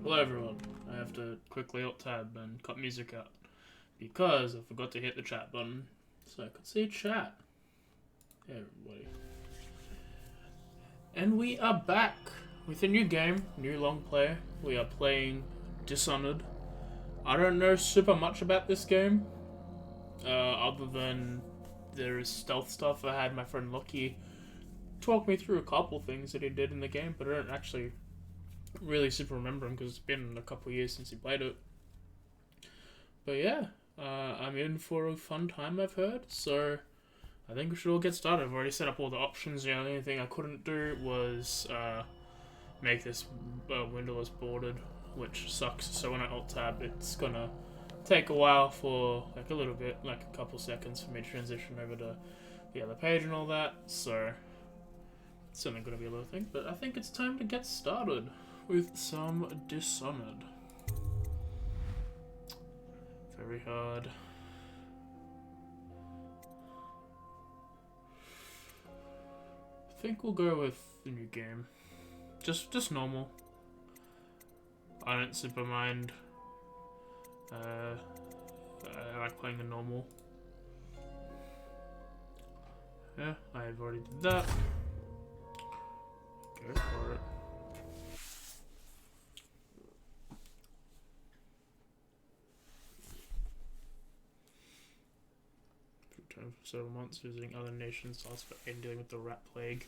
Hello everyone, I have to quickly alt-tab and cut music out because I forgot to hit the chat button so I could see chat. Hey everybody. And we are back with a new game, new long play. We are playing Dishonored. I don't know super much about this game, other than there is stealth stuff. I had my friend Lucky talk me through a couple things that he did in the game, but I don't actually really super remember him because it's been a couple years since he played it. But yeah, I'm in for a fun time, I've heard, so I think we should all get started. I've already set up all the options. The only thing I couldn't do was make this windowless bordered, which sucks. So when I alt tab, it's gonna take a while for like a little bit, like a couple seconds for me to transition over to the other page and all that. So it's only gonna be a little thing, but I think it's time to get started with some Dishonored. Very hard. I think we'll go with the new game. Just normal. I don't super mind. I like playing the normal. Yeah, I've already did that. Go for it. For several months, visiting other nations, asked for aid in dealing with the rat plague.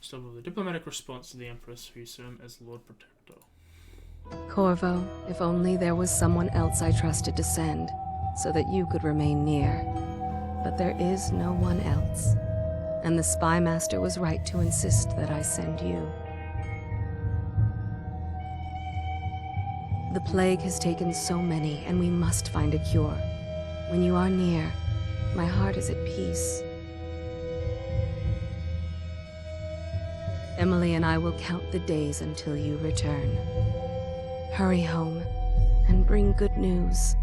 Still with a diplomatic response to the Empress, who saw him as Lord Protector. Corvo, if only there was someone else I trusted to send, so that you could remain near. But there is no one else, and the Spy Master was right to insist that I send you. The plague has taken so many, and we must find a cure. When you are near, my heart is at peace. Emily and I will count the days until you return. Hurry home and bring good news.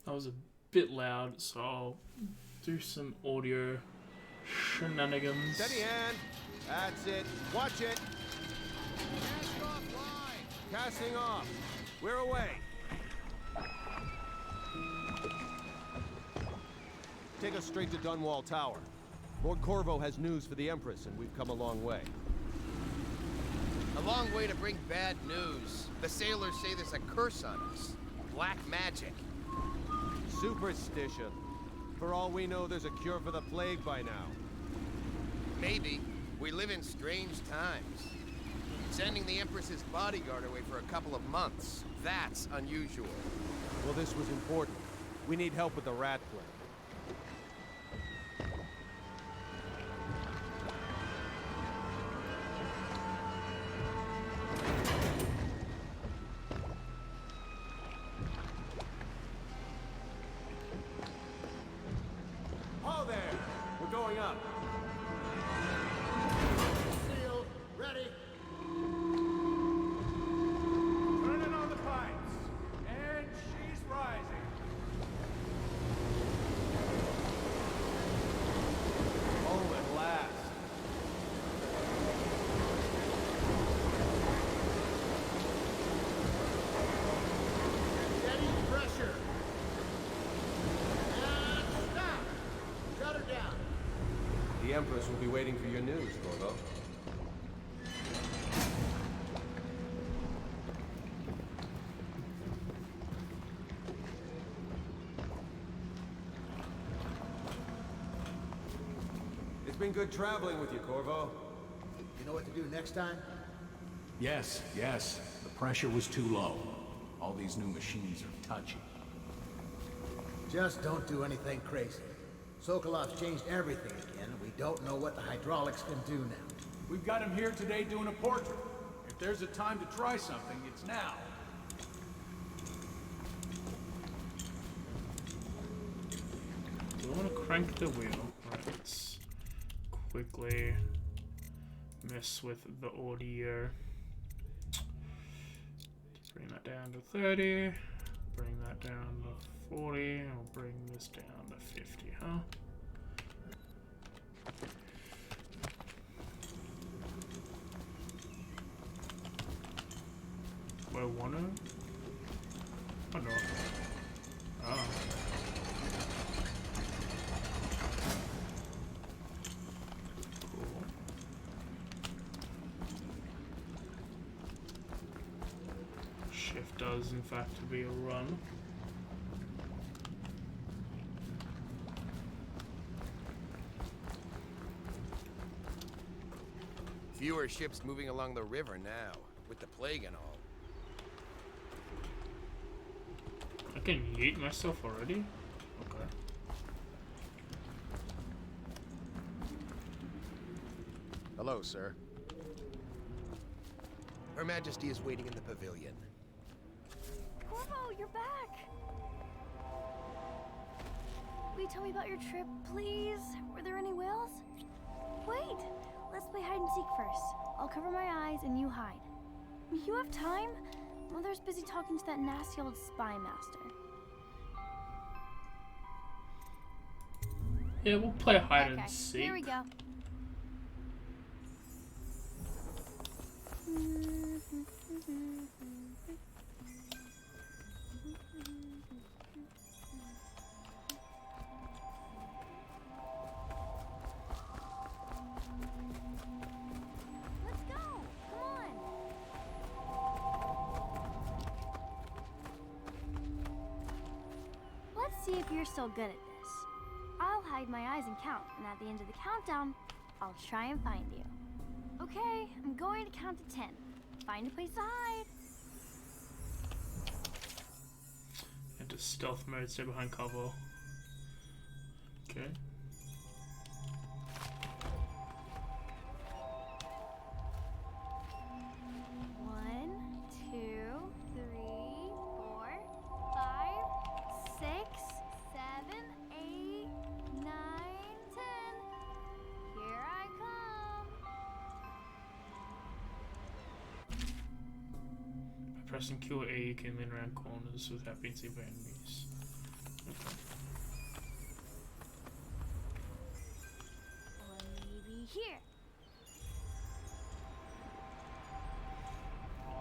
That was a bit loud, so I'll do some audio shenanigans. Steady hand. That's it. Watch it. Cast off line. Casting off. We're away. Take us straight to Dunwall Tower. Lord Corvo has news for the Empress, and we've come a long way. A long way to bring bad news. The sailors say there's a curse on us. Black magic. Superstition. For all we know, there's a cure for the plague by now. Maybe. We live in strange times. Sending the Empress's bodyguard away for a couple of months. That's unusual. Well, this was important. We need help with the rat plague. The Empress will be waiting for your news, Corvo. It's been good traveling with you, Corvo. You know what to do next time? Yes. The pressure was too low. All these new machines are touchy. Just don't do anything crazy. Sokolov's changed everything again, and we don't know what the hydraulics can do now. We've got him here today doing a portrait. If there's a time to try something, it's now. Do I want to crank the wheel? Right, let's quickly mess with the audio. Bring that down to 30. Bring that down to 40. I'll bring this down to 50, huh? corner? Oh no. Oh. Cool. Shift does in fact be a run. Fewer ships moving along the river now, with the plague and all. I can yeet myself already? Okay. Hello, sir. Her Majesty is waiting in the pavilion. Corvo, you're back! Will you tell me about your trip, please? Were there any whales? Wait! Let's play hide and seek first. I'll cover my eyes and you hide. You have time? Mother's busy talking to that nasty old spy master. Yeah, we'll play hide and Okay, seek. here we go. Let's go! Come on! Let's see if you're still good at this. I'll hide my eyes and count, and at the end of the countdown, I'll try and find you. Okay, I'm going to count to 10. Find a place to hide. Into stealth mode, stay behind cover. Okay. One, two, three, 4, 5, 6, 7, 8, 9, 10. Here I come. By pressing Q or A, you can lean around corners without being seen by enemies. Okay. Or maybe here.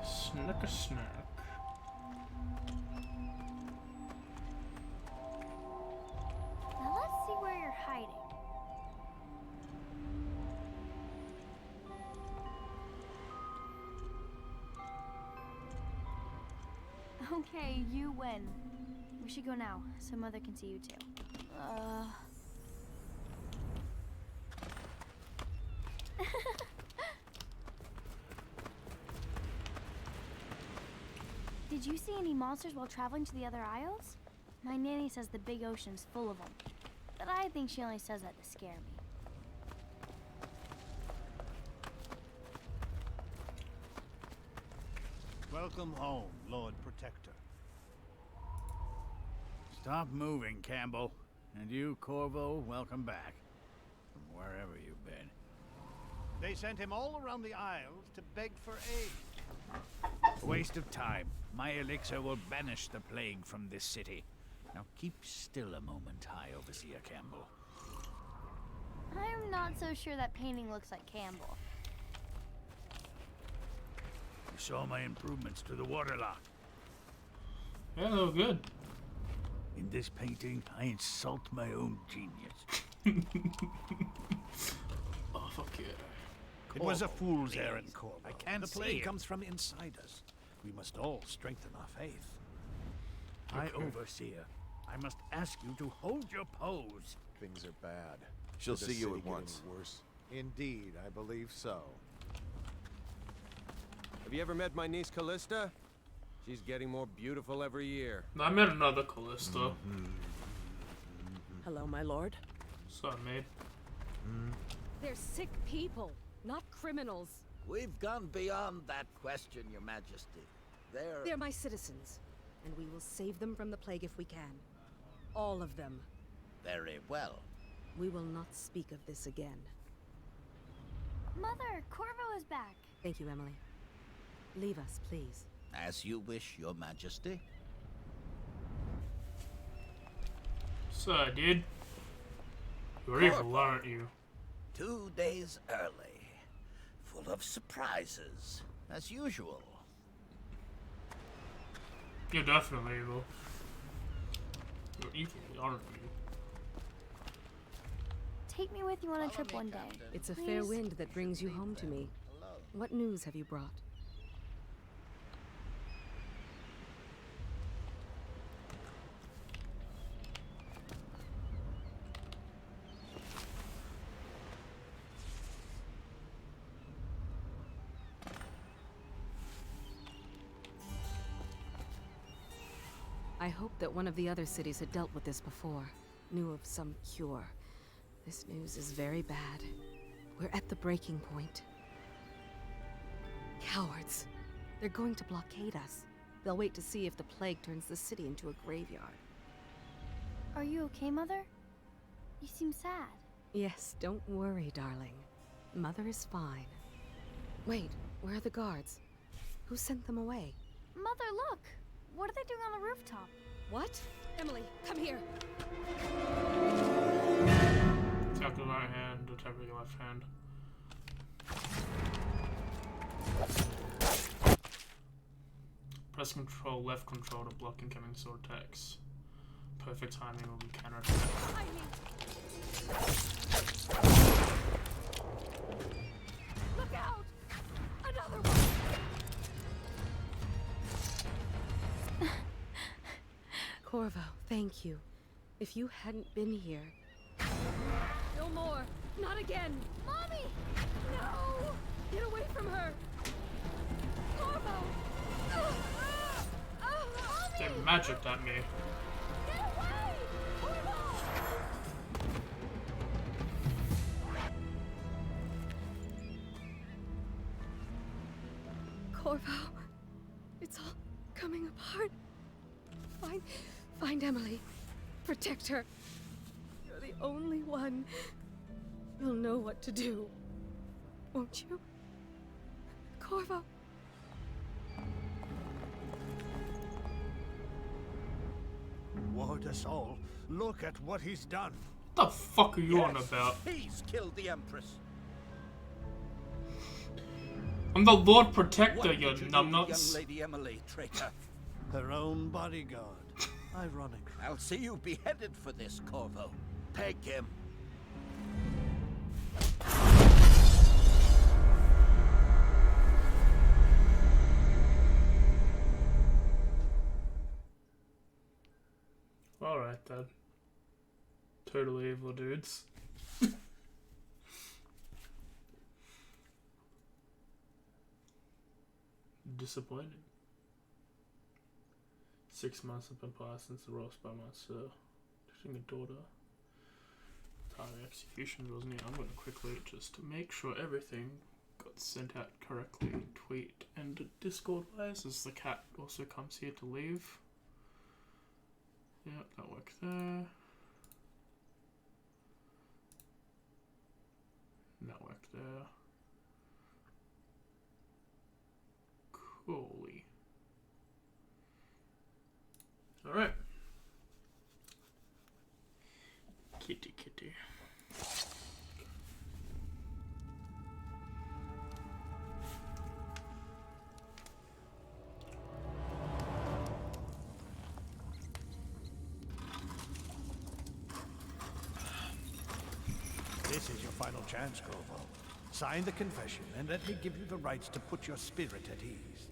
Snack a snack. Now let's see where you're hiding. Okay, you win. We should go now, so Mother can see you too. Did you see any monsters while traveling to the other isles? My nanny says the big ocean's full of them, but I think she only says that to scare me. Welcome home, Lord Protector. Stop moving, Campbell. And you, Corvo, welcome back. From wherever you've been. They sent him all around the Isles to beg for aid. A waste of time. My elixir will banish the plague from this city. Now keep still a moment, High Overseer Campbell. I'm not so sure that painting looks like Campbell. You saw my improvements to the waterlock. Yeah, they look good. In this painting, I insult my own genius. Oh, fuck yeah. It was a fool's errand, Corvo. I can't The see plague him. comes from inside us. We must all strengthen our faith. Okay. High Overseer, I must ask you to hold your pose. Things are bad. She'll The see you city at once. getting worse. Indeed, I believe so. Have you ever met my niece Callista? She's getting more beautiful every year. I met another Callista. Hello, my lord. Sorry, mate. They're sick people, not criminals. We've gone beyond that question, Your Majesty. They're my citizens, and we will save them from the plague if we can. All of them. Very well. We will not speak of this again. Mother, Corvo is back. Thank you, Emily. Leave us, please. As you wish, Your Majesty. So, dude. You're evil, aren't you? 2 days early. Full of surprises, as usual. You're definitely evil. You're evil, aren't you? Take me with you on a trip one day. It's a fair Please? wind that brings you home to me. What news have you brought? I hoped that one of the other cities had dealt with this before, knew of some cure. This news is very bad. We're at the breaking point. Cowards. They're going to blockade us. They'll wait to see if the plague turns the city into a graveyard. Are you okay, Mother? You seem sad. Yes, don't worry, darling. Mother is fine. Wait, where are the guards? Who sent them away? Mother, look! What are they doing on the rooftop? What? Emily, come here! Tap with right hand, or tap with your left hand. Press control, left control to block incoming sword attacks. Perfect timing will be counterattack. Look out! Another one! Corvo, thank you. If you hadn't been here... No more! Not again! Mommy! No! Get away from her! Corvo! They magicked at me. Get away! Corvo! Corvo, it's all coming apart. Find Emily. Protect her. You're the only one. You'll know what to do. Won't you? Corvo. Ward us all. Look at what he's done. What the fuck are you on about? He's killed the Empress. I'm the Lord Protector, What you did you do to numbnuts. young Lady Emily, traitor? Her own bodyguard. Ironic. I'll see you beheaded for this, Corvo. Peg him. Alright then. Totally evil dudes. Disappointing. 6 months have been passed since the royal spy master teaching a daughter. Time of execution wasn't it? I'm going to quickly just make sure everything got sent out correctly. Tweet and Discord wise, as the cat also comes here to leave. Yep, that worked there. That worked there. Coolly. Alright. Kitty kitty. This is your final chance, Corvo. Sign the confession and let me give you the rights to put your spirit at ease.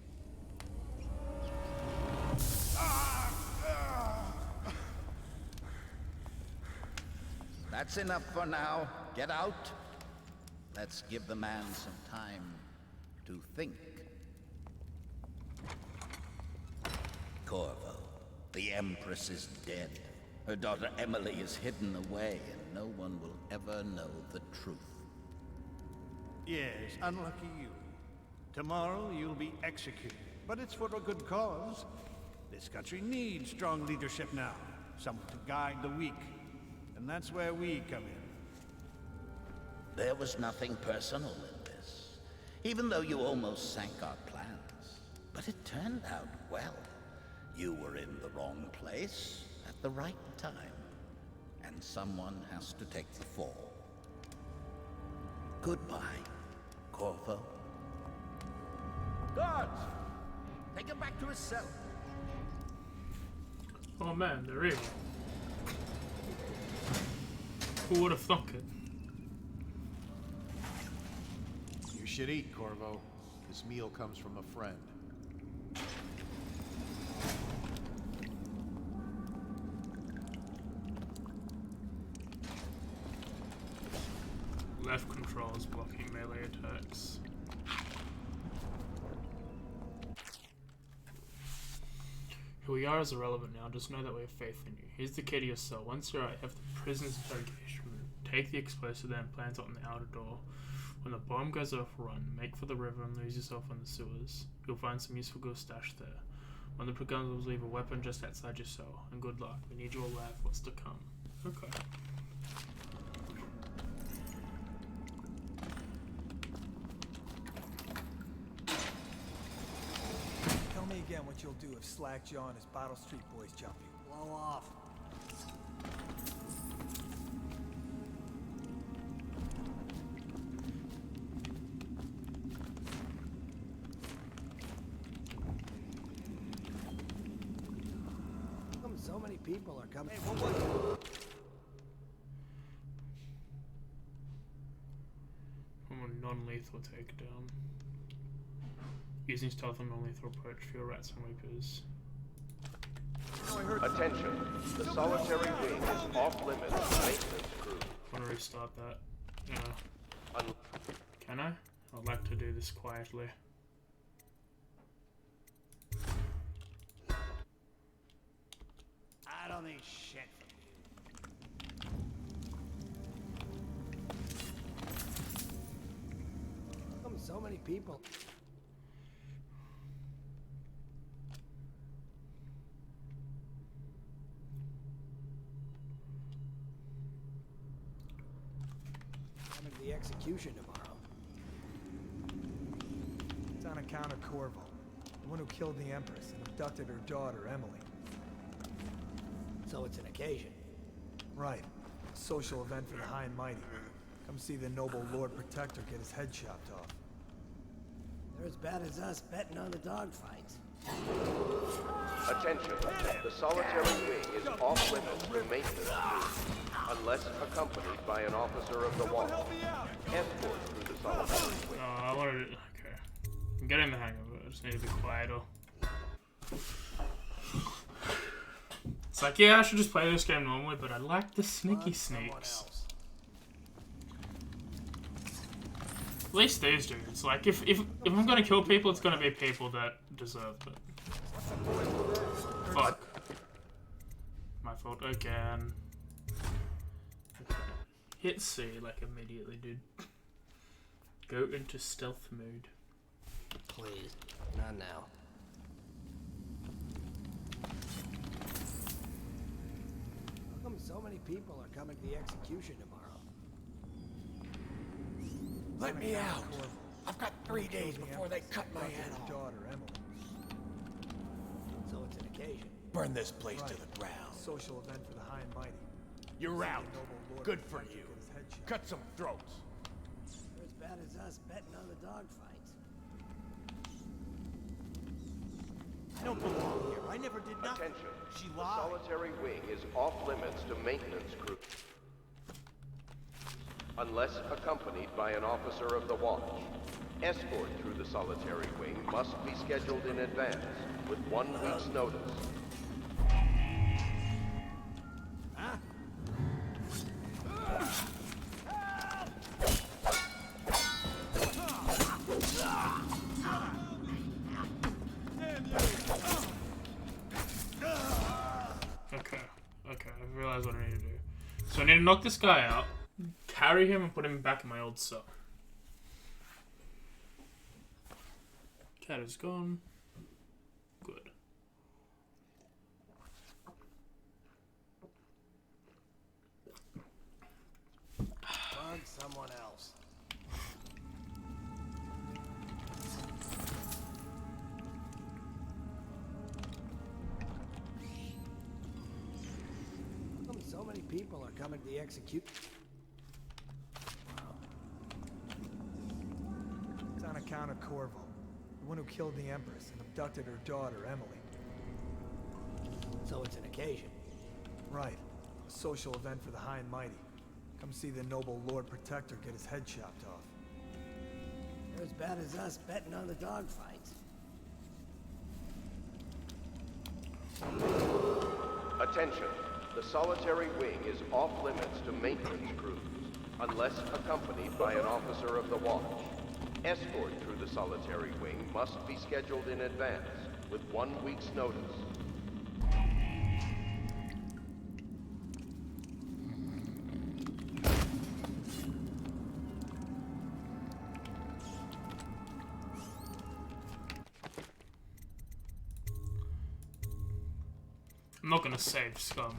That's enough for now. Get out. Let's give the man some time to think. Corvo, the Empress is dead. Her daughter Emily is hidden away, and no one will ever know the truth. Yes, unlucky you. Tomorrow you'll be executed, but it's for a good cause. This country needs strong leadership now, someone to guide the weak. And that's where we come in. There was nothing personal in this, even though you almost sank our plans. But it turned out well. You were in the wrong place at the right time, and someone has to take the fall. Goodbye, Corvo. Guards! Take him back to his cell. Oh man, they're evil. Who would have thunk it? You should eat, Corvo. This meal comes from a friend. Left control is blocking melee attacks. Who we are is irrelevant now, just know that we have faith in you. Here's the key to your cell. Once you're out, you have the prisoner's interrogation room. Take the explosive there and plant it on the outer door. When the bomb goes off, run. Make for the river and lose yourself in the sewers. You'll find some useful goods stashed there. When the Paragon leave a weapon just outside your cell. And good luck. We need you all alive. What's to come? Okay. Tell me again what you'll do if Slackjaw and his Bottle Street boys jump you. Blow off. So many people are coming. Hey, what was it? I'm a non-lethal takedown. Using stealth and non-lethal approach, fewer rats and reapers. Attention, the solitary wing is off limits to maintenance crew. I want to restart that. Can I? I'd like to do this quietly. I don't need shit from you. How come so many people? Coming to the execution tomorrow. It's on account of Corvo, the one who killed the Empress and abducted her daughter, Emily. So it's an occasion. Right. A social event for the high and mighty. Come see the noble Lord Protector get his head chopped off. They're as bad as us betting on the dogfights. Attention, the solitary wing is off limits to maintenance crew, unless accompanied by an officer of the watch. Escort through the solitary wing. I wanted to... Okay. I'm getting the hang of it. I just need to be quieter. It's like, yeah, I should just play this game normally, but I like the sneaky sneaks. At least these dudes. Like, if I'm gonna kill people, it's gonna be people that deserve it. Fuck. My fault again. Okay. Hit C, like, immediately, dude. Go into stealth mode. Please, not now. How come so many people are coming to the execution tomorrow? Let me out! I've got 3 days before they cut my head off. Daughter, Emily. So it's an occasion. Burn this place to the ground. Social event for the high and mighty. You're out. Noble Lord Good for Protector you. get his head chopped. Cut some throats. They're as bad as us betting on the dogfights. I don't belong here. I never did nothing. Attention, She the lied. solitary wing is off limits to maintenance crew, unless accompanied by an officer of the watch. Escort through the solitary wing must be scheduled in advance, with 1 week's notice. Okay, I realized what I need to do. So I need to knock this guy out, carry him, and put him back in my old cell. Cat is gone. Good. Bug someone else. How come so many people are coming to the execute? It's on account of Corvo, the one who killed the Empress and abducted her daughter, Emily. So it's an occasion. Right. A social event for the high and mighty. Come see the noble Lord Protector get his head chopped off. They're as bad as us betting on the dogfights. Attention. The solitary wing is off limits to maintenance crews, unless accompanied by an officer of the watch. Escort through the solitary wing must be scheduled in advance, with 1 week's notice. I'm not gonna save Scum,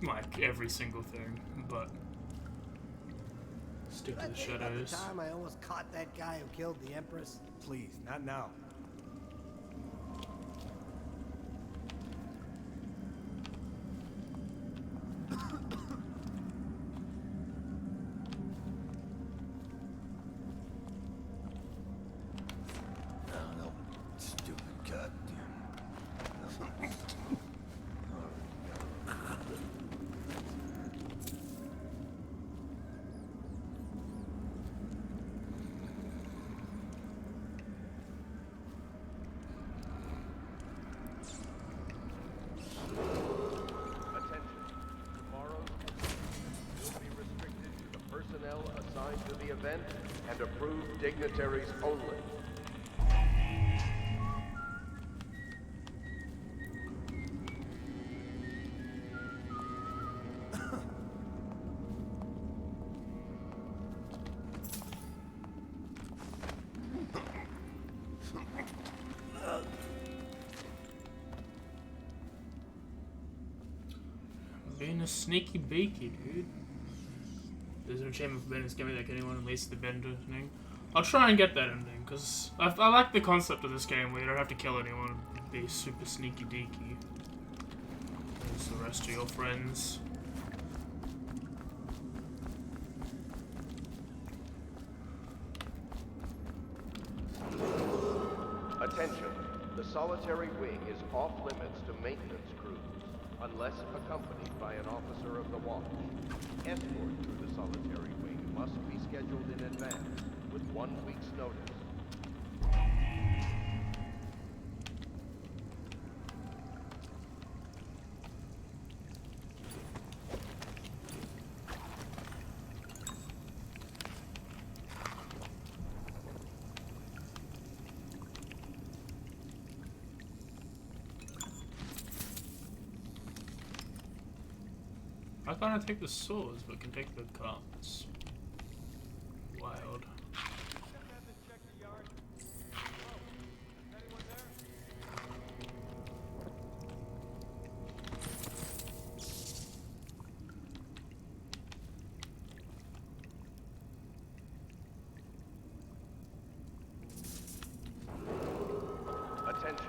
like every single thing, but stick to the shadows. The time I almost caught that guy who killed the Empress. Please, not now. Assigned to the event and approved dignitaries only. Being a sneaky beaky, dude. There's an achievement for being as gimmick that anyone unleash the bender thing. I'll try and get that ending, because I like the concept of this game where you don't have to kill anyone, be super sneaky deaky. There's the rest of your friends. Attention. The solitary wing is off limits to maintenance crews, unless accompanied by an officer of the watch. Escort through the solitary wing must be scheduled in advance, with 1 week's notice. I can't take the swords, but can take the carts. Wild. Attention.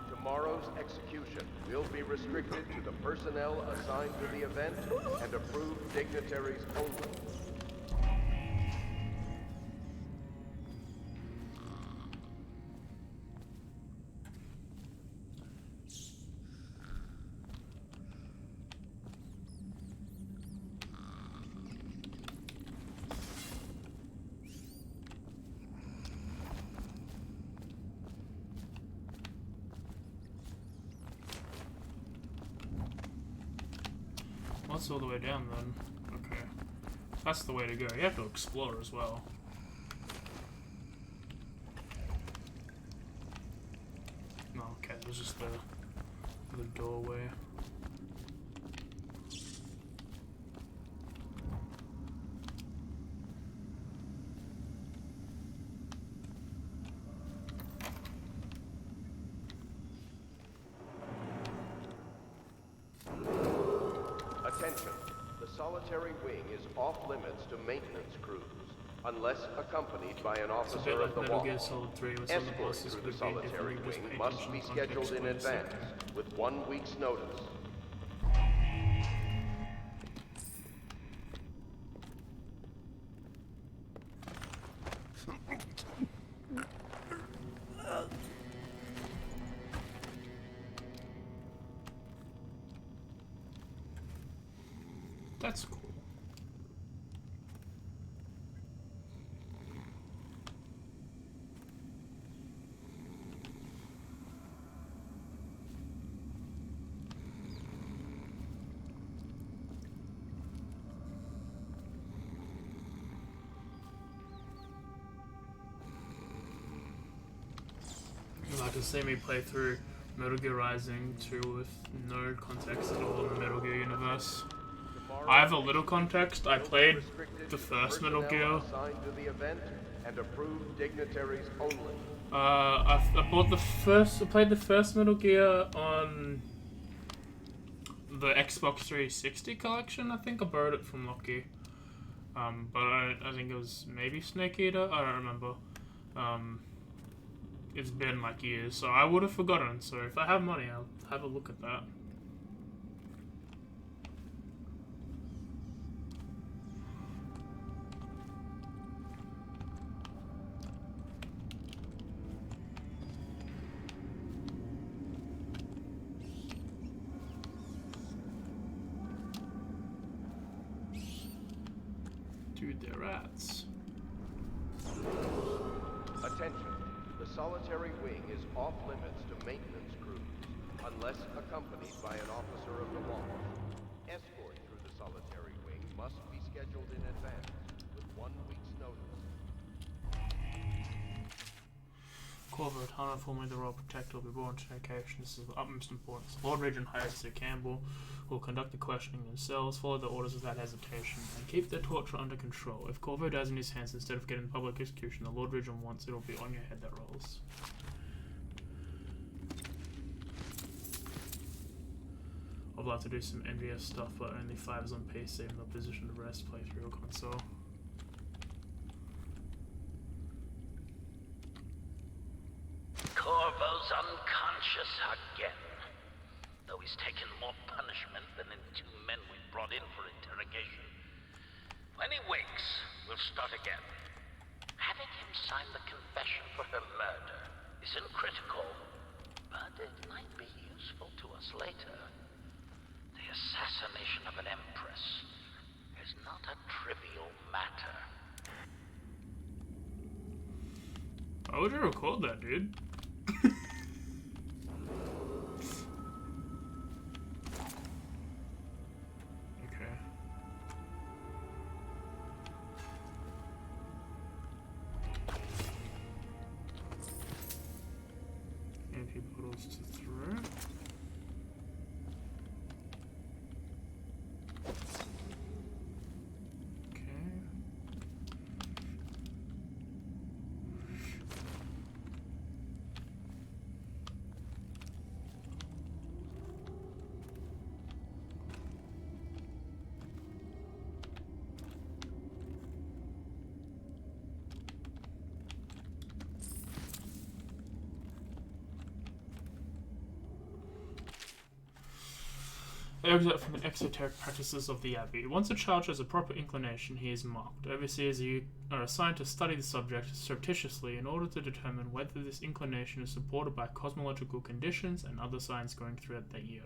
Tomorrow's execution will be restricted to the personnel assigned to the event and approved dignitaries only. That's all the way down then. Okay. That's the way to go. You have to explore as well. No, okay, there's just the doorway. Attention. The solitary wing is off limits to maintenance crews, unless accompanied by an officer of the watch. Escort through the solitary wing must be scheduled in advance, with 1 week's notice. That's cool. You'd like to see me play through Metal Gear Rising 2 with no context at all in the Metal Gear universe. I have a little context. I played the first Metal Gear. And approved dignitaries only. I played the first Metal Gear on the Xbox 360 collection. I think I borrowed it from Lockie. But I think it was maybe Snake Eater. I don't remember. It's been like years, so I would have forgotten. So if I have money, I'll have a look at that. Dude, they're rats. Attention. The solitary wing is off limits to maintenance crews, unless accompanied by an officer of the law. Escort through the solitary wing must be scheduled in advance, with 1 week's notice. Corvo, Tana, formerly the Royal Protector, will be brought into location. This is of utmost importance. Lord Regent hired Sir Campbell will conduct the questioning themselves, follow the orders without hesitation, and keep their torture under control. If Corvo dies in his hands instead of getting public execution, the Lord Regent wants, it'll be on your head that rolls. I'd like to do some NVS stuff, but only 5 is on PC in the position to rest, play through your console. Corvo's unconscious again. Though he's taken more punishment than the 2 men we brought in for interrogation. When he wakes, we'll start again. Having him sign the confession for her murder isn't critical, but it might be useful to us later. The assassination of an empress is not a trivial matter. Why would you record that, dude? Okay. Empty bottles to throw. Excerpt from the exoteric practices of the Abbey. Once a child shows a proper inclination, he is marked. Overseers are assigned to study the subject surreptitiously in order to determine whether this inclination is supported by cosmological conditions and other signs going throughout that year.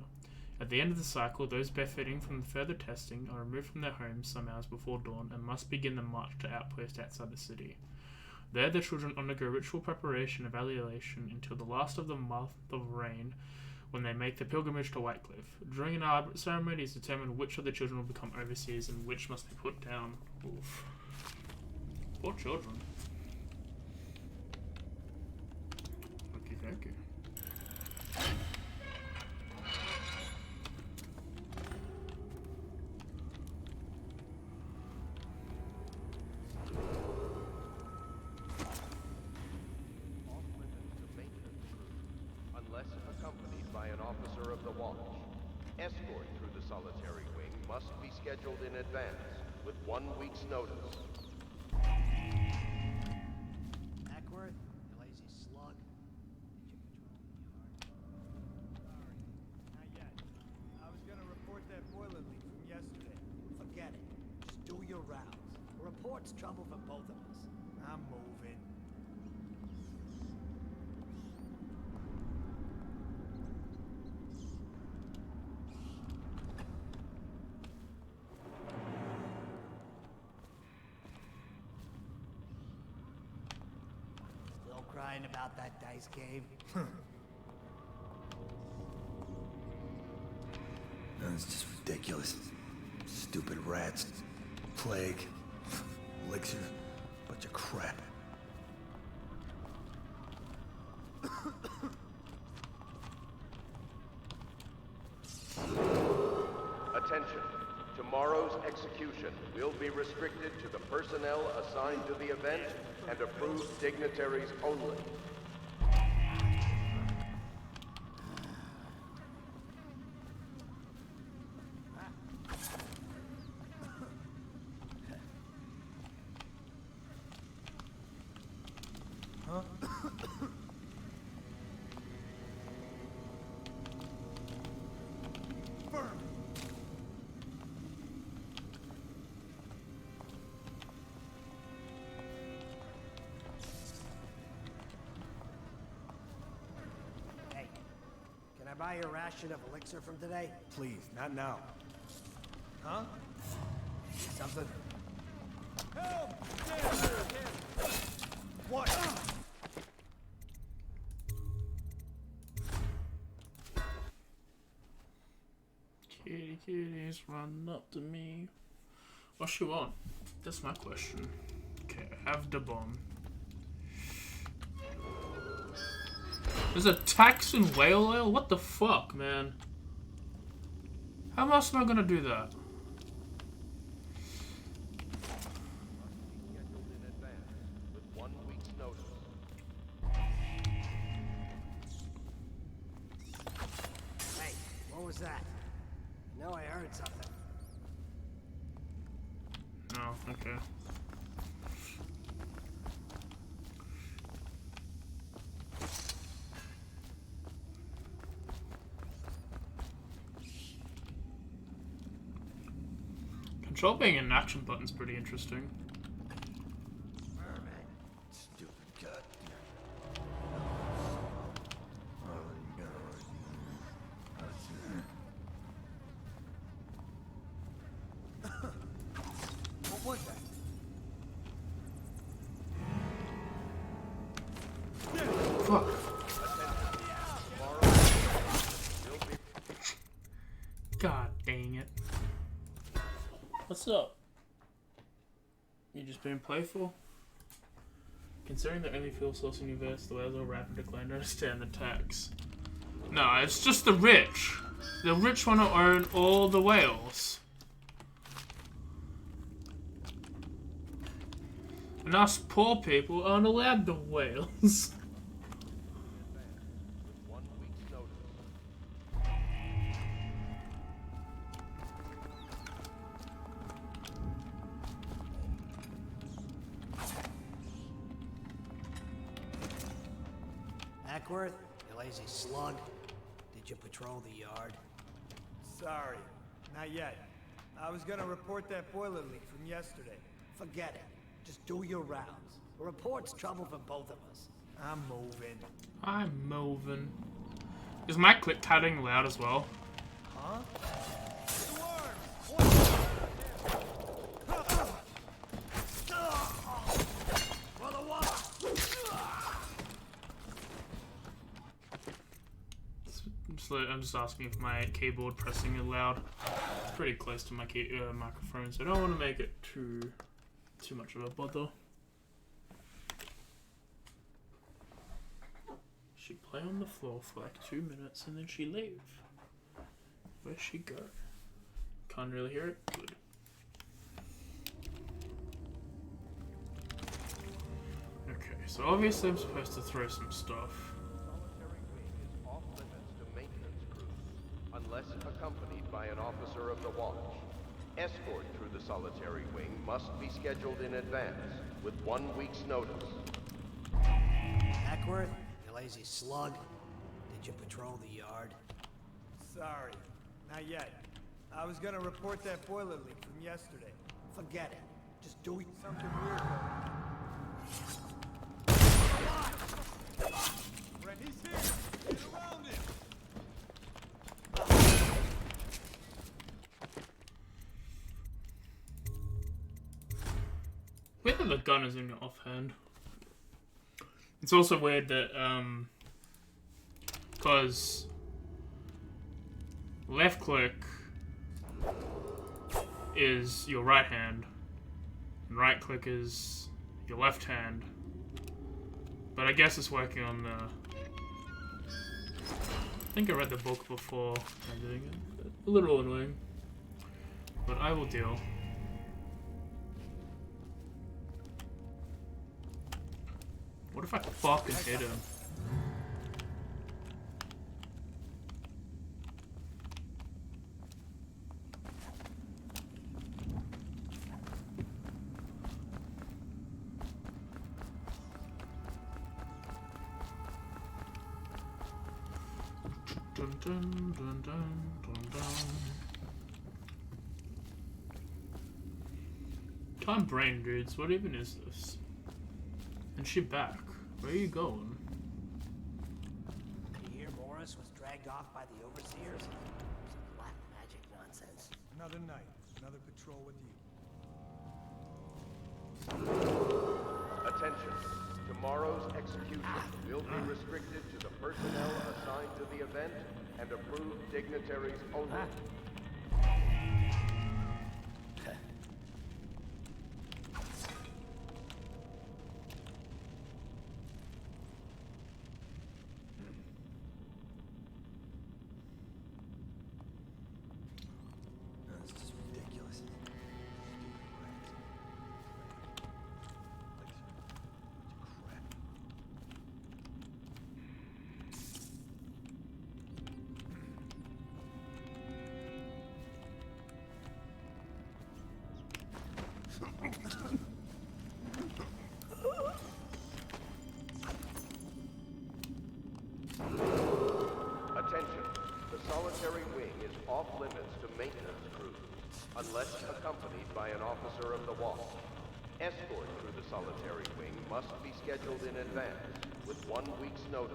At the end of the cycle, those benefiting from further testing are removed from their homes some hours before dawn and must begin the march to outposts outside the city. There, the children undergo ritual preparation and evaluation until the last of the month of rain, when they make the pilgrimage to Whitecliff. During an elaborate ceremony, it is determined which of the children will become overseers and which must be put down. Oof. Poor children. Okay, okay. Escort through the solitary wing must be scheduled in advance, with 1 week's notice. Ackworth, you lazy slug. Not yet. I was gonna report that boiler leak from yesterday. Forget it. Just do your rounds. A report's trouble for both of us. I'm moving. crying about that dice game? It's just ridiculous. Stupid rats. Plague. Elixir. Bunch of crap. Attention. Tomorrow's execution will be restricted to the personnel assigned to the event and approved dignitaries only. Can I buy your ration of elixir from today? Please, not now. Huh? Something? Help! What? Kitties run up to me. What she want? That's my question. Okay, have the bomb. There's a tax in whale oil? What the fuck, man? How else am I gonna do that? Scheduled in advance with 1 week's notice. Hey, what was that? I know I heard something. Oh, okay. Control being an action button's pretty interesting. Stupid gut. What was that? Fuck. God dang it. What's up? You just being playful? Considering the only fuel source in the universe, the whales are rapid decline, don't understand the tax. No, it's just the rich. The rich want to own all the whales. And us poor people aren't allowed the whales. Ackworth, you lazy slug. Did you patrol the yard? Sorry, not yet. I was gonna report that boiler leak from yesterday. Forget it. Just do your rounds. The report's trouble for both of us. I'm moving. I'm moving. Is my click cutting loud as well? Huh? I'm just asking if my keyboard pressing is loud. It's pretty close to my microphone, so I don't want to make it too much of a bother. She play on the floor for like 2 minutes and then she leave. Where'd she go? Can't really hear it. Good. Okay, so obviously I'm supposed to throw some stuff. Unless accompanied by an officer of the watch. Escort through the solitary wing must be scheduled in advance, with 1 week's notice. Ackworth, you lazy slug. Did you patrol the yard? Sorry, not yet. I was gonna report that boiler leak from yesterday. Forget it. Just do it. Something weird going on. Brent, he's here! Get around him! Whether the gun is in your offhand. It's also weird that, because left click is your right hand, and right click is your left hand. But I guess it's working on the... I think I read the book before I'm doing it. A little annoying. But I will deal. What if I fucking hit him? Dun, dun, dun, dun, dun, dun. Time brain, dudes. What even is this? And she back. Where are you going? You hear Morris was dragged off by the overseers? Some black magic nonsense. Another night, another patrol with you. Attention. Tomorrow's execution will be restricted to the personnel assigned to the event and approved dignitaries only. This is ridiculous. Attention. The solitary wing is off limits to maintenance crews, unless accompanied by an officer of the watch. Escort through the solitary wing must be scheduled in advance, with 1 week's notice.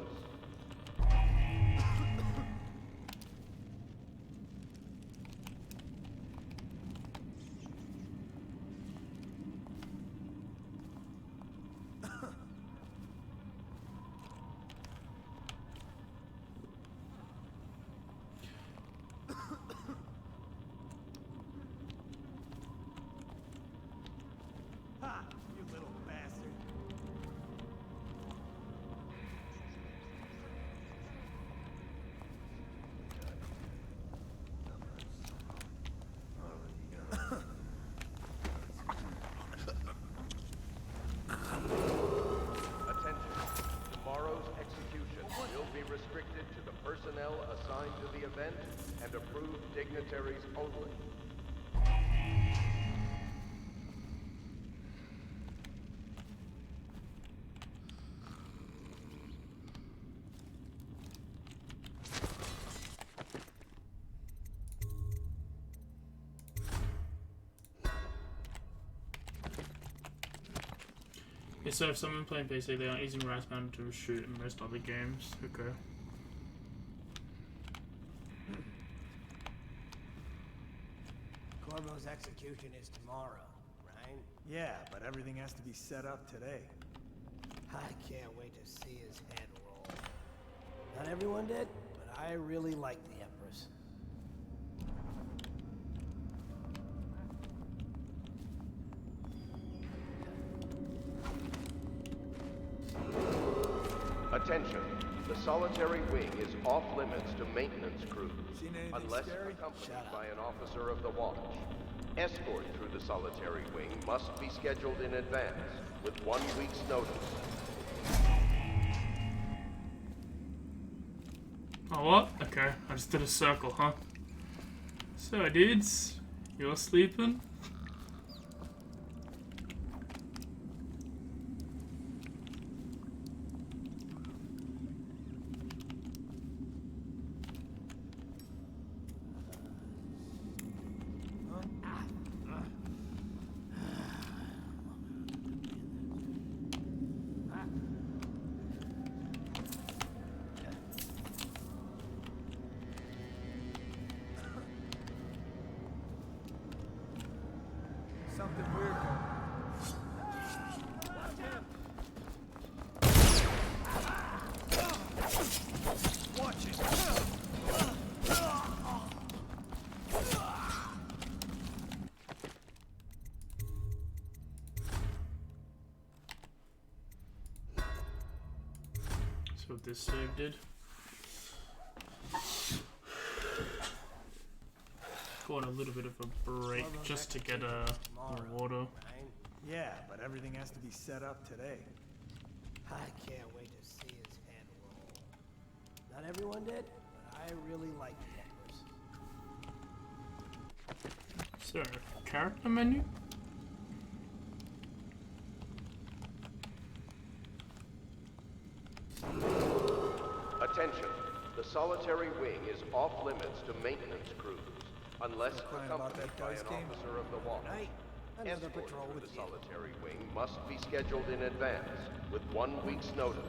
Ha! You little bastard. Attention. Tomorrow's execution will be restricted to the personnel assigned to the event and approved dignitaries only. Yeah, so if someone playing PC, they aren't using right button to shoot in most other games. Okay. Corvo's execution is tomorrow, right? Yeah, but everything has to be set up today. I can't wait to see his head roll. Not everyone did, but I really like the Empress. Attention. The solitary wing is off limits to maintenance crews, unless accompanied by an officer of the watch. Escort through the solitary wing must be scheduled in advance, with 1 week's notice. Oh, what? Okay, I just did a circle, huh? So, dudes, you're sleeping? Something weird going on. So what this save did. Go on a little bit of a break just to get more water. Yeah, but everything has to be set up today. I can't wait to see his head roll. Not everyone did, but I really like the Empress. Is there a character menu? Attention. The solitary wing is off limits to maintenance crews, unless accompanied by an officer of the watch. Escort through the solitary wing must be scheduled in advance, with 1 week's notice.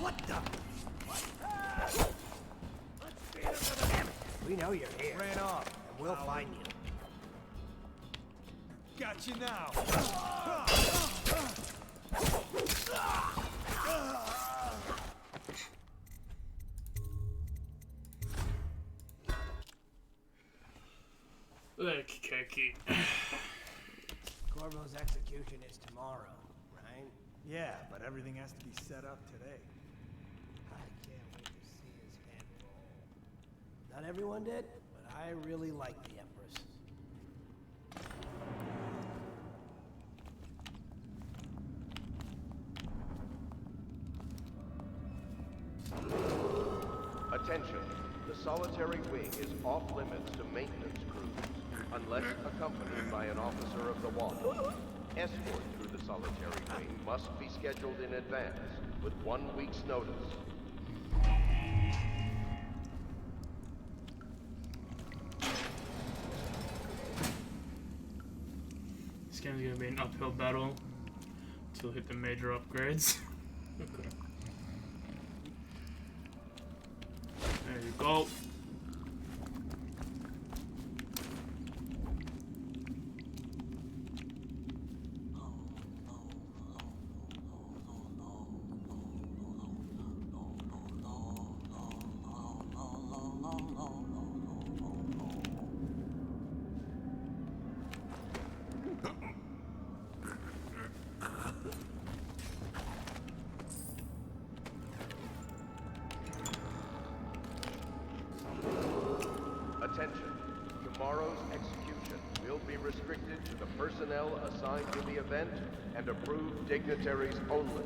What the? We know you're here. Ran off. And we'll find you. Got you now. Okay. Corvo's execution is tomorrow, right? Yeah, but everything has to be set up today. I can't wait to see his head roll. Not everyone did, but I really like the Empress. Attention. The solitary wing is off limits to maintenance crews, unless accompanied by an officer of the watch. Escort through the solitary wing must be scheduled in advance, with 1 week's notice. This game's gonna be an uphill battle until we hit the major upgrades. Okay. There you go. Attention. Tomorrow's execution will be restricted to the personnel assigned to the event and approved dignitaries only.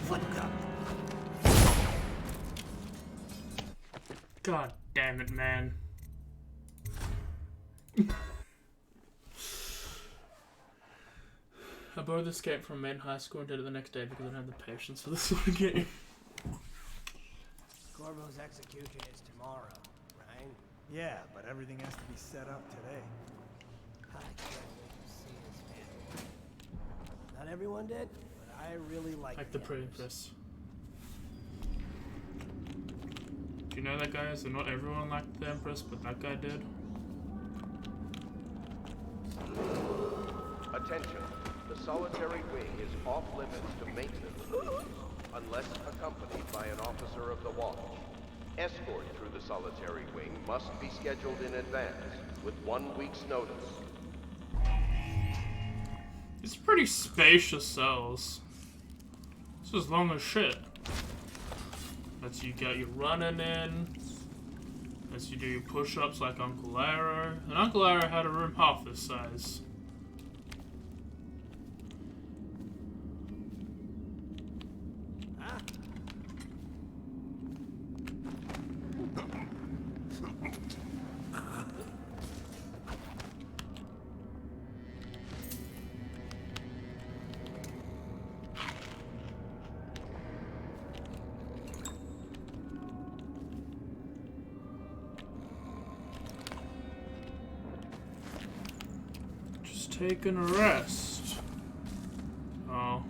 What the? God damn it, man. I borrowed this game from main high school and did it the next day because I don't have the patience for this sort of game. Corvo's execution is tomorrow, right? Yeah, but everything has to be set up today. I can't wait to see his head roll. Not everyone did, but I really like the Empress. Do you know that, guys? So not everyone liked the Empress, but that guy did. Attention. The solitary wing is off limits to maintenance crews, unless accompanied by an officer of the watch. Escort through the solitary wing must be scheduled in advance, with 1 week's notice. It's pretty spacious cells. It's as long as shit. Lets you get your running in. Lets you do your push-ups like Uncle Arrow. And Uncle Arrow had a room half this size. Taking a rest. Oh.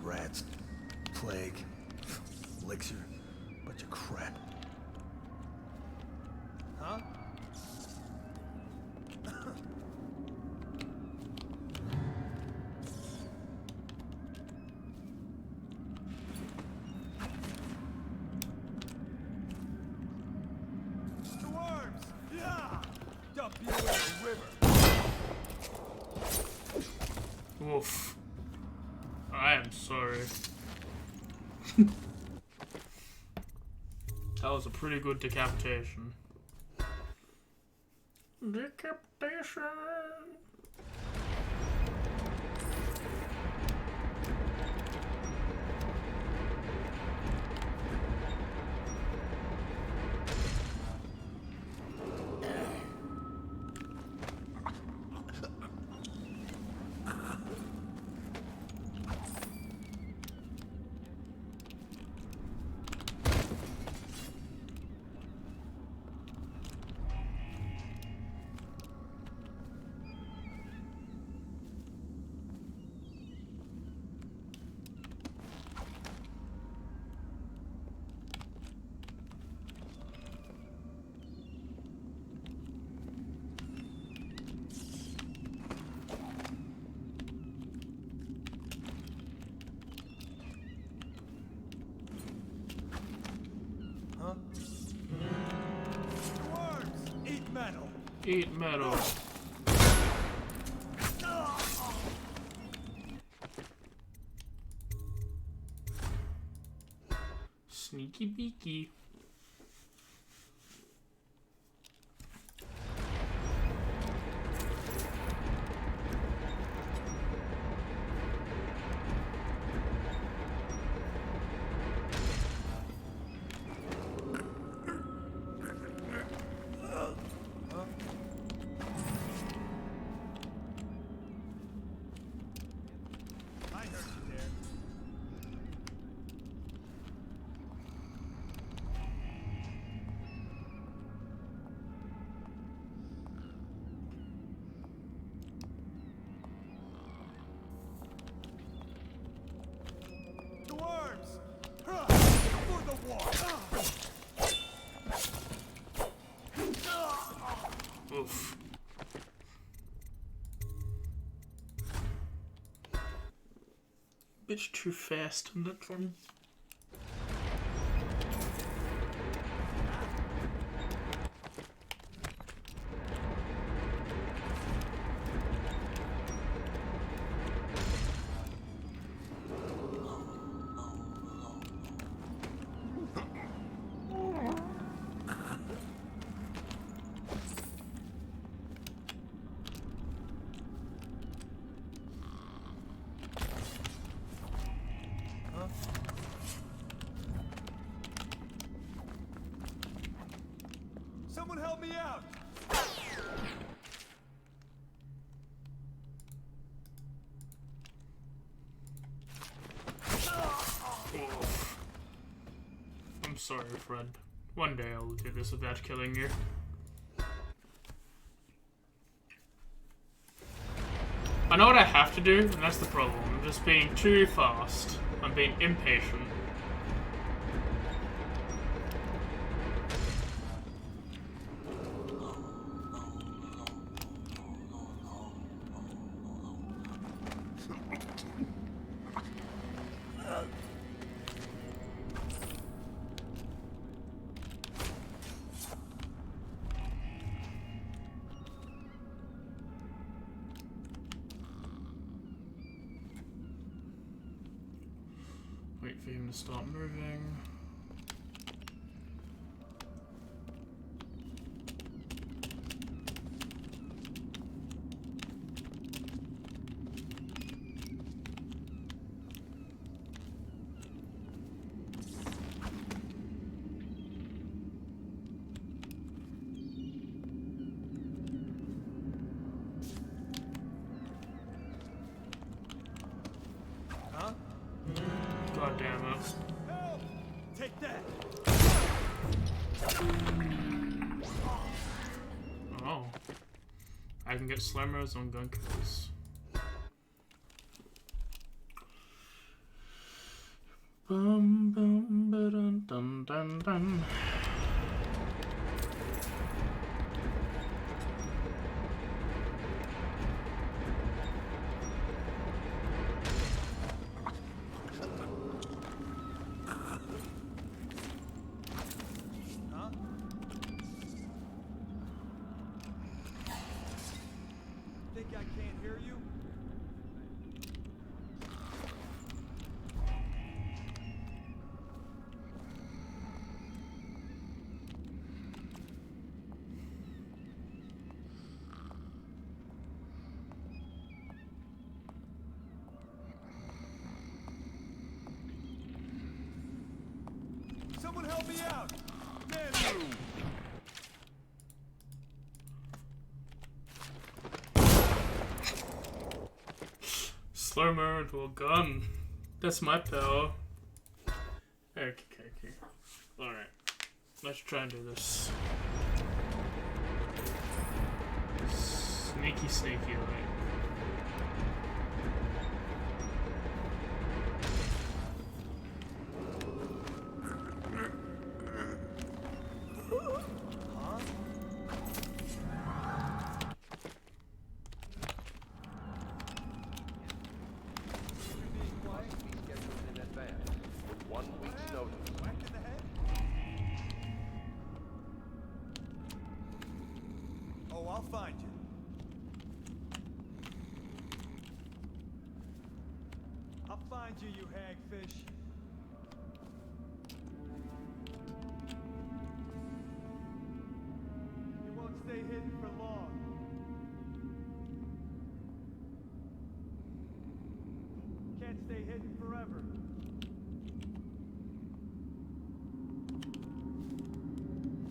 rats, plague, elixir, bunch of crap. Huh? Oof. I am sorry. That was a pretty good decapitation. Decapitation! Eat metal. Sneaky beaky. Oof. Bit too fast on that one. Someone help me out! I'm sorry, Fred. One day I'll do this without killing you. I know what I have to do, and that's the problem. I'm just being too fast. I'm being impatient. Wait for him to start moving. God damn it. Help! Take that! Oh. I can get slammers on gun kills. dun. Think I can't hear you? Someone help me out! Man, move! Slow mo into a gun. That's my power. Okay. Alright. Let's try and do this. Sneaky, like. I'll find you. I'll find you, you hagfish. You won't stay hidden for long. Can't stay hidden forever.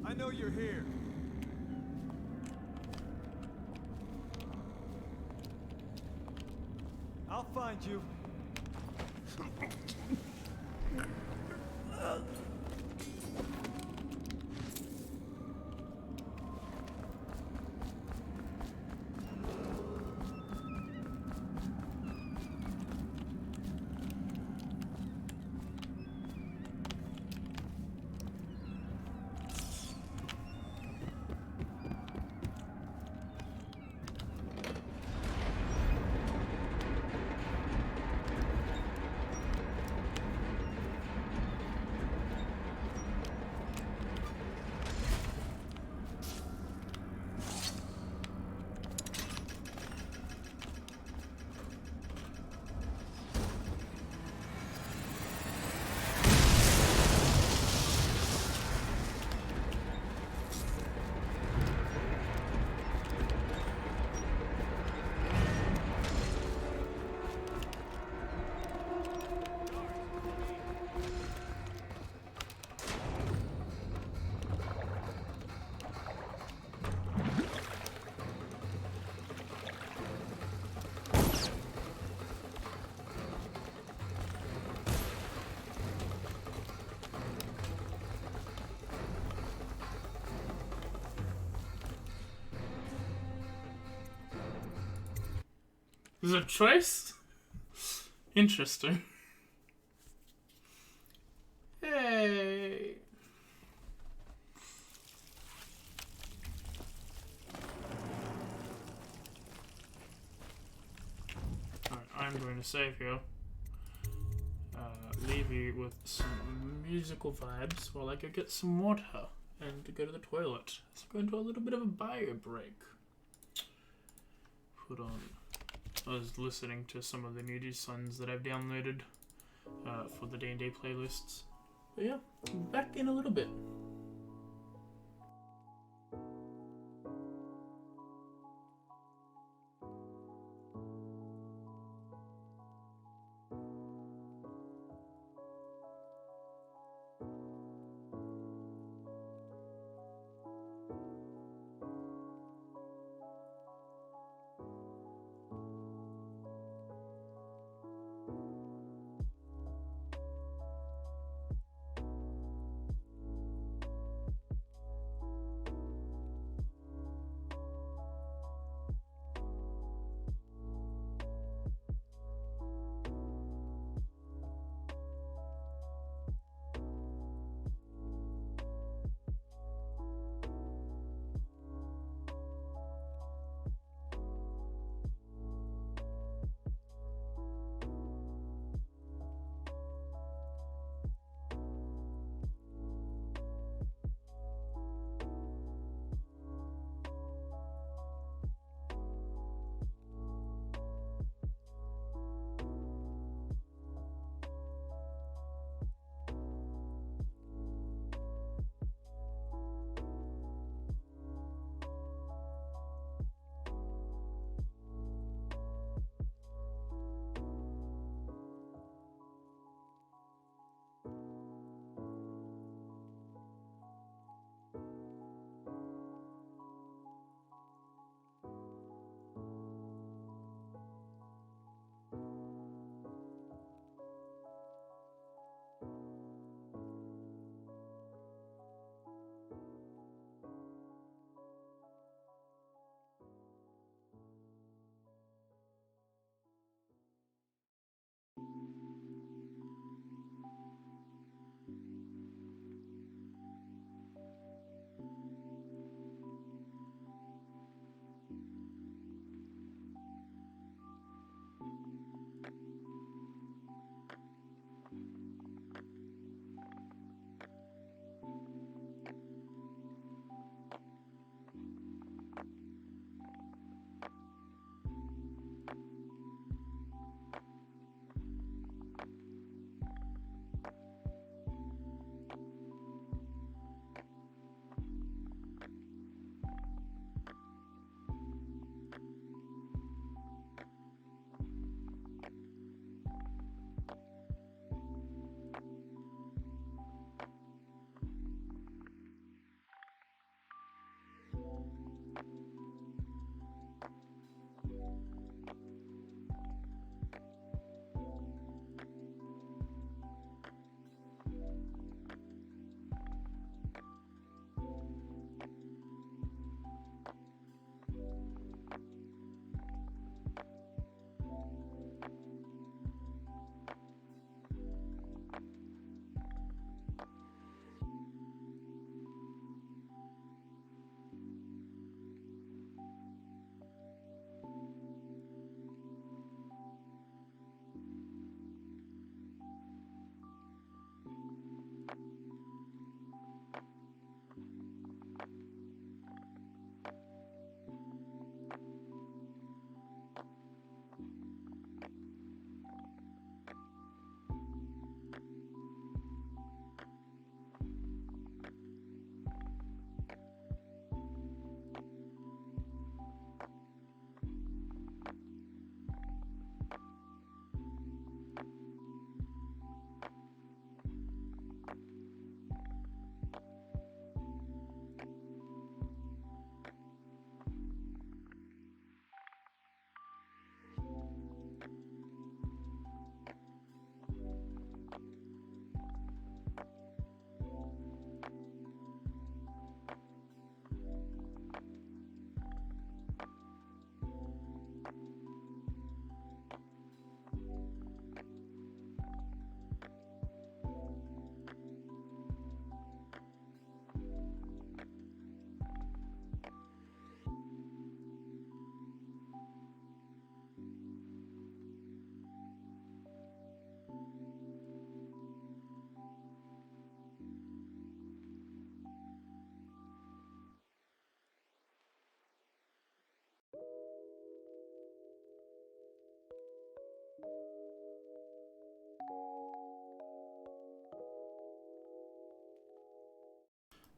I know you're here. I'll find you. Is it a choice? Interesting. Hey. Alright, I'm going to save here. Leave you with some musical vibes while I go get some water and to go to the toilet. Let's go into a little bit of a bio break. Put on. I was listening to some of the new songs that I've downloaded for the D&D playlists. But yeah, back in a little bit.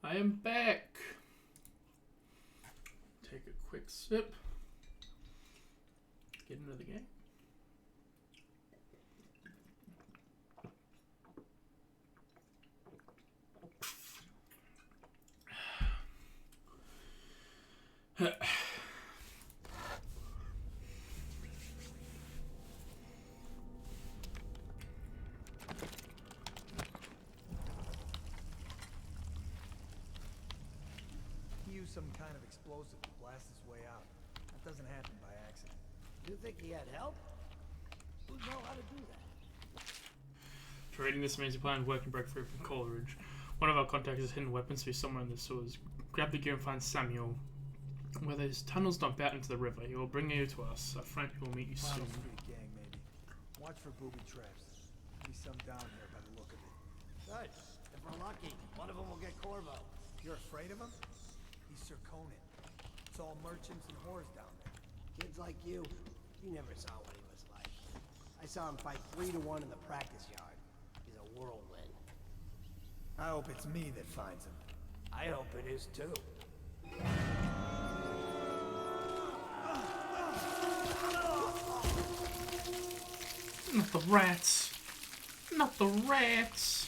I am back. Take a quick sip. Get into the game. Some kind of explosive to blast his way out. That doesn't happen by accident. You think he had help? Who'd know how to do that? Trading this means you plan to work and break free from Coleridge. One of our contacts has hidden weapons to be somewhere in the sewers. Grab the gear and find Samuel. Where those tunnels dump out into the river. He will bring you to us. Our friend who will meet you soon. Street gang, maybe. Watch for booby traps. Be some down here by the look of it. Good. If we're lucky, one of them will get Corvo. You're afraid of him? He's Sir Conan. It's all merchants and whores down there. Kids like you never saw what he was like. I saw him fight 3-to-1 in the practice yard. He's a whirlwind. I hope it's me that finds him. I hope it is too. Not the rats. Not the rats.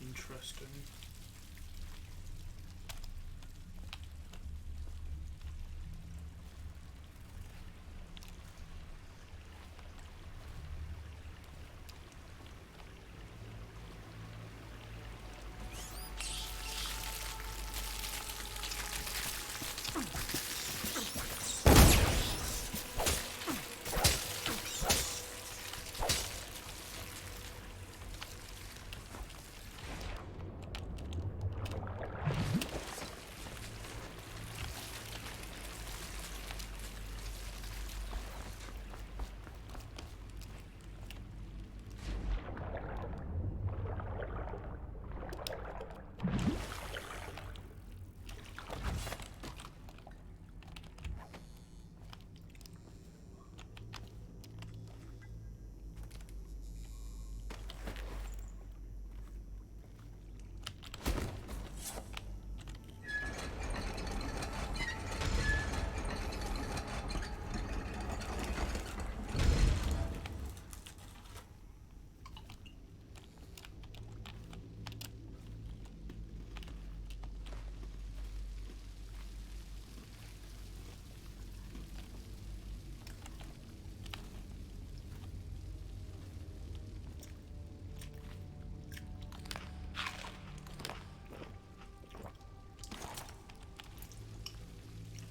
Interesting.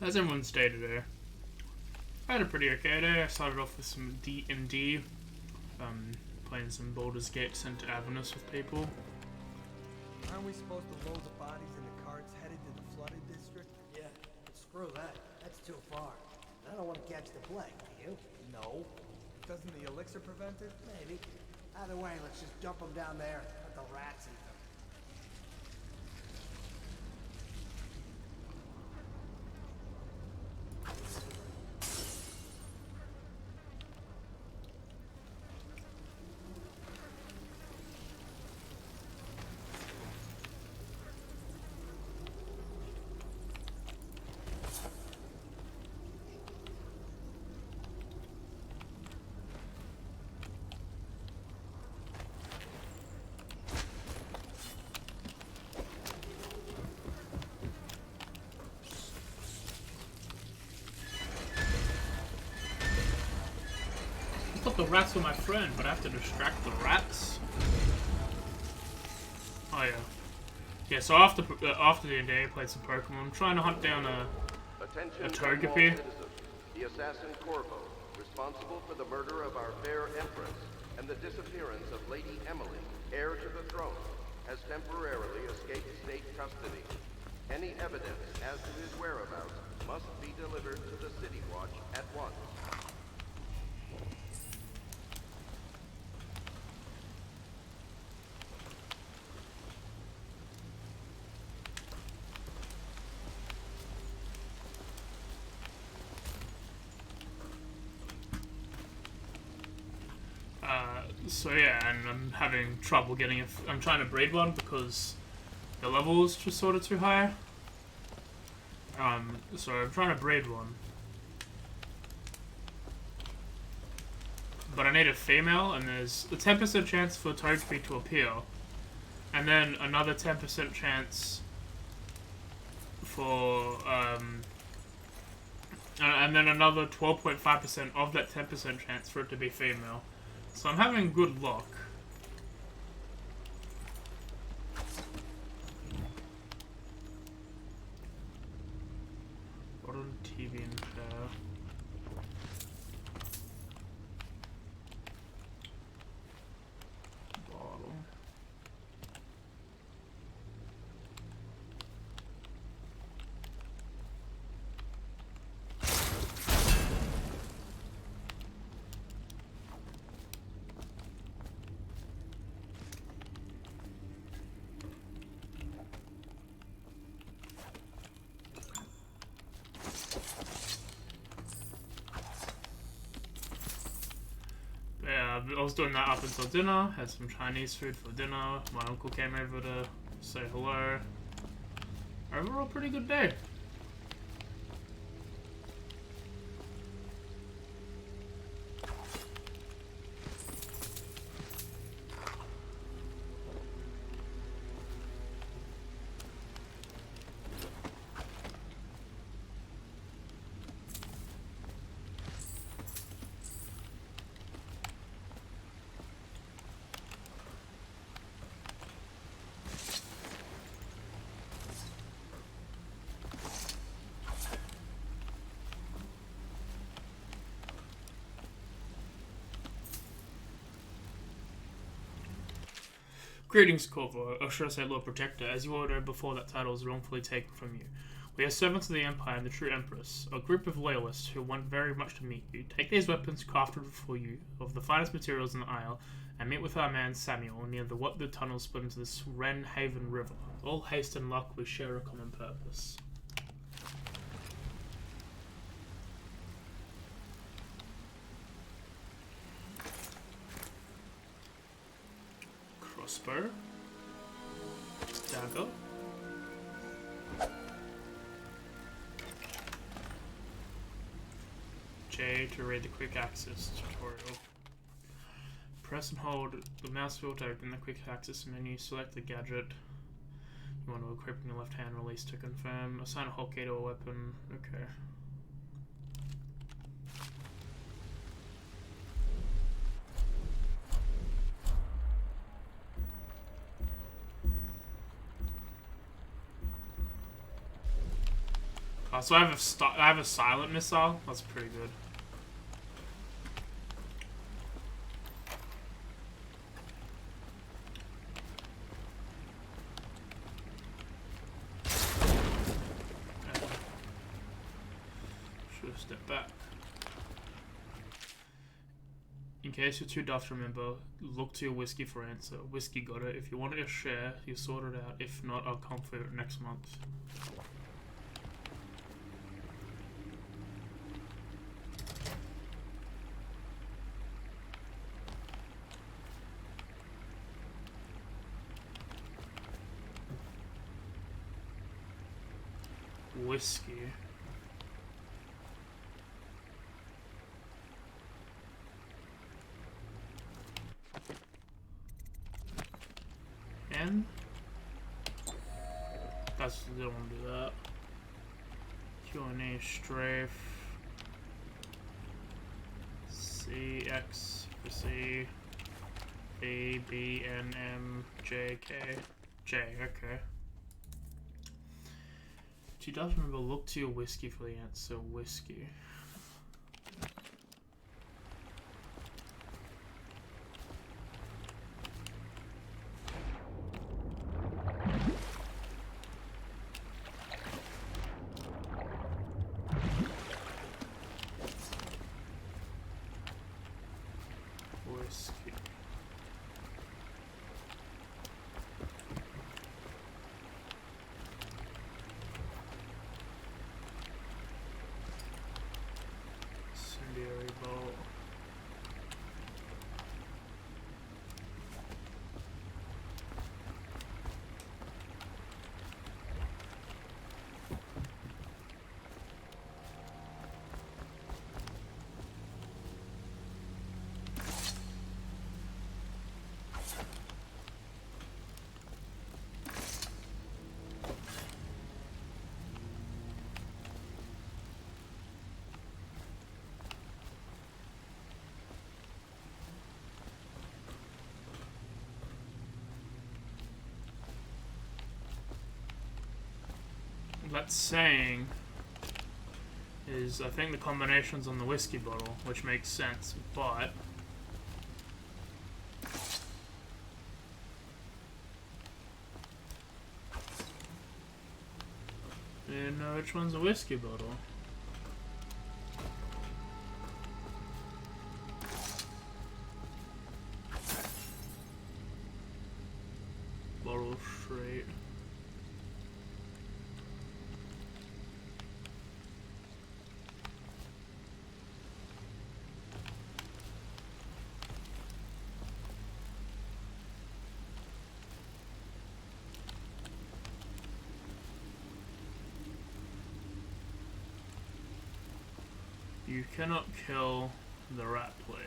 How's everyone's day today? I had a pretty okay day. I started off with some D&D, playing some Baldur's Gate Center Avernus with people. Aren't we supposed to load the bodies into carts headed to the flooded district? Yeah, screw that. That's too far. I don't want to catch the plague, do you? No. Doesn't the elixir prevent it? Maybe. Either way, let's just dump them down there. Let the rats eat them. I thought the rats were my friend, but I have to distract the rats. Oh yeah. Yeah, so after the day I played some Pokemon. I'm trying to hunt down a Togepi. The assassin Corvo, responsible for the murder of our fair Empress and the disappearance of Lady Emily, heir to the throne, has temporarily escaped state custody. Any evidence as to his whereabouts must be delivered to the City Watch at once. So yeah, and I'm having trouble getting I'm trying to breed one because the level is just sort of too high. So I'm trying to breed one. But I need a female, and there's a 10% chance for Togepi to appear. And then another 10% chance for, and then another 12.5% of that 10% chance for it to be female. So I'm having good luck. Modern TV and chair. Bottle. Yeah, I was doing that up until dinner, had some Chinese food for dinner, my uncle came over to say hello. Overall, pretty good day. Greetings, Corvo, or should I say Lord Protector. As you all know before, that title was wrongfully taken from you. We are servants of the Empire and the true Empress, a group of loyalists who want very much to meet you. Take these weapons crafted for you of the finest materials in the Isle, and meet with our man Samuel near the tunnel split into the Wren Haven River. All haste and luck, we share a common purpose. Crossbow. Dagger. J to read the quick access tutorial. Press and hold the mouse wheel to open the quick access menu. Select the gadget you want to equip in your left hand. Release to confirm. Assign a hotkey to a weapon. Okay. So I have a silent missile. That's pretty good. Should have stepped back. In case you're too daft to remember, look to your whiskey for answer. Whiskey got it. If you want a share, you sort it out. If not, I'll come for it next month. Whiskey. N. That's don't want to do that. Q&A strafe. C X for C. A B N M J K J. Okay. She does remember, look to your whiskey for the answer. Whiskey. Whiskey. that's saying is, I think the combination's on the whiskey bottle, which makes sense, but I didn't know which one's a whiskey bottle. Bottle straight. You cannot kill the rat plague.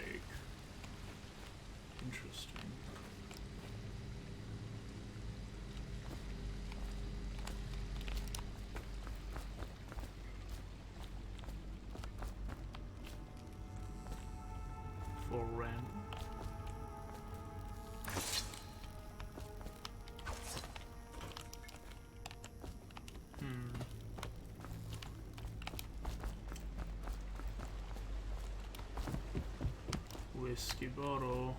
Interesting. For rent. Whiskey bottle.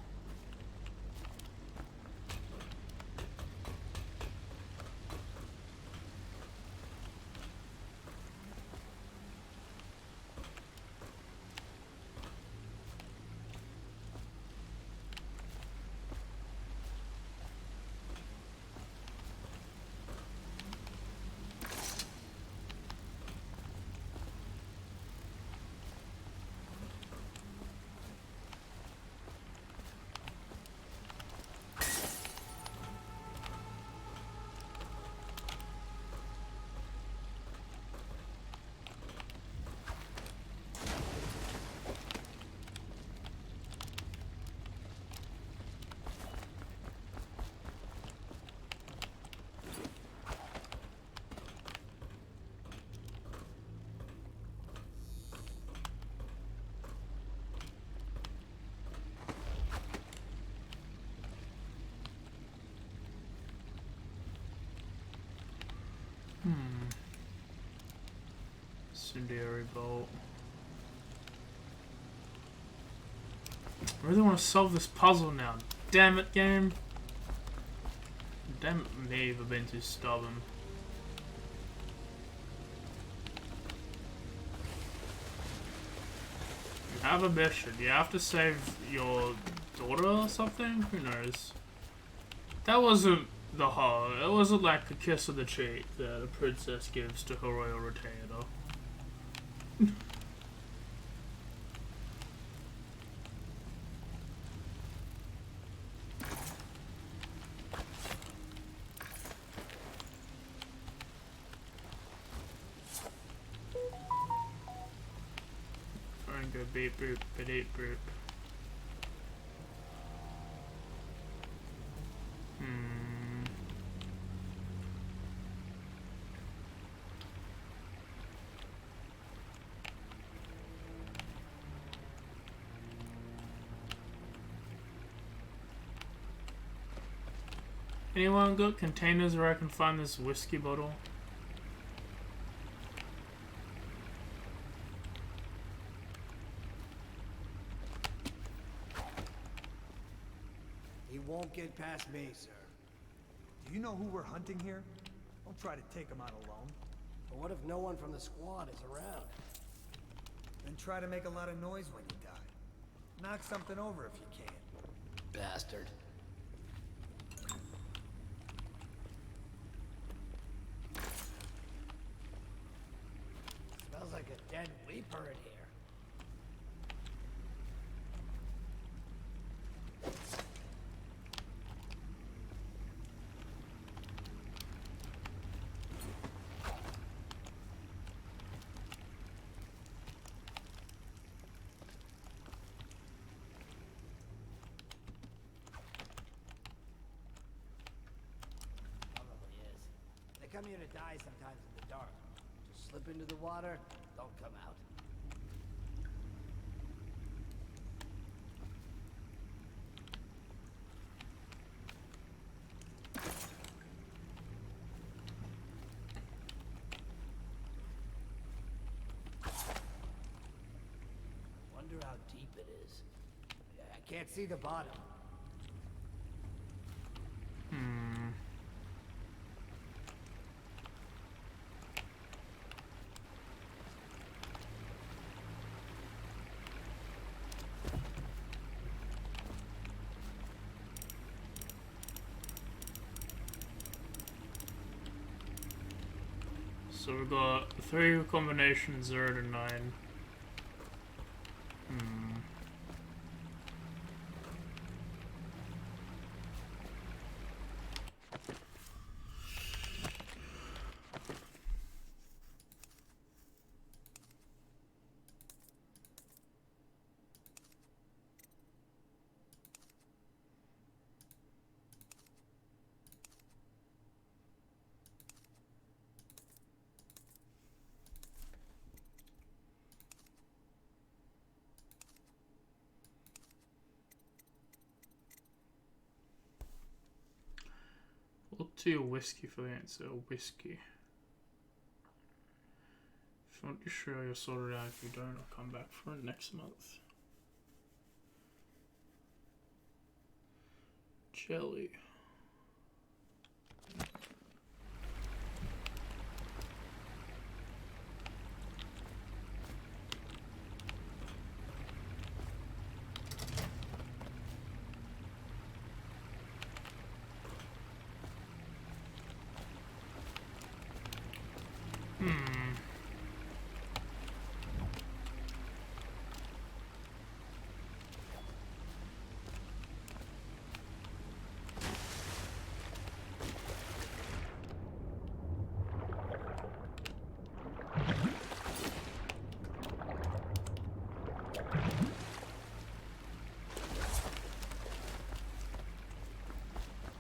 Incendiary bolt. I really want to solve this puzzle now. Damn it, game. Damn it, me for being too stubborn. You have a mission. You have to save your daughter or something? Who knows? That wasn't the whole. It wasn't like a kiss of the cheek that a princess gives to her royal retainer. Go beep boop, beep boop. Anyone got containers where I can find this whiskey bottle? He won't get past me, sir. Do you know who we're hunting here? Don't try to take him out alone. But what if no one from the squad is around? Then try to make a lot of noise when you die. Knock something over if you can. Bastard. Smells like a dead weeper in here. Come here to die sometimes in the dark. Just slip into the water, don't come out. Can't see the bottom. So we've got 3 combinations, 0 to 9. What's your whiskey for the answer? Whiskey. If you want your show, you'll sort it out. If you don't, I'll come back for it next month. Jelly.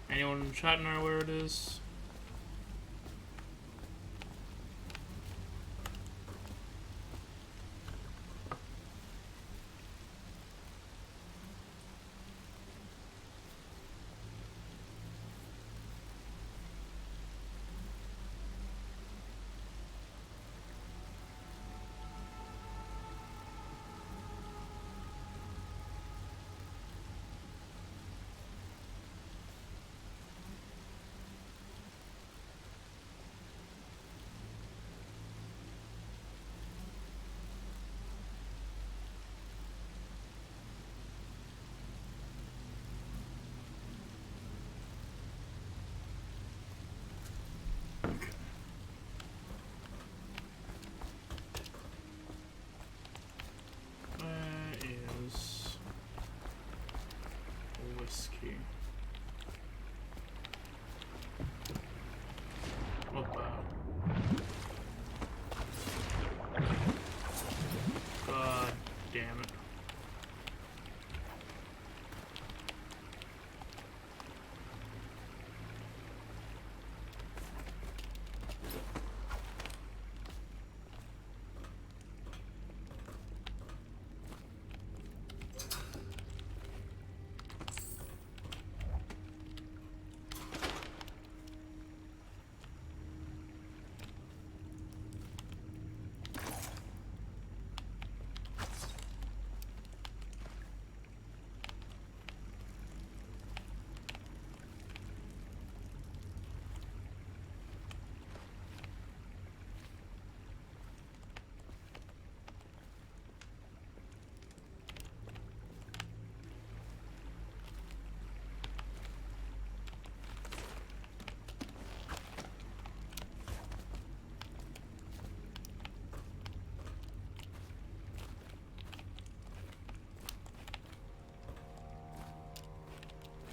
Anyone in the chat know where it is? Whiskey. Opa. God damn it.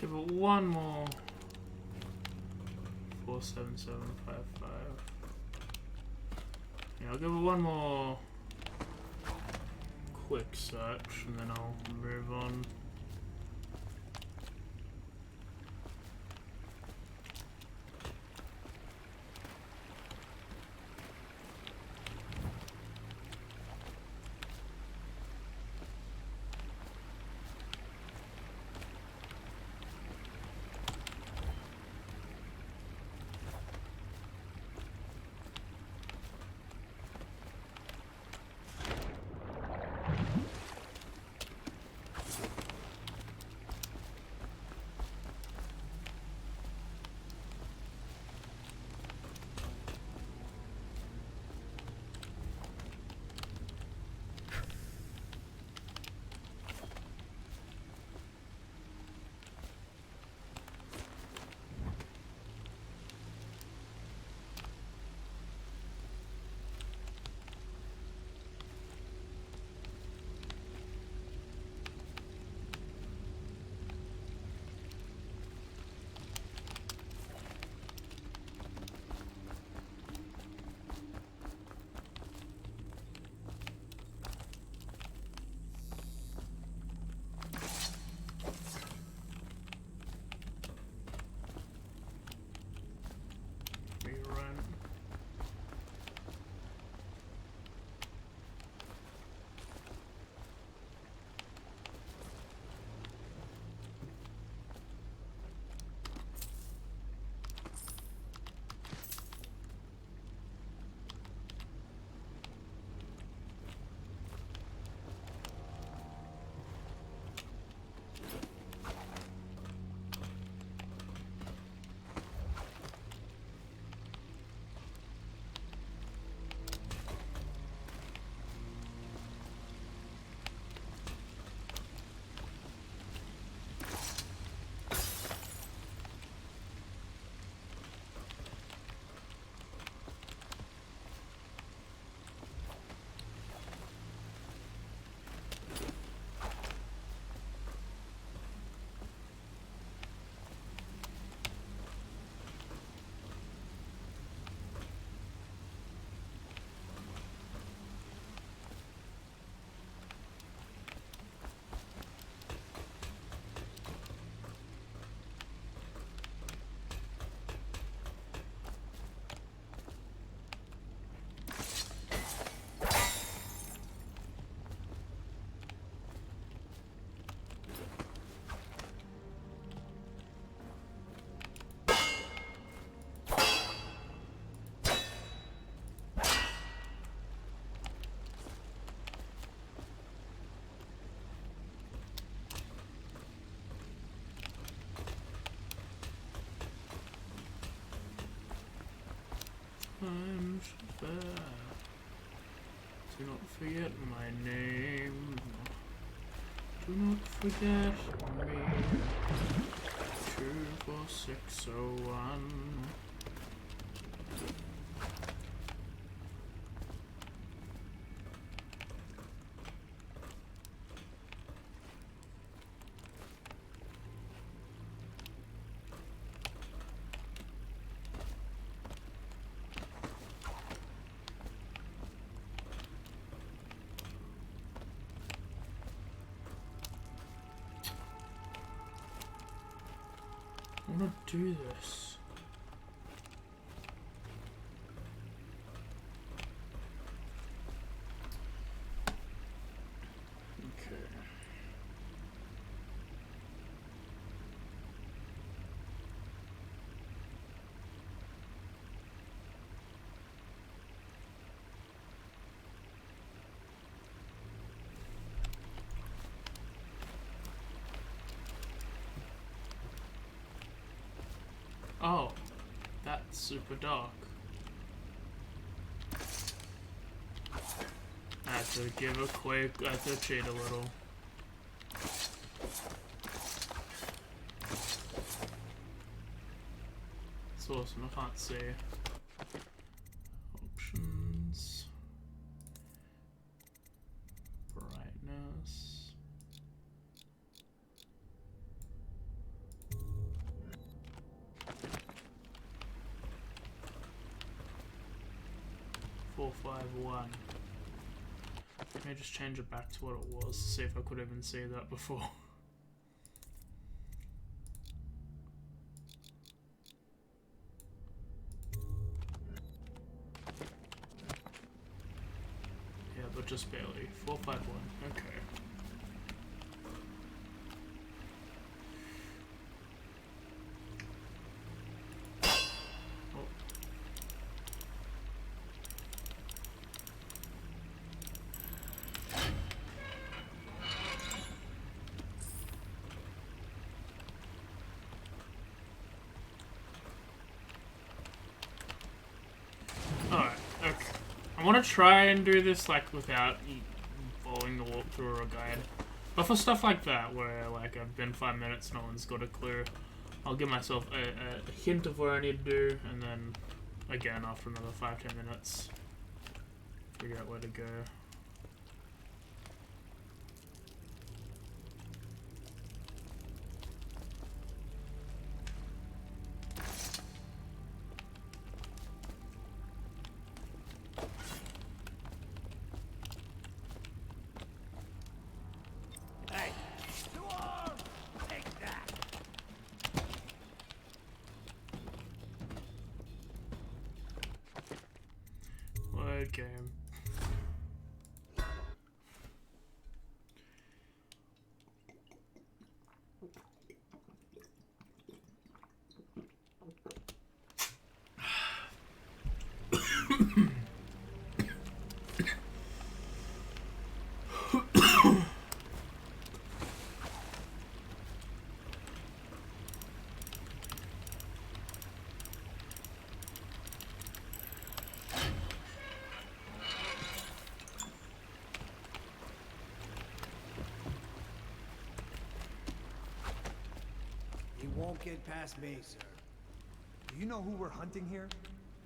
Give it one more. 47755. Yeah, I'll give it one more quick search and then I'll move on. Lucifer, do not forget my name. Do not forget me. 24601. I want to do this. Okay. Oh, that's super dark. I have to give a quick, I have to cheat a little. It's awesome, I can't see. Options. Brightness. 451. Let me just change it back to what it was, see if I could even see that before. Yeah, but just barely. 451, okay. I want to try and do this like without following the walkthrough or a guide. But for stuff like that, where like I've been 5 minutes, no one's got a clue, I'll give myself a hint of what I need to do, and then again after another 5-10 minutes, figure out where to go. Game. Won't get past me, sir. Do you know who we're hunting here?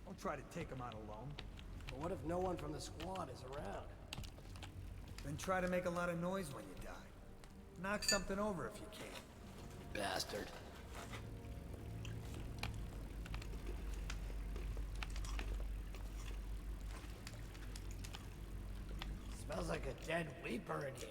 Don't try to take him out alone. But what if no one from the squad is around? Then try to make a lot of noise when you die. Knock something over if you can. Bastard. Smells like a dead weeper in here.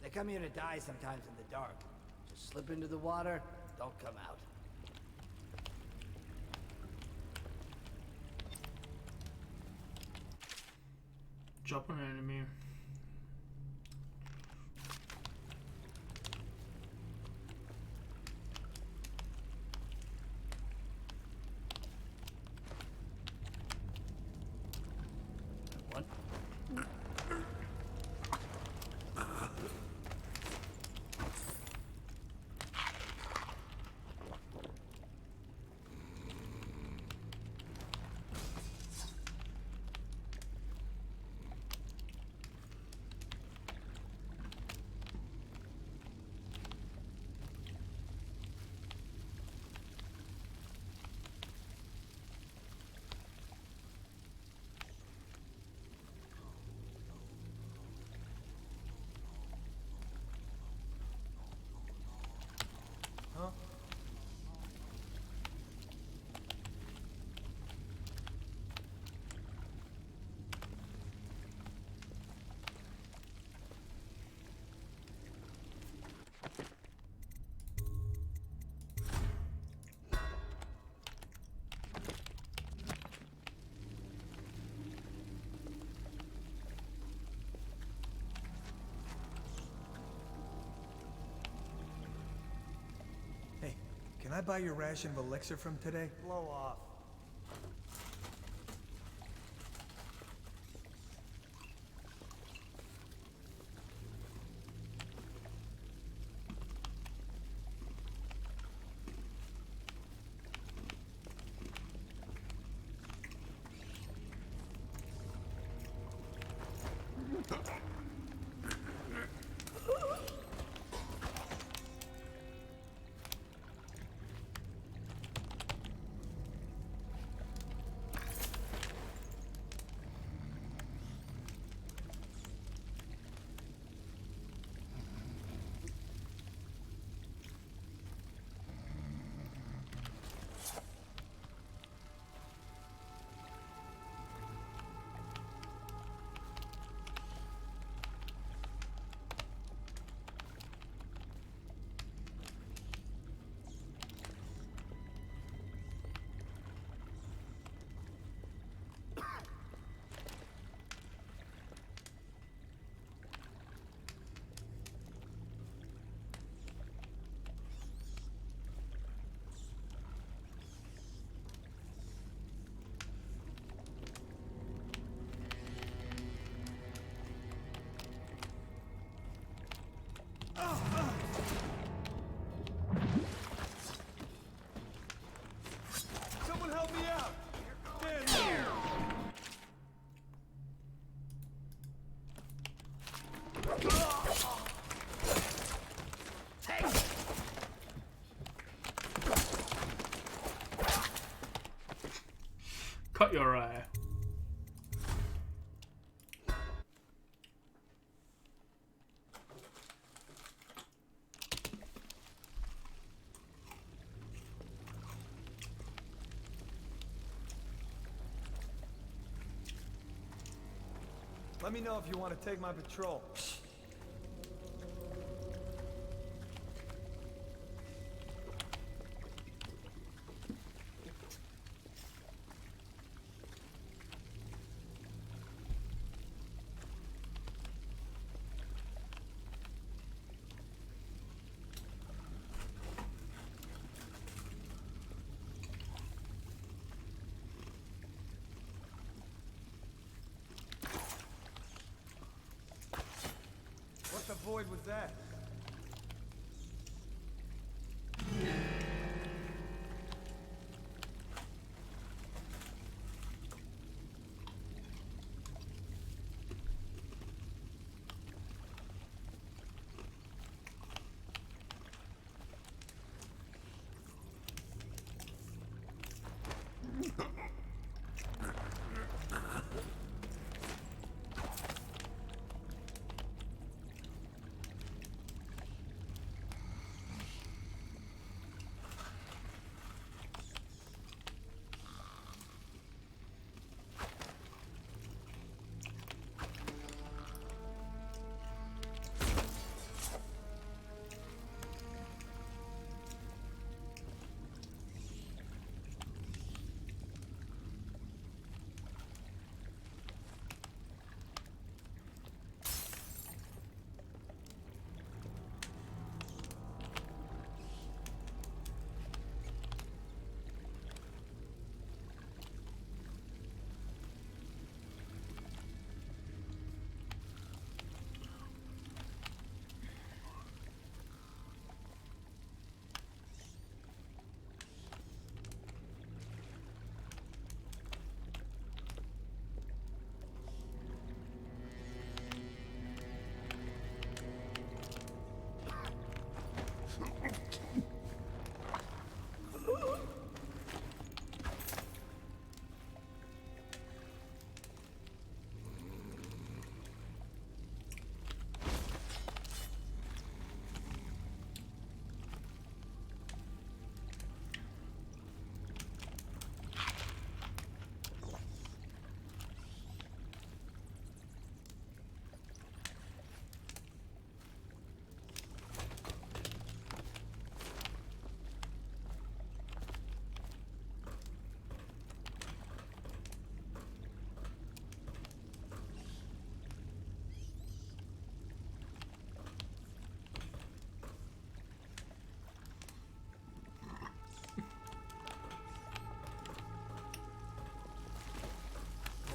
They come here to die sometimes in the dark. Just slip into the water, don't come out. Drop an enemy. Can I buy your ration of elixir from today? Blow off. Someone help me out! Cut your eye. Let me know if you want to take my patrol. What the void was that?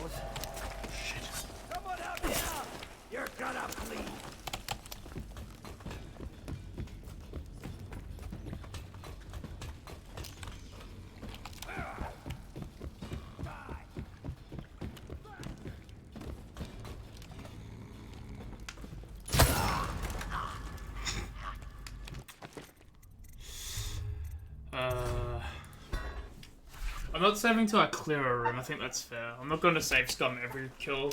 Shit. Someone help me out! You're gonna bleed! I'm not saving till I clear a room. I think that's fair. I'm not going to save scum every kill,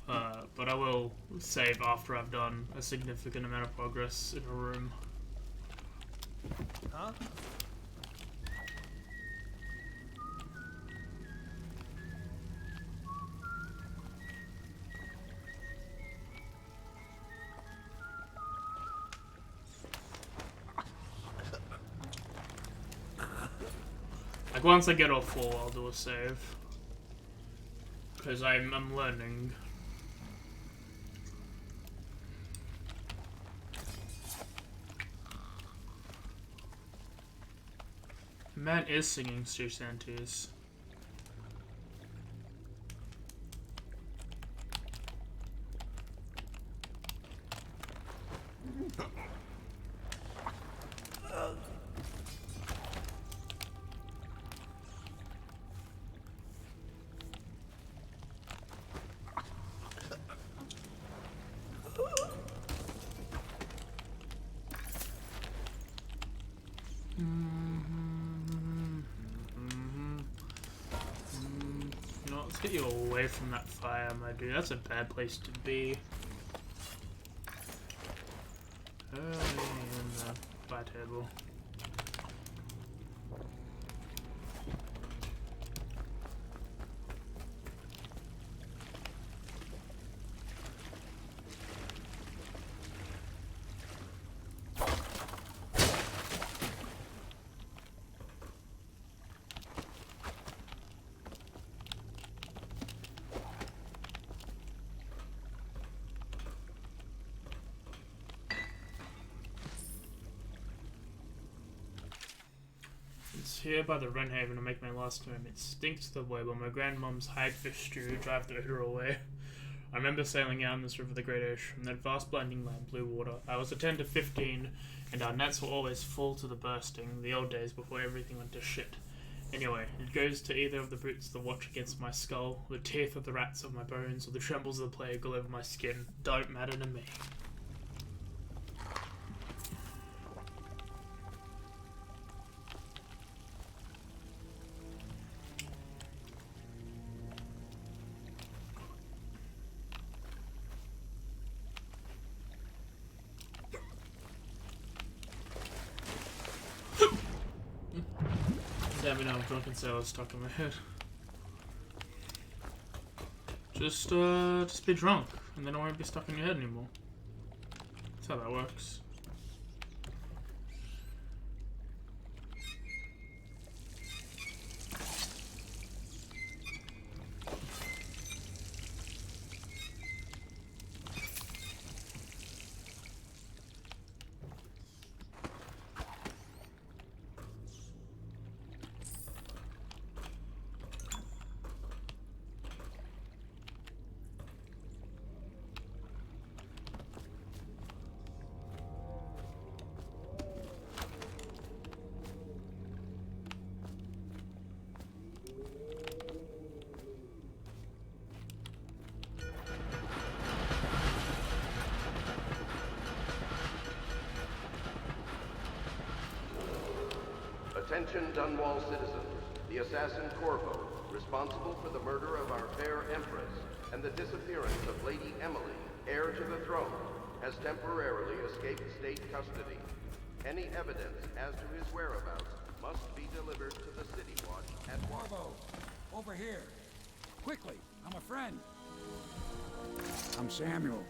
but I will save after I've done a significant amount of progress in a room. Huh? Like once I get all 4, I'll do a save. Because I'm learning. Man is singing Stu Santis. Let's get you away from that fire, my dude. That's a bad place to be. In the fire table. Here by the Ren Haven to make my last home. It stinks the way, but my grandmom's hide fish stew drive the odor away. I remember sailing out in this river the Great Ocean, that vast blinding land, blue water. I was a 10 to 15, and our nets were always full to the bursting, the old days before everything went to shit. Anyway, it goes to either of the brutes that watch against my skull, the teeth of the rats of my bones, or the trembles of the plague all over my skin. Don't matter to me. Damn it, now drunken sailor stuck in my head. Just be drunk, and then it won't be stuck in your head anymore. That's how that works. Attention Dunwall citizens. The assassin Corvo, responsible for the murder of our fair Empress and the disappearance of Lady Emily, heir to the throne, has temporarily escaped state custody. Any evidence as to his whereabouts must be delivered to the City Watch at once. Corvo, over here. Quickly, I'm a friend. I'm Samuel,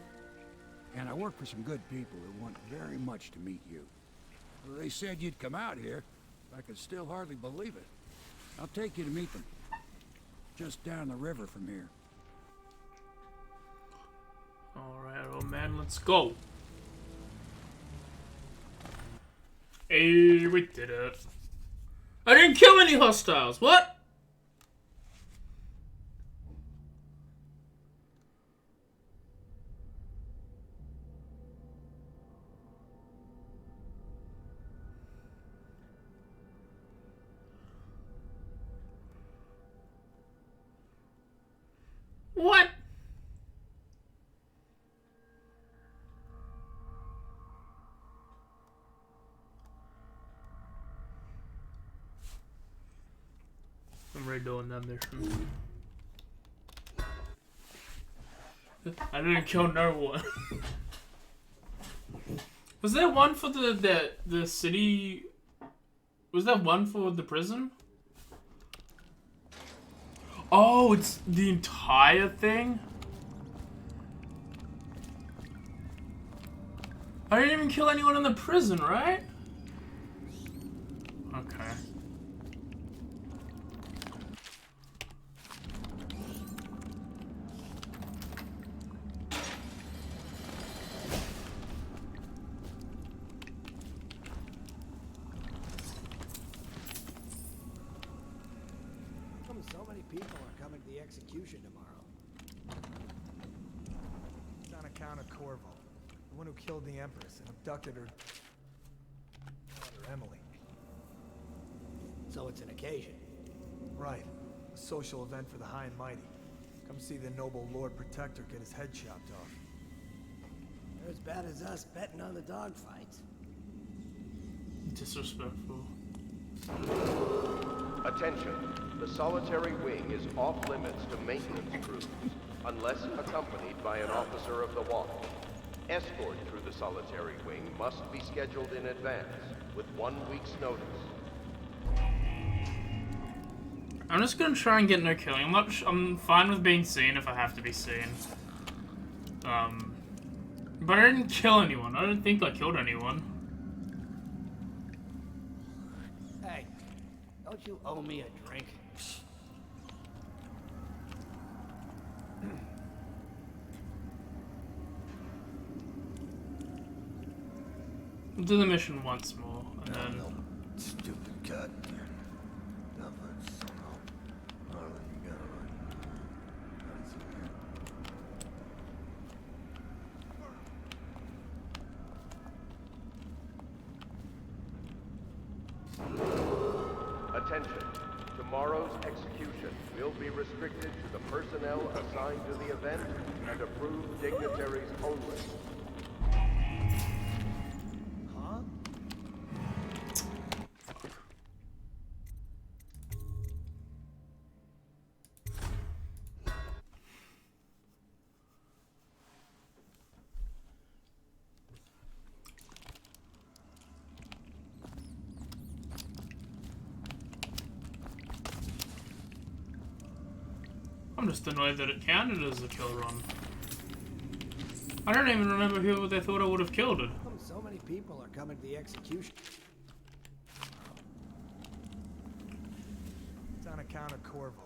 and I work for some good people who want very much to meet you. They said you'd come out here. I could still hardly believe it. I'll take you to meet them. Just down the river from here. Alright, old man, let's go. Hey, we did it. I didn't kill any hostiles. What? What? I'm redoing that mission. I didn't kill no one. Was there one for the city? Was there one for the prison? Oh, it's the entire thing? I didn't even kill anyone in the prison, right? Okay. So many people are coming to the execution tomorrow. It's on account of Corvo, the one who killed the Empress and abducted her daughter, Emily. So it's an occasion. Right. A social event for the high and mighty. Come see the noble Lord Protector get his head chopped off. They're as bad as us betting on the dogfights. Disrespectful. Attention. The solitary wing is off limits to maintenance crews, unless accompanied by an officer of the watch. Escort through the solitary wing must be scheduled in advance, with 1 week's notice. I'm just gonna try and get no killing. I'm fine with being seen if I have to be seen. But I didn't kill anyone. I don't think I killed anyone. Hey, don't you owe me a drink? We'll do the mission once more, and then... Stupid cut. Attention. Tomorrow's execution will be restricted to the personnel assigned to the event and approved dignitaries only. Huh? I'm just annoyed that it counted as a kill run. I don't even remember who they thought I would have killed it. So many people are coming to the execution. It's on account of Corvo,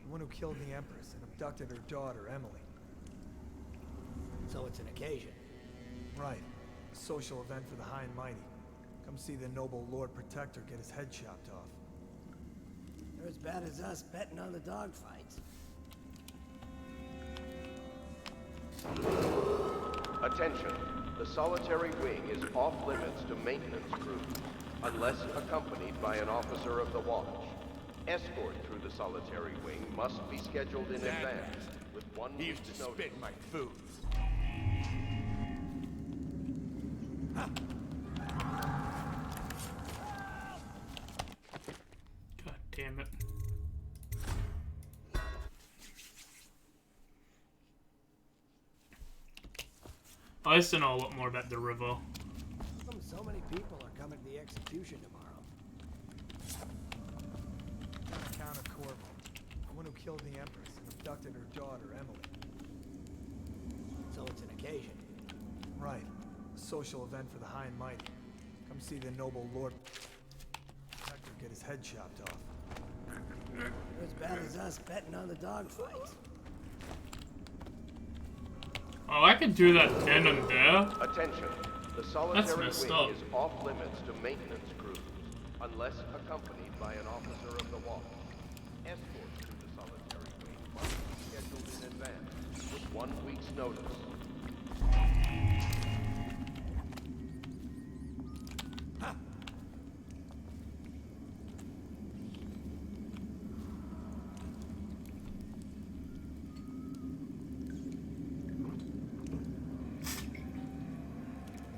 the one who killed the Empress and abducted her daughter, Emily. So it's an occasion. Right. A social event for the high and mighty. Come see the noble Lord Protector get his head chopped off. They're as bad as us betting on the dogfights. Attention. The solitary wing is off limits to maintenance crews, unless accompanied by an officer of the watch. Escort through the solitary wing must be scheduled in advance, with 1 He week's used to notice. spit my food. God damn it. I used to know a lot more about the river. So many people are coming to the execution tomorrow. On account of Corvo, the one who killed the Empress and abducted her daughter, Emily. So it's an occasion. Right. A social event for the high and mighty. Come see the noble Lord Protector get his head chopped off. They're as bad as us betting on the dogfights. Oh, I could do that then and there. Attention. The solitary messed wing up. is off limits to maintenance crews, unless accompanied by an officer of the watch. Escort through the solitary wing must be scheduled in advance, with 1 week's notice.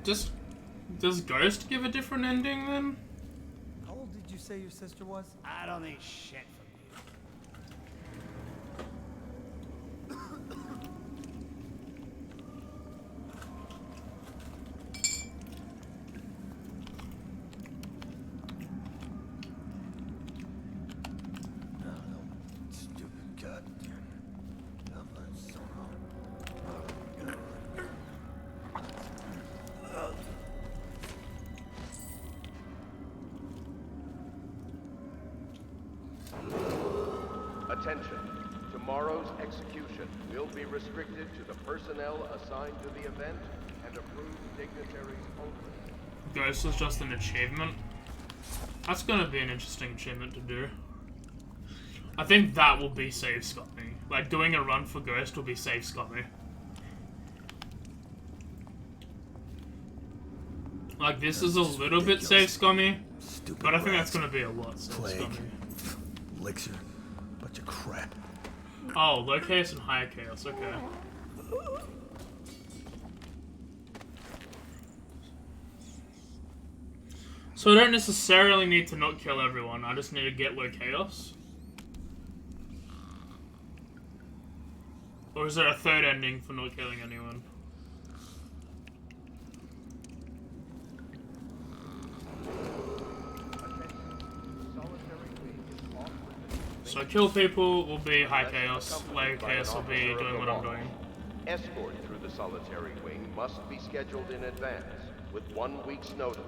Does Ghost give a different ending then? How old did you say your sister was? I don't need shit from Stupid goddamn numbers. Attention. Tomorrow's execution will be restricted to the personnel assigned to the event and approved dignitaries only. Ghost is just an achievement. That's gonna be an interesting achievement to do. I think that will be save Scummy. Like, doing a run for Ghost will be save Scummy. Like, this is a little bit save Scummy, but I think that's gonna be a lot save Scummy. Elixir. Bunch of crap. Oh, low chaos and higher chaos, okay. So I don't necessarily need to not kill everyone, I just need to get low chaos? Or is there a third ending for not killing anyone? So kill people will be high chaos, low chaos will be doing what I'm doing. Escort through the solitary wing must be scheduled in advance, with 1 week's notice.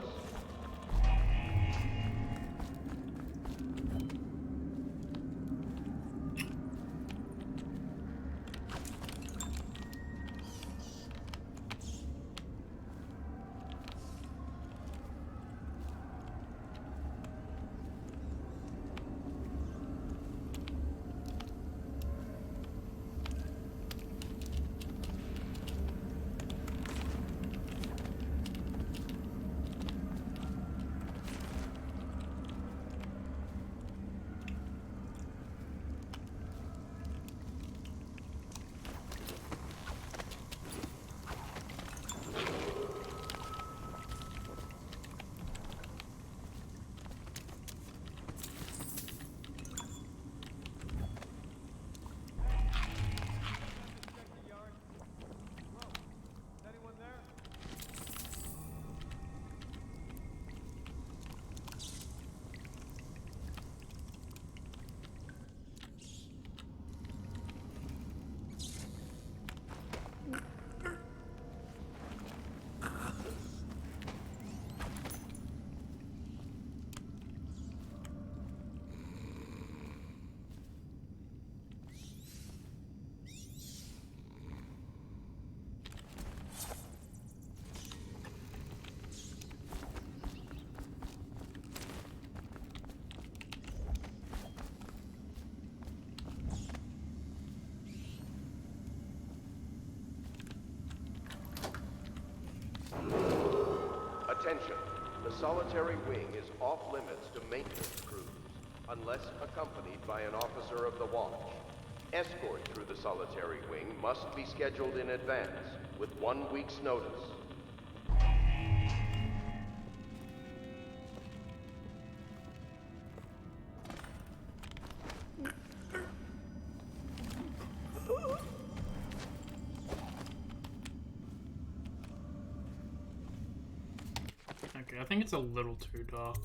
Attention. The solitary wing is off limits to maintenance crews, unless accompanied by an officer of the watch. Escort through the solitary wing must be scheduled in advance, with 1 week's notice. Okay, I think it's a little too dark.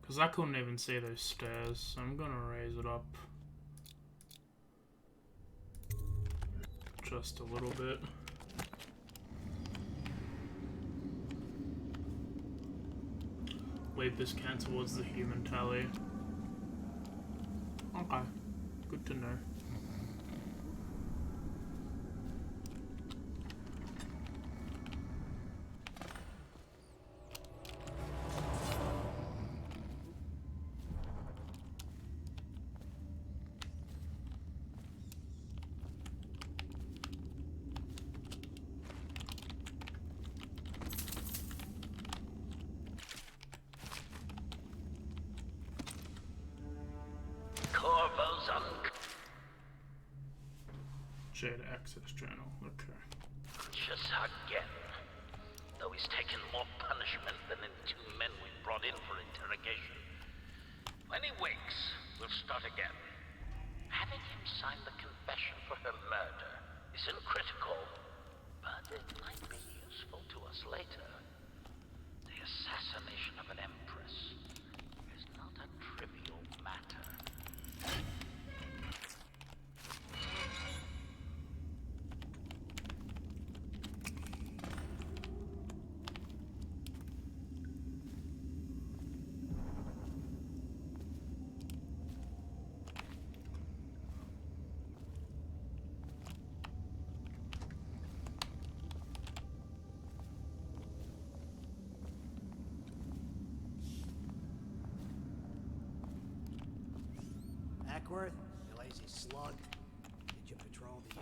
Because I couldn't even see those stairs, so I'm gonna raise it up. Just a little bit. Lead this can towards the human tally. Okay, good to know. Jade access channel, okay. Just again. though he's taken more punishment than the 2 men we brought in for interrogation. When he wakes, we'll start again. Having him sign the confession for her murder isn't critical, but it might be useful to us later. The assassination of an empress is not a trivial matter. Ackworth, you lazy slug. Did you patrol the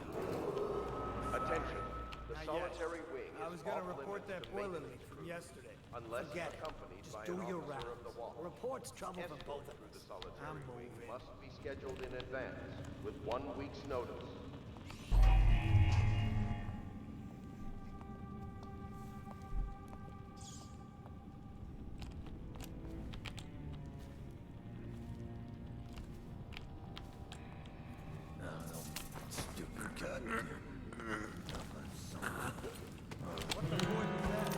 Attention. The Not solitary yet. wing I is was gonna off report limits that to boiler maintenance leak from crews, yesterday. unless Forget it. accompanied Just by do an your officer rounds. of the wall. Report's trouble for Escort both of through the us. solitary I'm wing moving. must be scheduled in advance with 1 week's notice. Stupid goddamn. What the boy was that?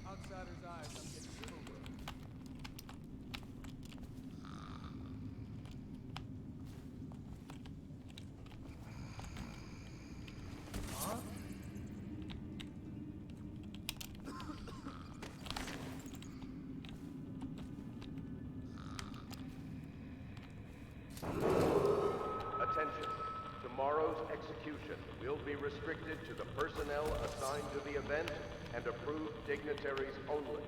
Outsider's eyes, I'm getting silver. Huh? Attention. Tomorrow's execution will be restricted to the personnel assigned to the event and approved dignitaries only.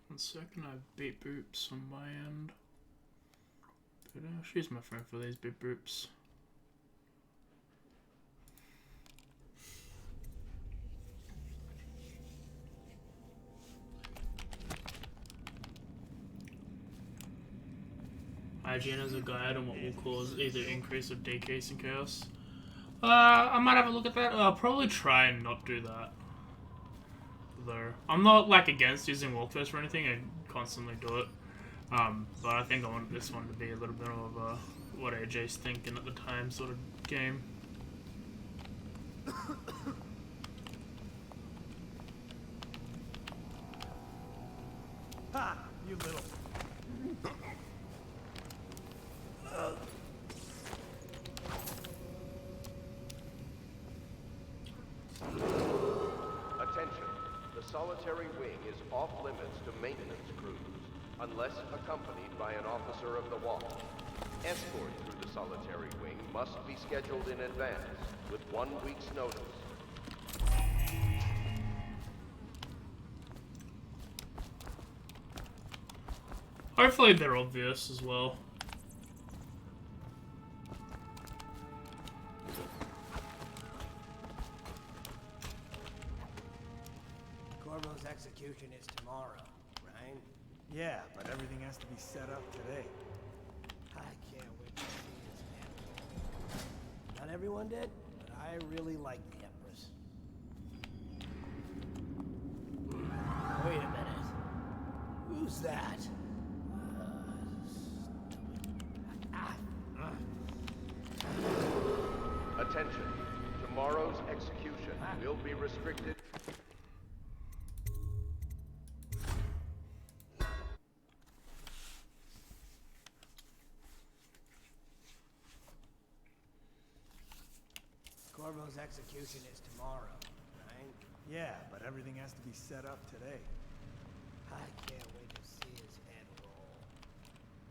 1 second, I have beep boops on my end. But I'll use my phone for these beep boops. Hygiene as a guide on what will cause either increase or decrease in chaos. I might have a look at that. I'll probably try and not do that. Though I'm not like against using walkthroughs or anything. I constantly do it. But I think I want this one to be a little bit of a what AJ's thinking at the time sort of game. Ha! You little. Attention. The solitary wing is off limits to maintenance crews, unless accompanied by an officer of the wall. Escort through the solitary wing must be scheduled in advance, with 1 week's notice. Hopefully they're obvious as well. Corvo's execution is tomorrow, right? Yeah, but everything has to be set up today. I can't wait to see his head roll. Not everyone did, but I really like the Empress. Wait a minute. Who's that? Attention. Tomorrow's execution will be restricted. Corvo's execution is tomorrow, right? Yeah, but everything has to be set up today. I can't wait to see his head roll.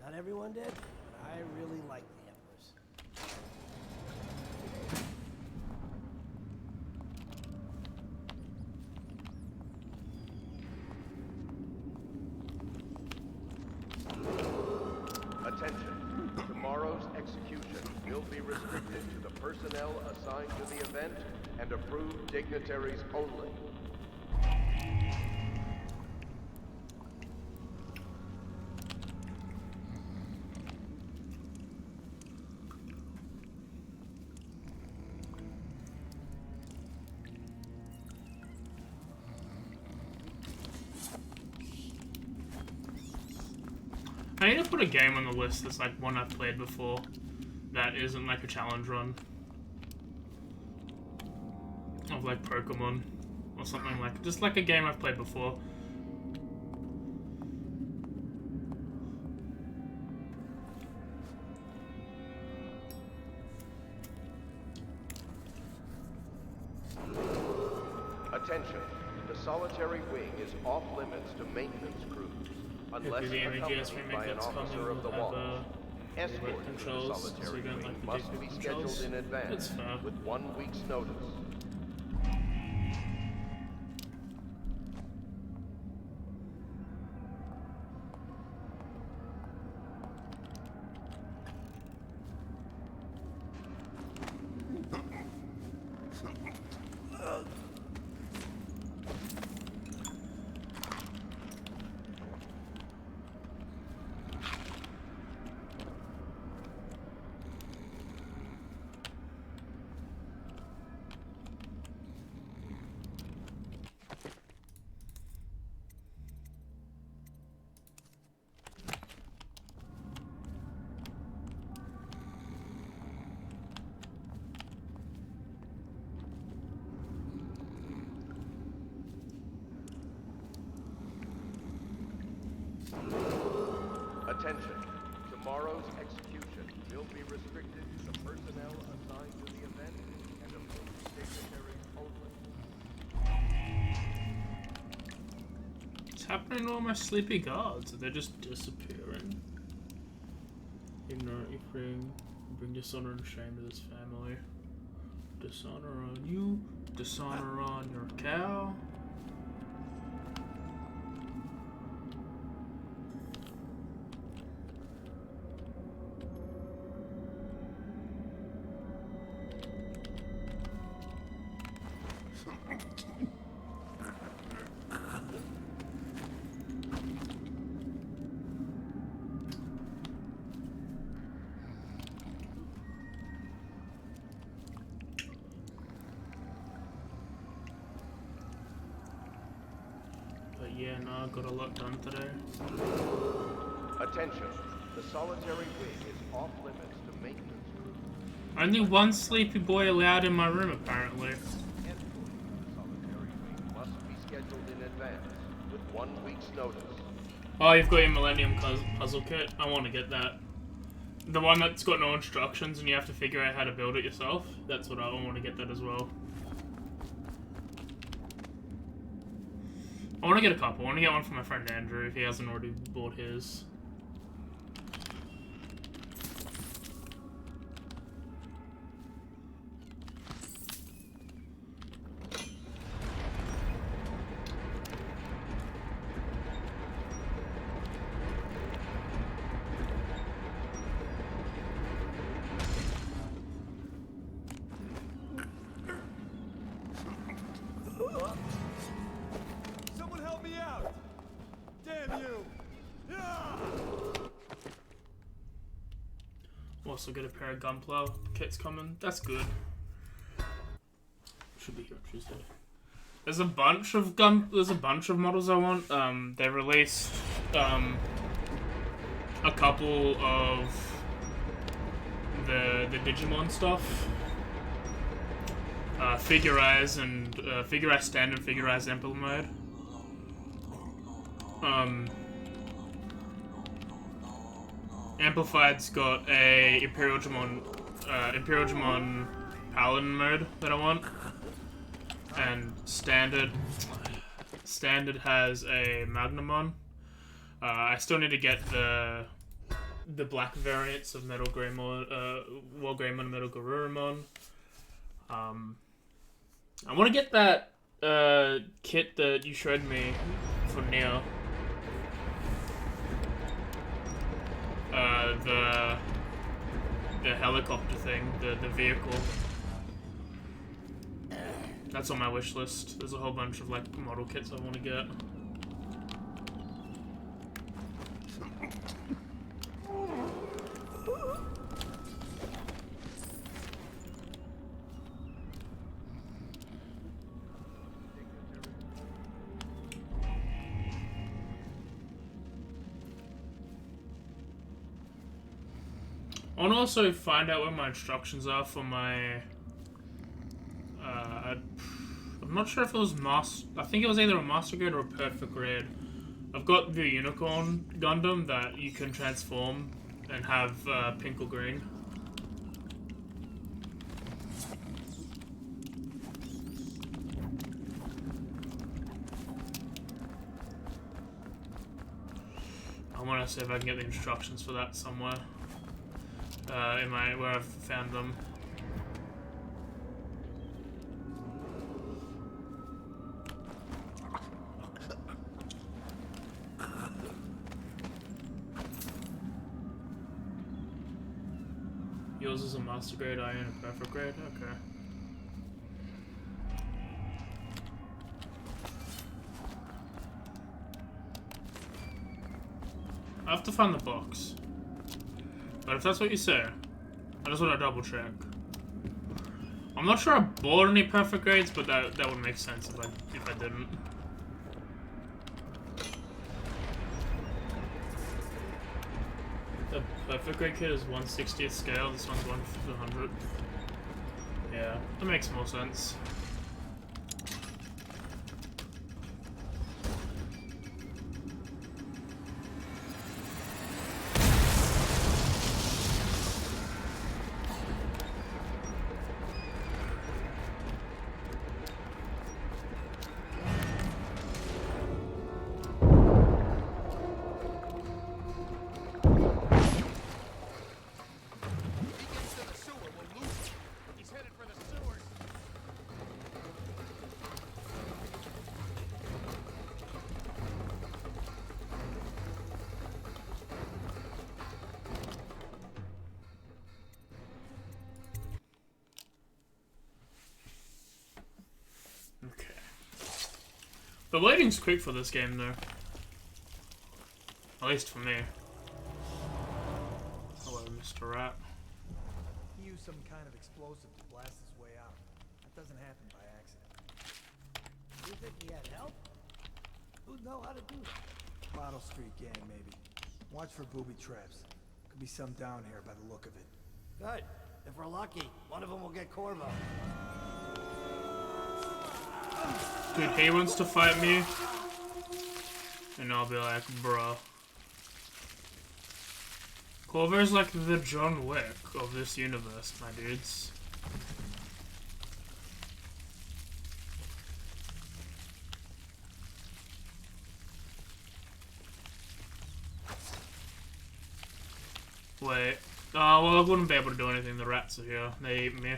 Not everyone did, but I really like the Empress. Attention. Tomorrow's execution will be restricted to the personnel assigned to the event and approved dignitaries only. I need to put a game on the list that's like one I've played before that isn't like a challenge run. Of like Pokemon or something like, just like a game I've played before. Attention, the solitary wing is off limits to maintenance crews, unless accompanied by an officer of the wall. Escort to the solitary wing must be scheduled in advance, with 1 week's notice. Attention, tomorrow's execution will be restricted to the personnel assigned to the event and approved dignitaries only. What's happening to all my sleepy guards? Are they just disappearing? Ignorant, you bring dishonor and shame to this family. Dishonor on you, dishonor on your cow. Yeah, no, I got a lot done today. Attention, the solitary wing is off limits to maintenance crews. Only one sleepy boy allowed in my room, apparently. Escort to the solitary wing must be scheduled in advance, with 1 week's notice. Oh, you've got your Millennium Puzzle Kit? I want to get that. The one that's got no instructions and you have to figure out how to build it yourself? That's what I want to get that as well. I want to get a couple. I want to get one for my friend Andrew if he hasn't already bought his. Also get a pair of gunplow kits coming. That's good. Should be here on Tuesday. There's a bunch of models I want. They released a couple of the Digimon stuff. Figure Eyes and Figure Eyes Standard, Figure Eyes Emperor mode. Amplified's got a Imperial Digimon Paladin mode that I want, and Standard has a Magnamon. I still need to get the black variants of Metal Greymon, Wargreymon and Metal Garurumon. I want to get that kit that you showed me for Neo. The helicopter thing, the vehicle. That's on my wish list. There's a whole bunch of like model kits I want to get. I want to also find out where my instructions are for my... I'm not sure if it was I think it was either a Master Grade or a Perfect Grade. I've got the Unicorn Gundam that you can transform and have pink or green. I want to see if I can get the instructions for that somewhere. Where I've found them. Yours is a Master Grade, I am a Perfect Grade? Okay. I have to find the box. But if that's what you say, I just want to double check. I'm not sure I bought any Perfect Grades, but that would make sense if I didn't. The Perfect Grade kit is 1/60th scale, this one's 1/100. Yeah, that makes more sense. The loading's quick for this game, though. At least for me. Hello, Mr. Rat. He used some kind of explosive to blast his way out. That doesn't happen by accident. You think he had help? Who'd know how to do that? Bottle Street gang, maybe. Watch for booby traps. Could be some down here by the look of it. Good. If we're lucky, one of them will get Corvo. Dude, he wants to fight me, and I'll be like, bruh. Corvo's like the John Wick of this universe, my dudes. Wait. Well, I wouldn't be able to do anything. The rats are here. They eat me.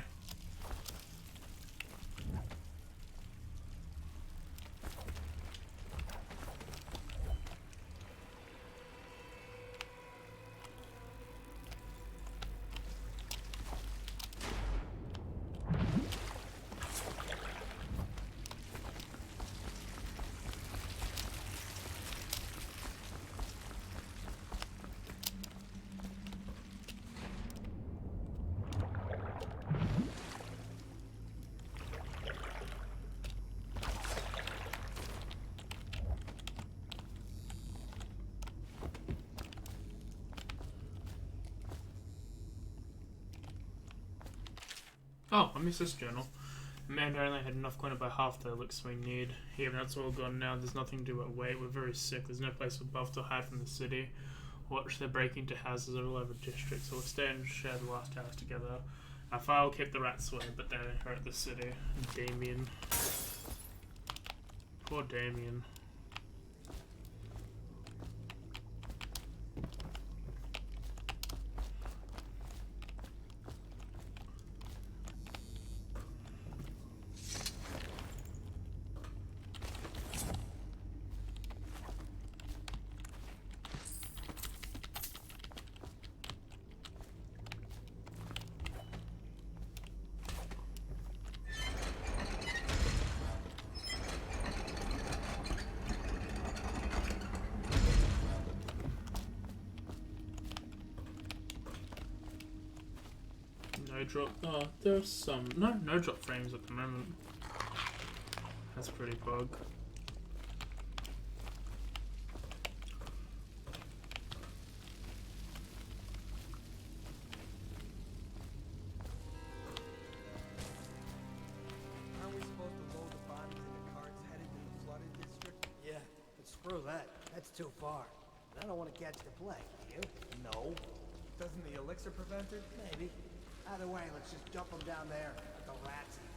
Oh, I missed this journal. Amanda only had enough coin to buy half the elixir we need. Even that's all gone now. There's nothing to do but wait. We're very sick. There's no place for Buff to hide from the city. Watch, they're breaking into houses all over districts, so we'll stay and share the last house together. Our fire will keep the rats away, but they hurt the city. Damien. Poor Damien. No drop. Oh, there's some. No drop frames at the moment. That's pretty bug. Screw that. That's too far. I don't want to catch the plague, do you? No. Doesn't the elixir prevent it? Maybe. Either way, let's just dump them down there. Let the rats eat them.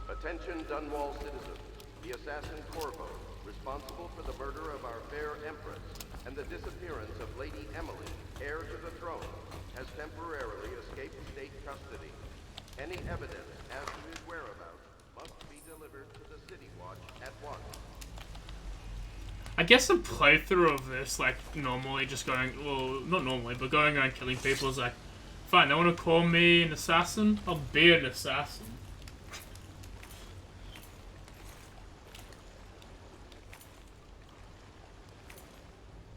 Attention Dunwall citizens. The assassin Corvo, responsible for the murder of our fair Empress and the disappearance of Lady Emily, heir to the throne, has temporarily escaped state custody. Any evidence as to his whereabouts must be delivered to the City Watch at once. I guess a playthrough of this, like, normally just going, well, not normally, but going around killing people is like, fine, they want to call me an assassin? I'll be an assassin.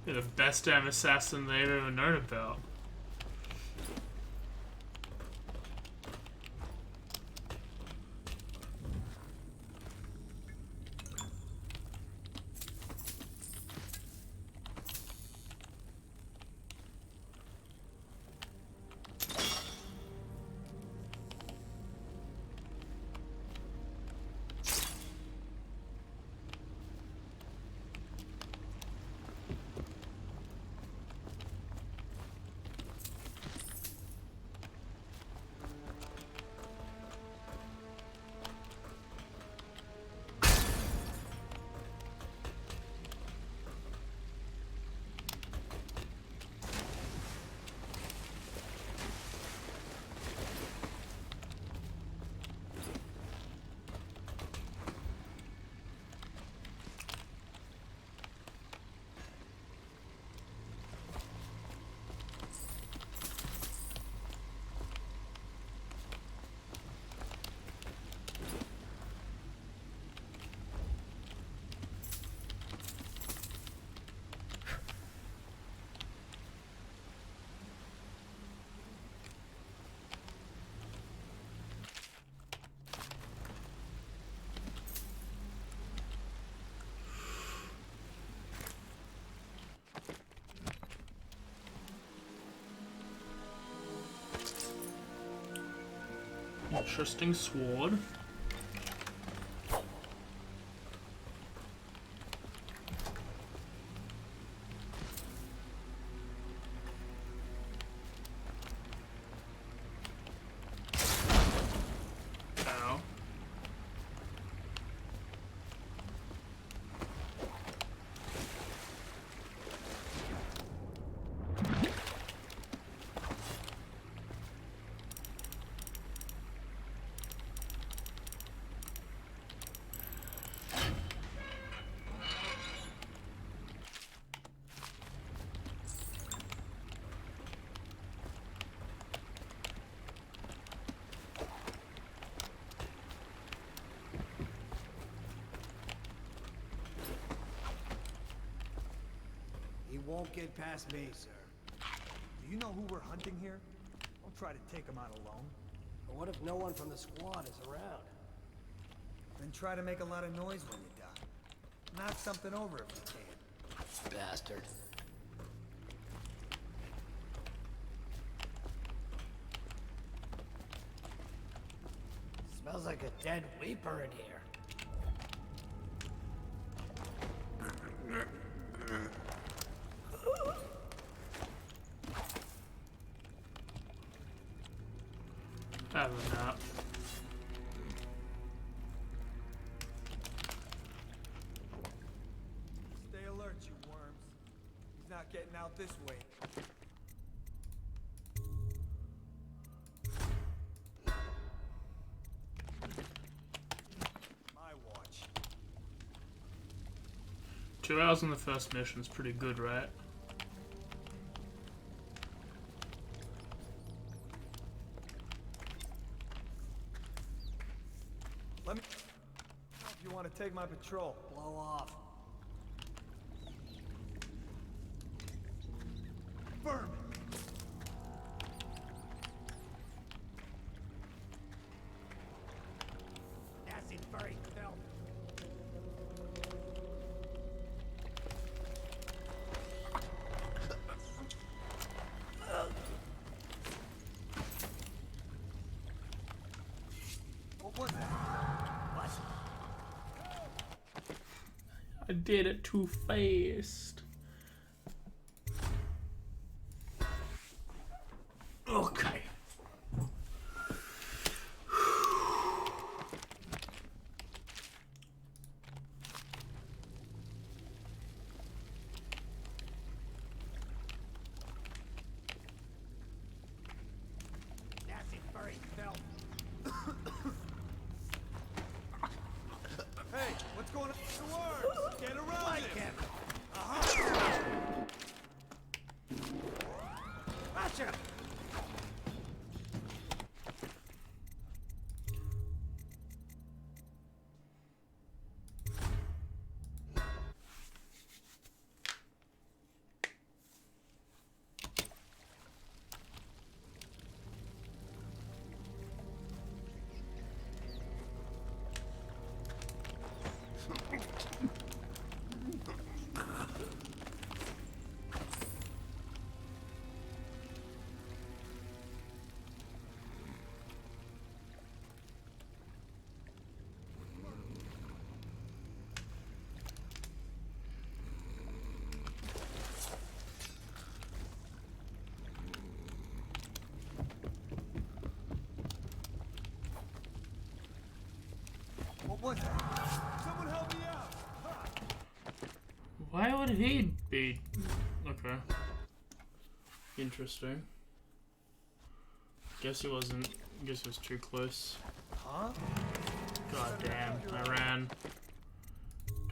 You're the best damn assassin they've ever known about. Interesting sword. Ow. Won't get past me, sir. Do you know who we're hunting here? Don't try to take him out alone. But what if no one from the squad is around? Then try to make a lot of noise when you die. Knock something over if you can. Bastard. Smells like a dead weeper in here. Probably not. Stay alert, you worms. He's not getting out this way. My watch. 2 hours on the first mission is pretty good, right? Let me... If you want to take my patrol, blow off. Vermin! That's it, very filth. What was that? What? I did it too fast. Okay. That's it, very filth. Hey, what's going on? The worms! Get around Like him! him. Gotcha! What was that? Someone help me out! Why would he be? Okay. Interesting. Guess he wasn't. Guess he was too close. Huh? God damn, I ran.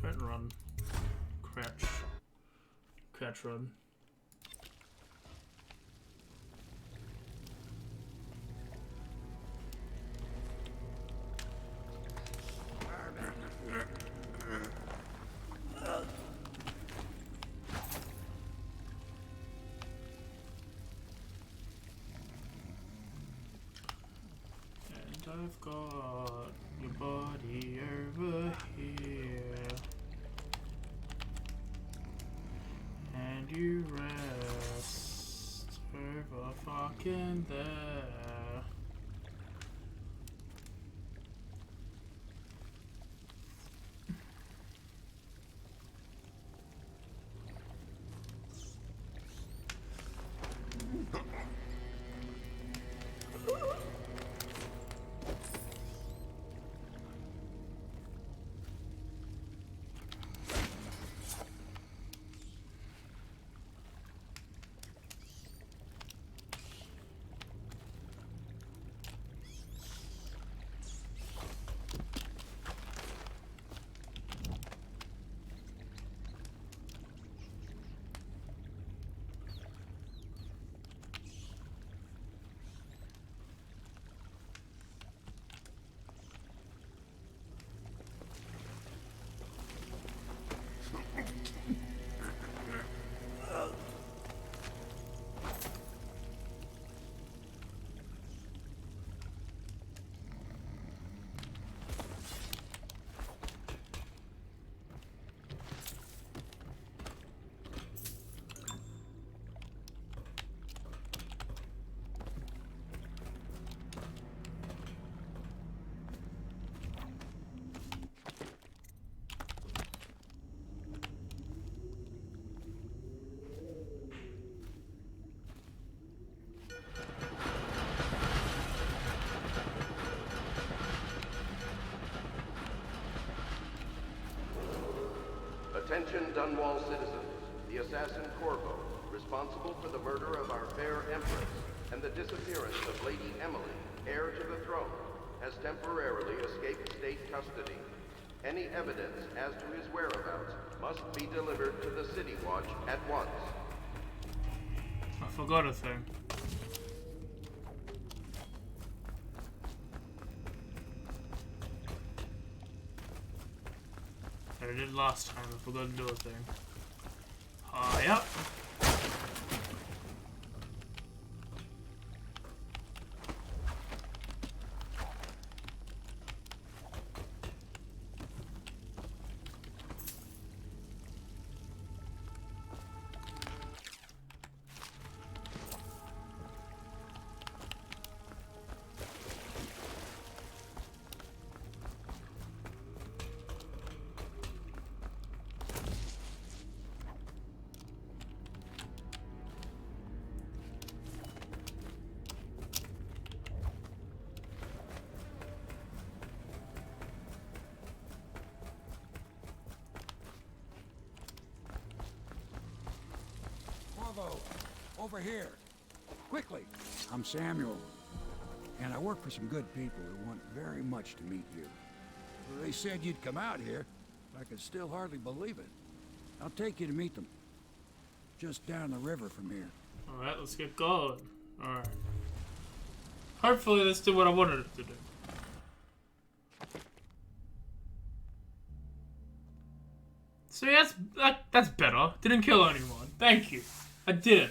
Don't run. Crouch. Crouch run. I've got your body over here, and you rest over fucking there. Attention Dunwall citizens. The assassin Corvo, responsible for the murder of our fair Empress and the disappearance of Lady Emily, heir to the throne, has temporarily escaped state custody. Any evidence as to his whereabouts must be delivered to the City Watch at once. I forgot a thing. I did last time. I forgot to do a thing. Yep. Over here. Quickly. I'm Samuel, and I work for some good people who want very much to meet you. They said you'd come out here. I could still hardly believe it. I'll take you to meet them. Just down the river from here. Alright, let's get going. Alright. Hopefully this did what I wanted it to do. See, that's better. Didn't kill anyone. Thank you. I did it.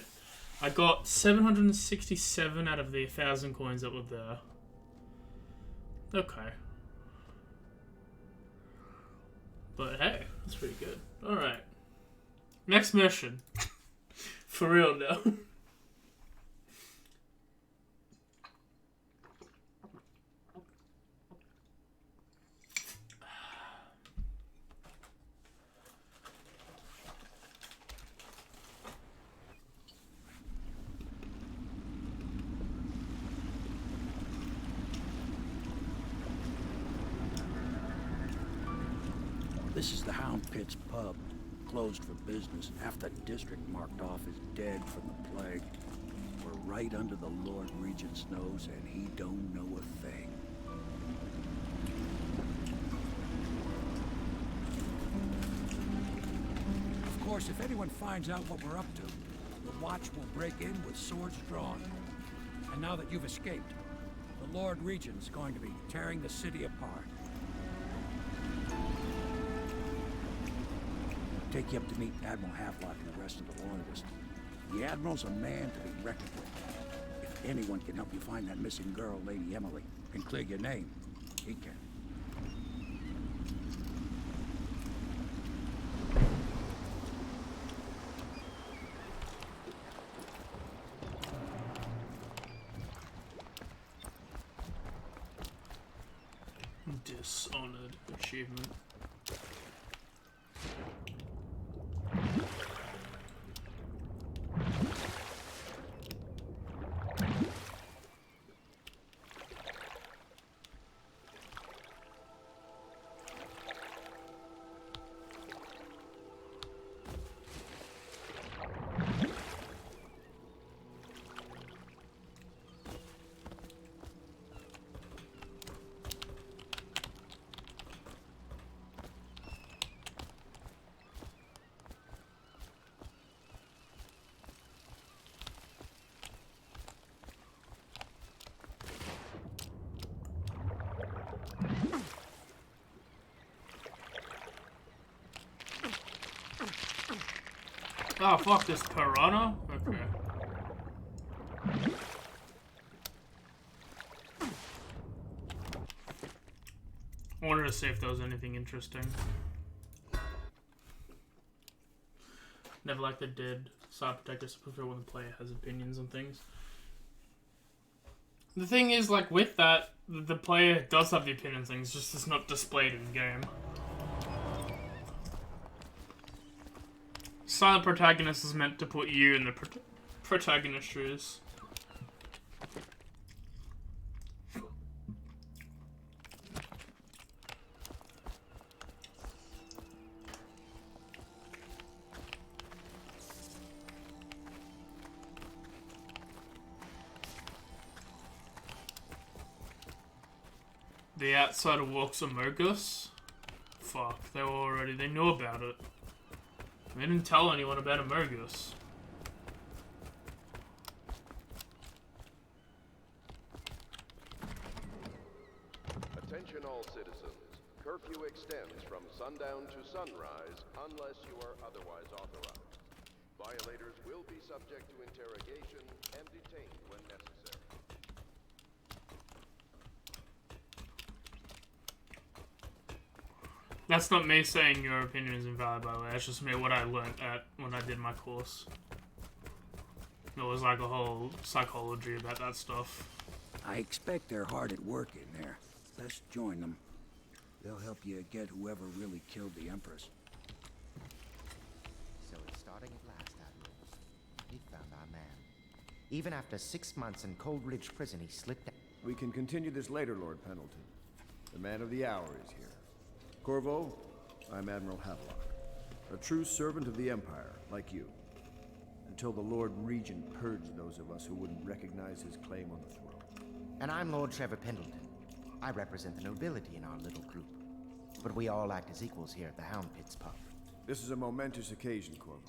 I got 767 out of the 1,000 coins that were there. Okay. But hey, that's pretty good. Alright. Next mission. For real now. This is the Hound Pits Pub, closed for business. Half the district marked off as dead from the plague. We're right under the Lord Regent's nose, and he don't know a thing. Of course, if anyone finds out what we're up to, the Watch will break in with swords drawn. And now that you've escaped, the Lord Regent's going to be tearing the city apart. Take you up to meet Admiral Havelock and the rest of the Loyalists. The Admiral's a man to be reckoned with. If anyone can help you find that missing girl, Lady Emily, and clear your name, he can. Dishonored achievement. Oh, fuck this piranha? Okay. I wanted to see if there was anything interesting. Never like the dead side protectors. I prefer when the player has opinions on things. The thing is, like, with that, the player does have the opinion on things, just it's not displayed in game. Silent protagonist is meant to put you in the protagonist's shoes. The outsider walks among us. Fuck, they knew about it. They didn't tell anyone about Amogus. Attention all citizens. Curfew extends from sundown to sunrise unless you are otherwise authorized. Violators will be subject to interrogation and detained when necessary. That's not me saying your opinion is invalid, by the way. That's just me what I learned when I did my course. There was like a whole psychology about that stuff. I expect they're hard at work in there. Let's join them. They'll help you get whoever really killed the Empress. So it's starting at last, Admiral. We found our man. Even after 6 months in Cold Ridge Prison, he slipped out. We can continue this later, Lord Pendleton. The man of the hour is here. Corvo, I'm Admiral Havelock. A true servant of the Empire, like you. Until the Lord Regent purged those of us who wouldn't recognize his claim on the throne. And I'm Lord Trevor Pendleton. I represent the nobility in our little group. But we all act as equals here at the Hound Pits Pub. This is a momentous occasion, Corvo.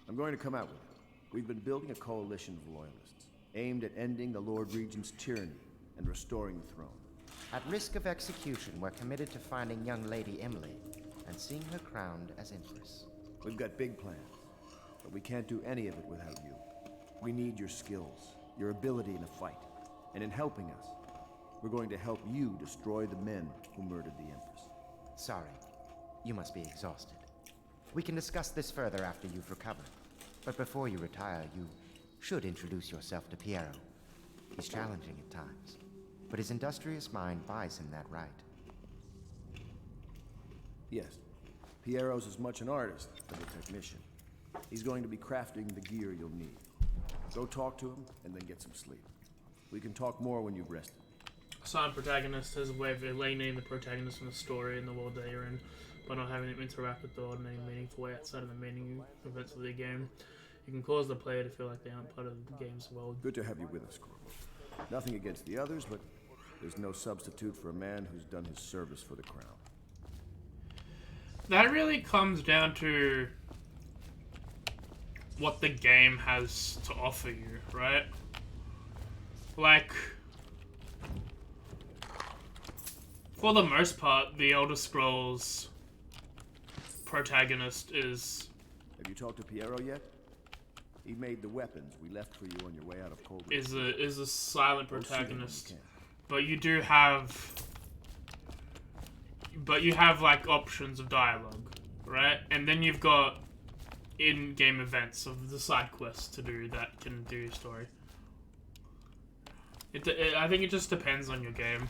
I'm going to come out with it. We've been building a coalition of loyalists, aimed at ending the Lord Regent's tyranny and restoring the throne. At risk of execution, we're committed to finding young Lady Emily and seeing her crowned as Empress. We've got big plans, but we can't do any of it without you. We need your skills, your ability in a fight, and in helping us, we're going to help you destroy the men who murdered the Empress. Sorry, you must be exhausted. We can discuss this further after you've recovered. But before you retire, you should introduce yourself to Piero. He's challenging at times, but his industrious mind buys him that right. Yes, Piero's as much an artist as a technician. He's going to be crafting the gear you'll need. Go talk to him, and then get some sleep. We can talk more when you've rested. Silent protagonist has a way of alienating the protagonist from the story and the world that you're in, by not having them interact with the world in any meaningful way outside of the main events of the game. You can cause the player to feel like they aren't part of the game's world. Good to have you with us, Corvo. Nothing against the others, but there's no substitute for a man who's done his service for the crown. That really comes down to what the game has to offer you, right? Like, for the most part, the Elder Scrolls protagonist is... Have you talked to Piero yet? He made the weapons we left for you on your way out of Cold Ridge. Is a silent protagonist, but you do have... But you have, like, options of dialogue, right? And then you've got in-game events of the side quests to do that can do your story. I think it just depends on your game.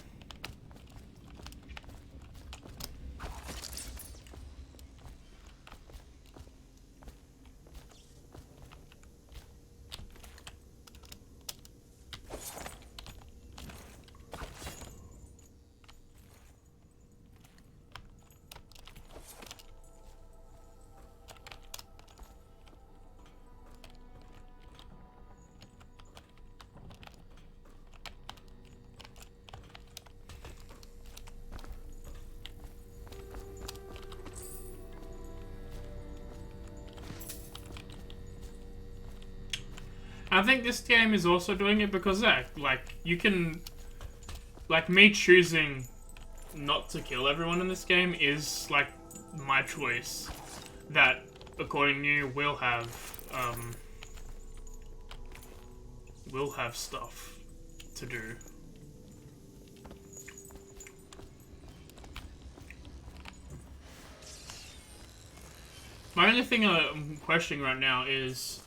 I think this game is also doing it because, like, you can... Like, me choosing not to kill everyone in this game is, like, my choice. That, according to you, will have stuff to do. My only thing I'm questioning right now is...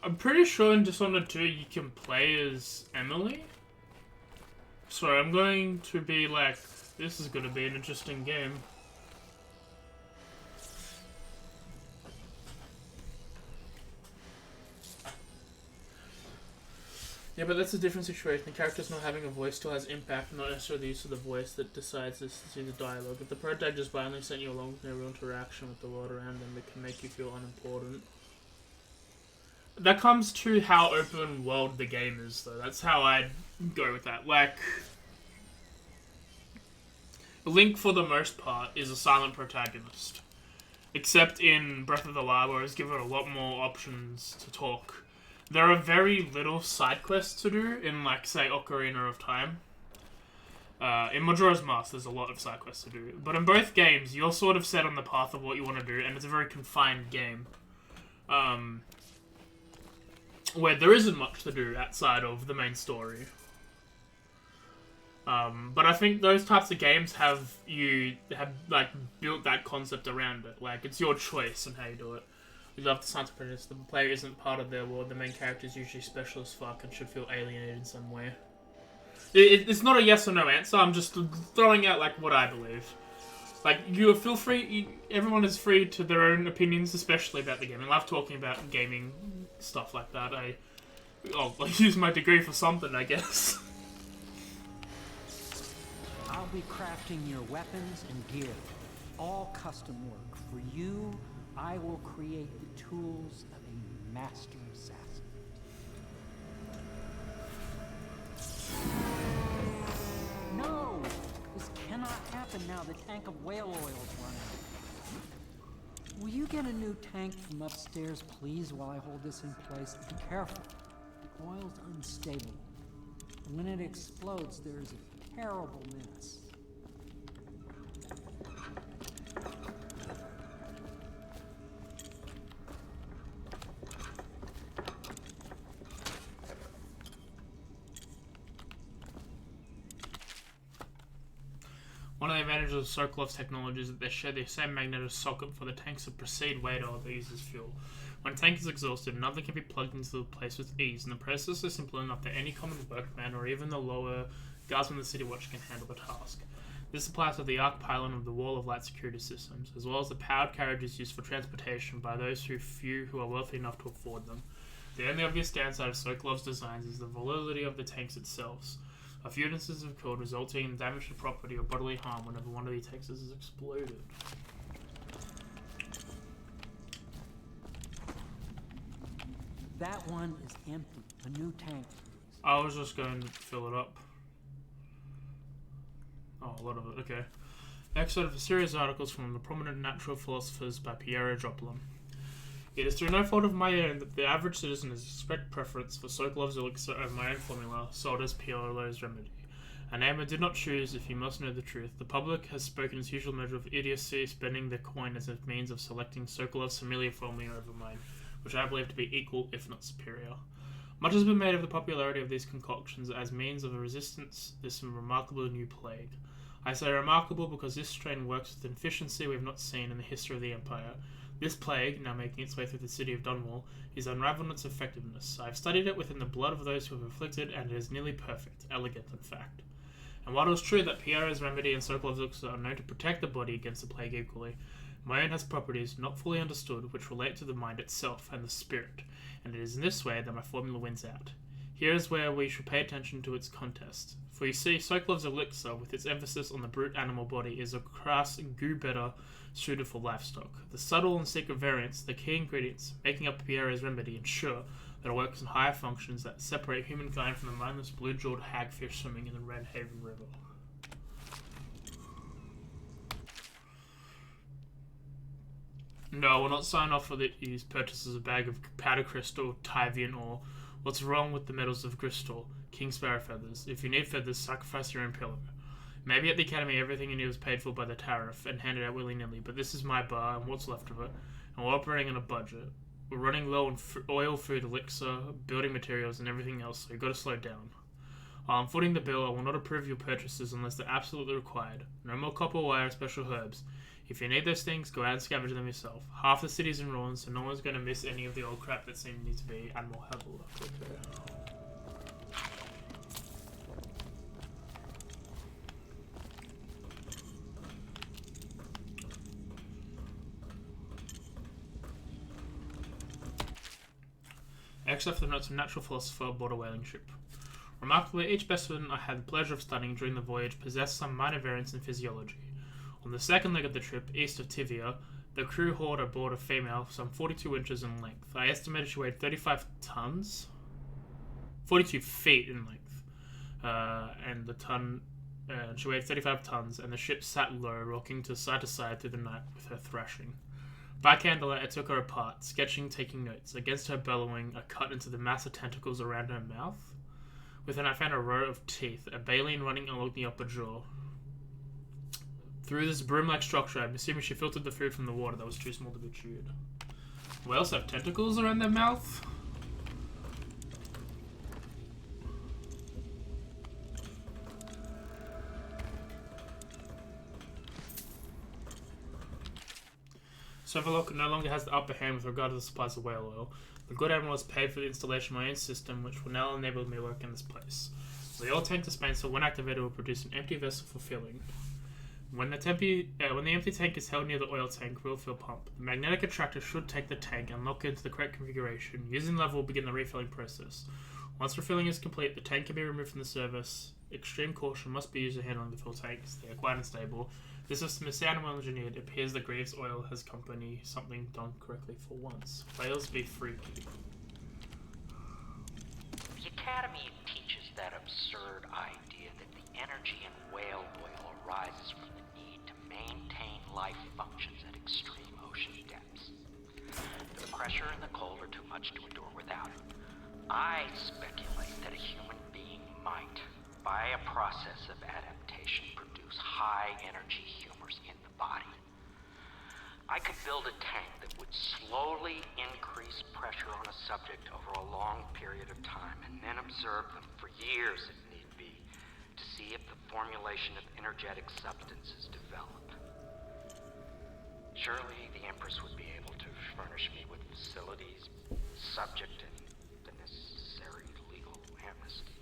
I'm pretty sure in Dishonored 2 you can play as Emily. So I'm going to be like, this is going to be an interesting game. Yeah, but that's a different situation. The character's not having a voice still has impact, not necessarily the use of the voice that decides this to see the dialogue. If the protagonist violently sent you along with no real interaction with the world around them, it can make you feel unimportant. That comes to how open world the game is, though. That's how I'd go with that. Like, Link, for the most part, is a silent protagonist. Except in Breath of the Wild, where it's given a lot more options to talk. There are very little side quests to do in, like, say, Ocarina of Time. In Majora's Mask, there's a lot of side quests to do, but in both games, you're sort of set on the path of what you want to do, and it's a very confined game. Where there isn't much to do outside of the main story. But I think those types of games have like built that concept around it. Like, it's your choice on how you do it. We love the science prejudice. The player isn't part of their world. The main character is usually special as fuck and should feel alienated in some way. It's not a yes or no answer. I'm just throwing out like what I believe. Like, you feel free. Everyone is free to their own opinions, especially about the game. I love talking about gaming stuff like that. I'll use my degree for something, I guess. I'll be crafting your weapons and gear, all custom work. For you, I will create the tools of a master assassin. No! This cannot happen now. The tank of whale oil's run out. Will you get a new tank from upstairs, please, while I hold this in place? Be careful. The oil's unstable. When it explodes, there is a terrible mess. One of the advantages of Sokolov's technology is that they share the same magnetic socket for the tanks of proceed weight or they use as fuel. When a tank is exhausted, another can be plugged into the place with ease, and the process is simple enough that any common workman or even the lower guardsman of the City Watch can handle the task. This applies to the arc pylon of the Wall of Light security systems, as well as the powered carriages used for transportation by those few who are wealthy enough to afford them. The only obvious downside of Sokolov's designs is the volatility of the tanks itself. A few instances have occurred, resulting in damage to property or bodily harm whenever one of these tanks is exploded. That one is empty. A new tank, please. I was just going to fill it up. Oh, a lot of it. Okay. Next out of a series of articles from the prominent natural philosophers by Piero Joplin. It is through no fault of my own that the average citizen has expressed preference for Sokolov's elixir over my own formula, sold as Piolo's remedy. A name I did not choose, if you must know the truth. The public has spoken its usual measure of idiocy, spending their coin as a means of selecting Sokolov's familiar formula over mine, which I believe to be equal, if not superior. Much has been made of the popularity of these concoctions as means of a resistance to this remarkable new plague. I say remarkable because this strain works with an efficiency we have not seen in the history of the Empire. This plague, now making its way through the city of Dunwall, is unraveled in its effectiveness. I have studied it within the blood of those who have afflicted, and it is nearly perfect, elegant in fact. And while it is true that Piero's remedy and Sokolov's elixir are known to protect the body against the plague equally, my own has properties not fully understood which relate to the mind itself and the spirit, and it is in this way that my formula wins out. Here is where we should pay attention to its contest. For you see, Sokolov's elixir, with its emphasis on the brute animal body, is a crass goo-better suited for livestock. The subtle and secret variants, the key ingredients, making up Piero's remedy, ensure that it works in higher functions that separate humankind from the mindless blue-jawed hagfish swimming in the Red Haven River. No, I will not sign off for these purchases a bag of powder crystal, Tyvian ore. What's wrong with the metals of crystal? King Sparrow feathers. If you need feathers, sacrifice your own pillow. Maybe at the academy everything you need was paid for by the tariff and handed out willy-nilly, but this is my bar and what's left of it, and we're operating on a budget. We're running low on oil, food, elixir, building materials, and everything else, so you've got to slow down. While I'm footing the bill, I will not approve your purchases unless they're absolutely required. No more copper wire or special herbs. If you need those things, go out and scavenge them yourself. Half the city's in ruins, so no one's going to miss any of the old crap that seems to be, and we'll have a look. Okay. Except for the notes of natural philosopher aboard a whaling ship. Remarkably, each specimen I had the pleasure of studying during the voyage possessed some minor variance in physiology. On the second leg of the trip, east of Tivia, the crew hauled aboard a female some 42 inches in length. I estimated she weighed 35 tons? 42 feet in length. She weighed 35 tons, and the ship sat low, rocking to side through the night with her thrashing. By candlelight, I took her apart, sketching, taking notes. Against her bellowing, I cut into the mass of tentacles around her mouth. Within, I found a row of teeth, a baleen running along the upper jaw. Through this broom-like structure, I'm assuming she filtered the food from the water that was too small to be chewed. Whales have tentacles around their mouth? Silverlock no longer has the upper hand with regard to the supplies of whale oil. The good admiral has paid for the installation of my own system, which will now enable me to work in this place. The oil tank dispenser, when activated, will produce an empty vessel for filling. When the empty tank is held near the oil tank, we'll fill pump. The magnetic attractor should take the tank and lock it into the correct configuration. Using level will begin the refilling process. Once refilling is complete, the tank can be removed from the service. Extreme caution must be used in handling the full tanks. They are quite unstable. This system is sound and well engineered. It appears that Graves Oil has company something done correctly for once. Whales be freaky. The Academy teaches that absurd idea that the energy in whale oil arises from the need to maintain life functions at extreme ocean depths. The pressure and the cold are too much to endure without it. I speculate that a human being might, by a process of adaptation, produce high-energy humors in the body. I could build a tank that would slowly increase pressure on a subject over a long period of time, and then observe them for years if need be, to see if the formulation of energetic substances develop. Surely the Empress would be able to furnish me with facilities, subject and the necessary legal amnesty.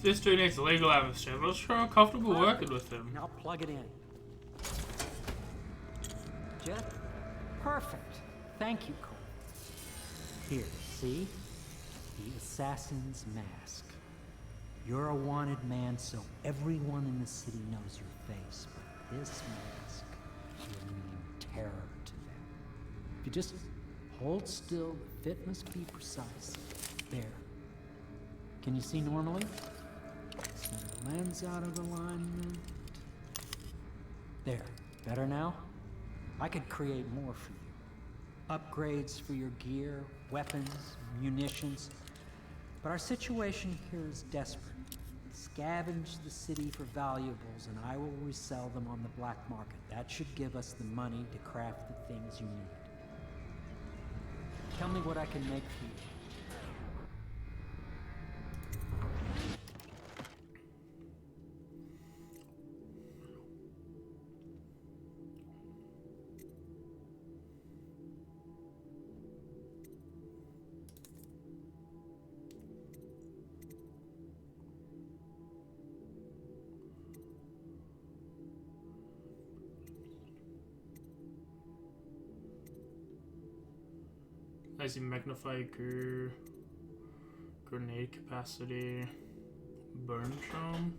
This dude needs a legal amnesty. I'm not sure I'm comfortable working with him. Now plug it in. Jeff? Perfect. Thank you, Cole. Here, see? The assassin's mask. You're a wanted man, so everyone in the city knows your face. But this mask will mean terror to them. If you just hold still, the fit must be precise. There. Can you see normally? Center lens out of alignment. There. Better now? I could create more for you. Upgrades for your gear, weapons, munitions. But our situation here is desperate. Scavenge the city for valuables and I will resell them on the black market. That should give us the money to craft the things you need. Tell me what I can make for you. Lazy magnify gear, grenade capacity, burn charm.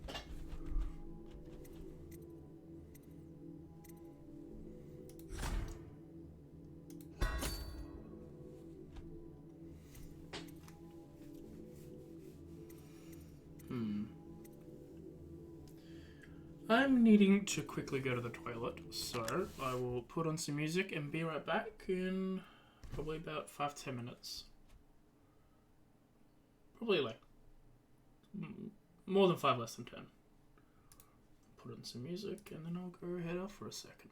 I'm needing to quickly go to the toilet, so I will put on some music and be right back in probably about 5-10 minutes. Probably like more than 5, less than 10. Put on some music and then I'll go head off for a second.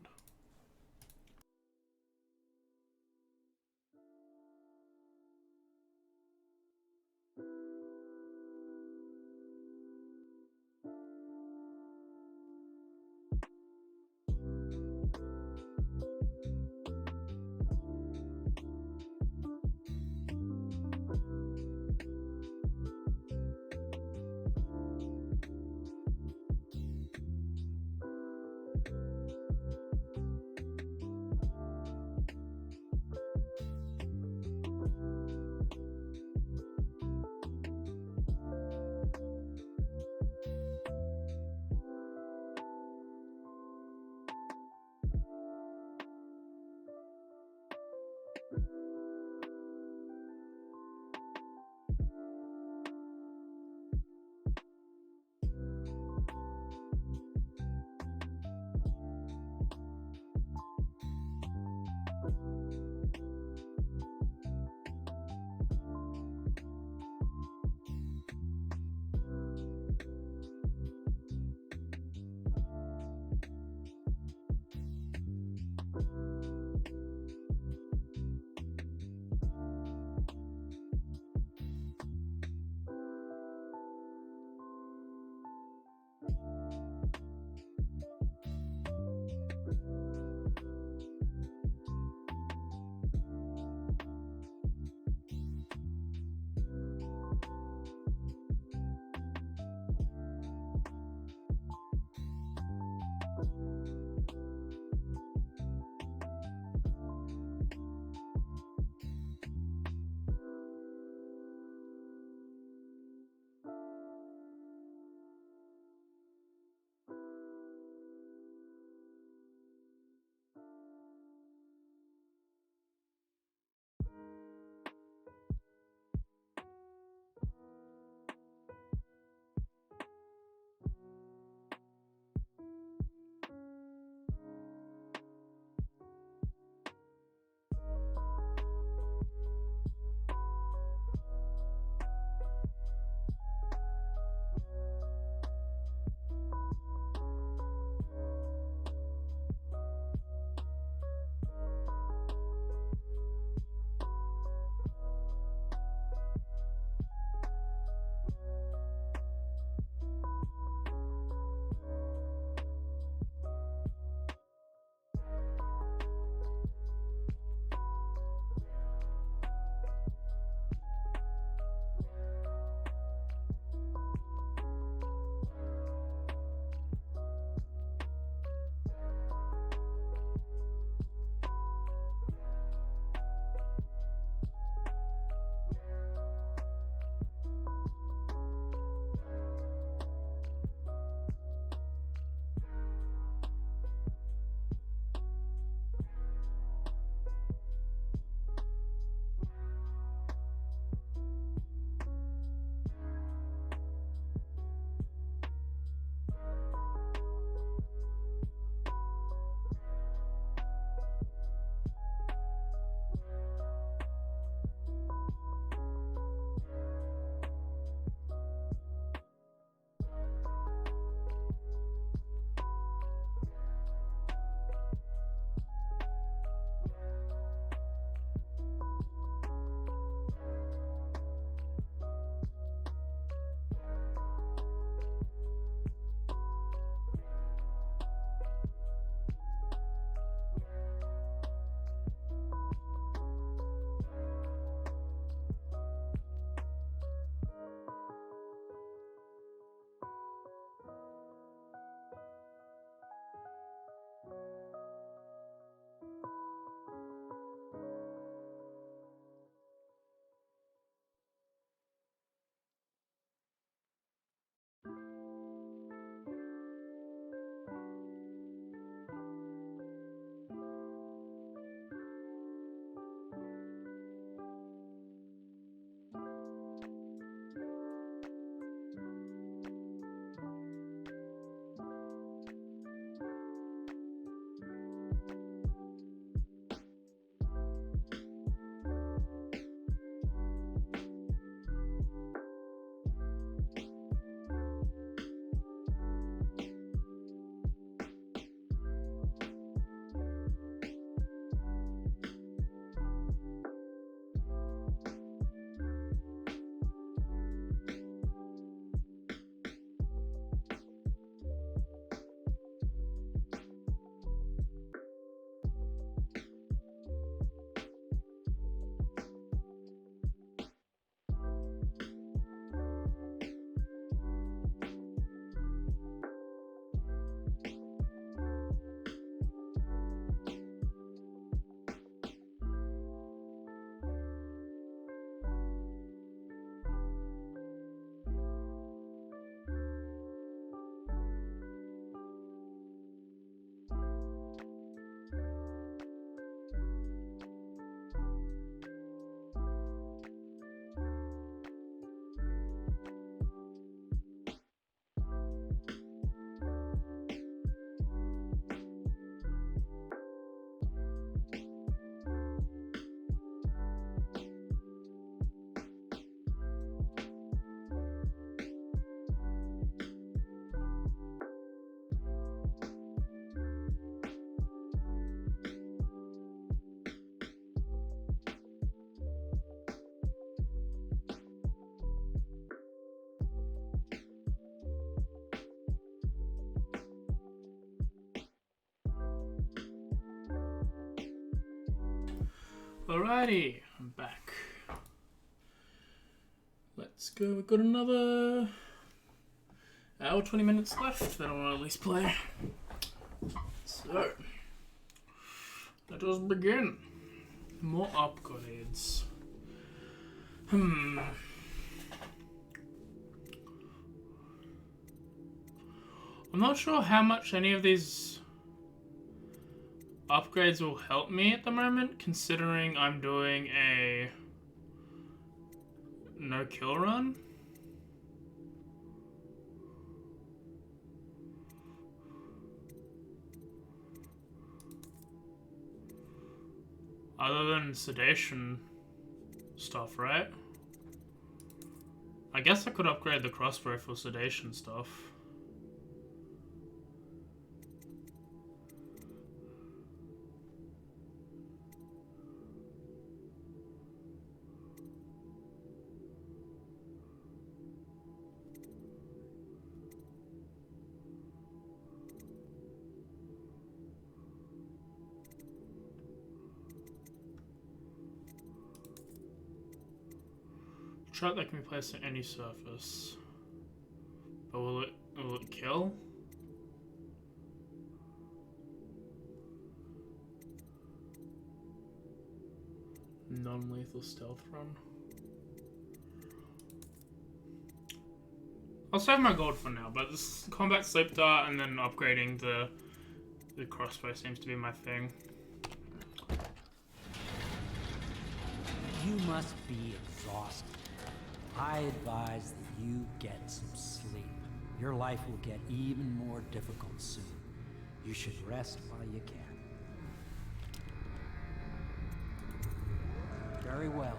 Alrighty, I'm back. Let's go. We've got another hour, 20 minutes left that I want to at least play. So, let us begin. More upgrades. I'm not sure how much any of these upgrades will help me at the moment, considering I'm doing a no-kill run. Other than sedation stuff, right? I guess I could upgrade the crossbow for sedation stuff. Shot that can be placed on any surface. But will it kill? Non-lethal stealth run. I'll save my gold for now, but this combat sleep dart and then upgrading the crossbow seems to be my thing. You must be exhausted. I advise that you get some sleep. Your life will get even more difficult soon. You should rest while you can. Very well.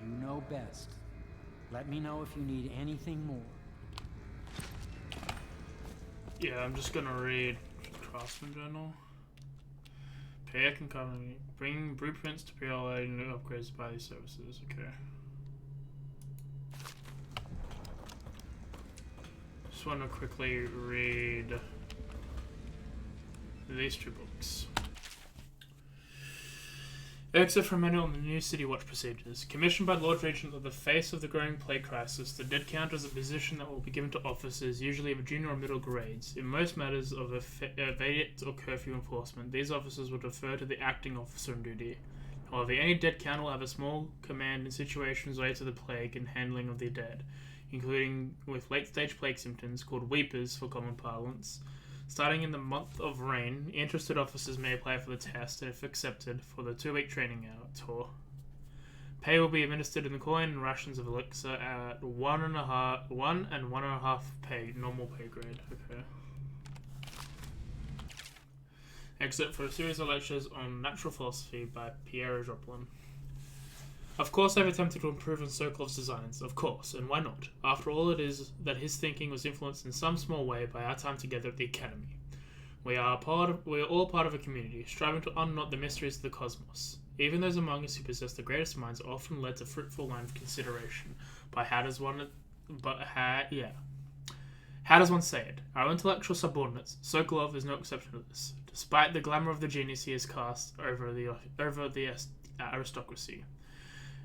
You know best. Let me know if you need anything more. Yeah, I'm just gonna read Craftsman Journal. Payer can come bring blueprints to PLA and new upgrades to buy these services. Okay. Just want to quickly read these two books. Excerpt from Manual on the New City Watch Procedures. Commissioned by Lord Regent of the face of the growing plague crisis, the dead count is a position that will be given to officers, usually of junior or middle grades. In most matters of evadate or curfew enforcement, these officers will defer to the acting officer on duty. However, any dead count will have a small command in situations related to the plague and handling of the dead, including with late-stage plague symptoms, called weepers for common parlance. Starting in the month of rain, interested officers may apply for the test, and if accepted, for the 2-week training tour. Pay will be administered in the coin and rations of elixir at 1 and 1.5 pay, normal pay grade. Okay. Excerpt for a series of lectures on natural philosophy by Piero Joplin. Of course I've attempted to improve on Sokolov's designs, of course, and why not? After all, it is that his thinking was influenced in some small way by our time together at the Academy. We are all part of a community, striving to unknot the mysteries of the cosmos. Even those among us who possess the greatest minds are often led to fruitful line of consideration by how does one say it? Our intellectual subordinates, Sokolov is no exception to this, despite the glamour of the genius he has cast over the aristocracy.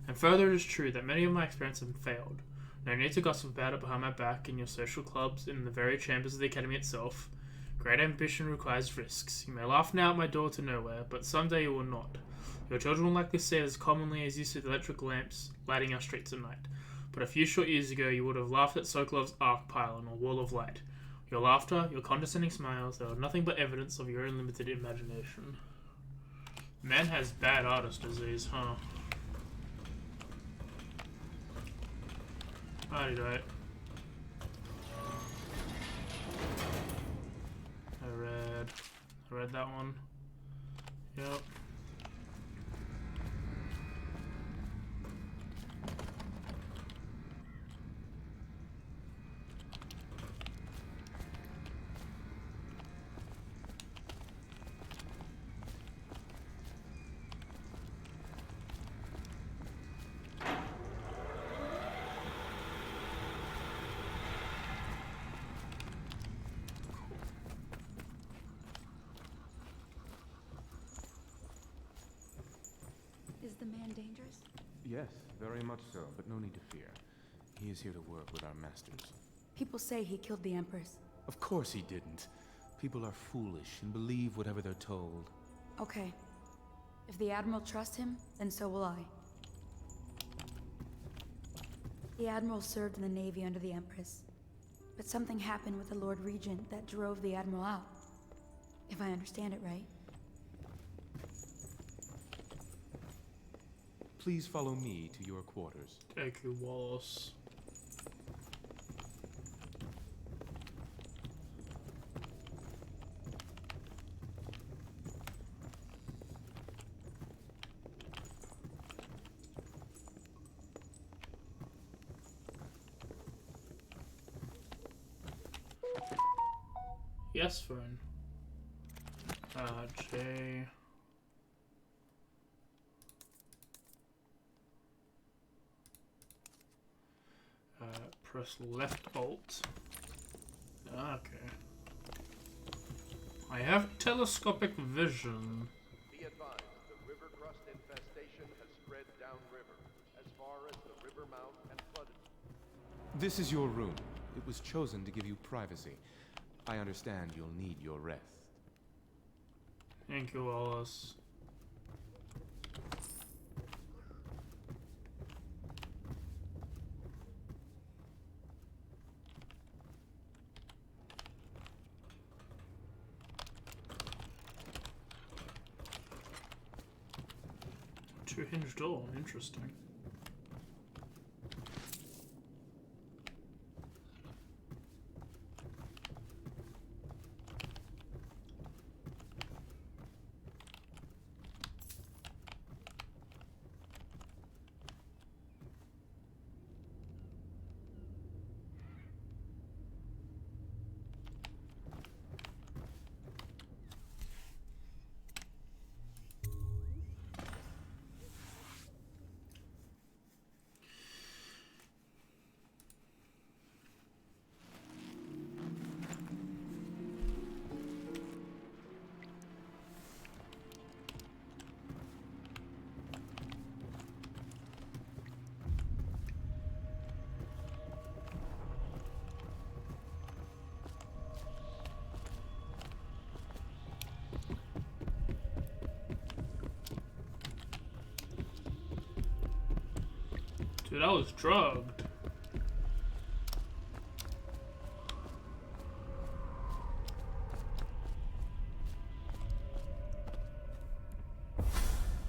And further, it is true that many of my experiences have failed. No need to gossip about it behind my back in your social clubs, in the very chambers of the Academy itself. Great ambition requires risks. You may laugh now at my door to nowhere, but someday you will not. Your children will likely see it as commonly as you see the electric lamps lighting our streets at night. But a few short years ago, you would have laughed at Sokolov's arc pylon or wall of light. Your laughter, your condescending smiles, they are nothing but evidence of your unlimited imagination. Man has bad artist disease, huh? I read that one. Yep. the man dangerous? Yes, very much so, but no need to fear. He is here to work with our masters. People say he killed the Empress. Of course he didn't. People are foolish and believe whatever they're told. Okay. If the Admiral trusts him, then so will I. The Admiral served in the Navy under the Empress. But something happened with the Lord Regent that drove the Admiral out. If I understand it right. Please follow me to your quarters. Thank you, Wallace. Yes, phone. J. Press left alt. Okay. I have telescopic vision. Be advised, the river crust infestation has spread downriver, as far as the river mouth and flooded. This is your room. It was chosen to give you privacy. I understand you'll need your rest. Thank you, Wallace. Two-hinged door, interesting. Dude, I was drugged.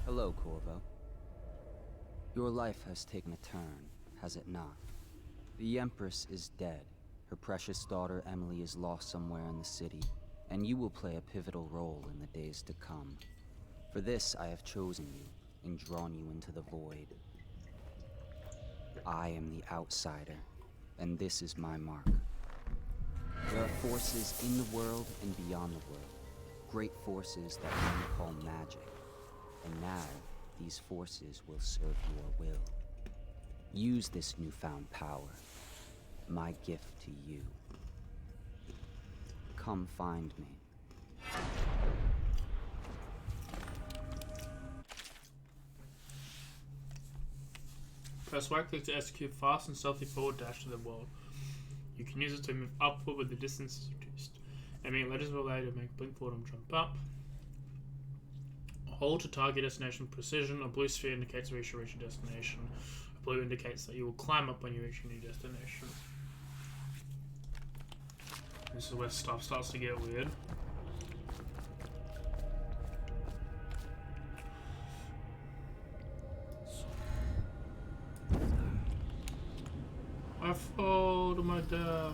Hello, Corvo. Your life has taken a turn, has it not? The Empress is dead. Her precious daughter Emily is lost somewhere in the city, and you will play a pivotal role in the days to come. For this, I have chosen you and drawn you into the void. I am the outsider, and this is my mark. There are forces in the world and beyond the world, great forces that men call magic. And now, these forces will serve your will. Use this newfound power, my gift to you. Come find me. Press right click to execute fast and stealthy forward dash to the world. You can use it to move upward with the distance is reduced. Enemy letters will allow you to make blink forward and jump up. Hold to target destination precision. A blue sphere indicates where you should reach your destination. A blue indicates that you will climb up when you reach your new destination. This is where stuff starts to get weird. I fall to my death.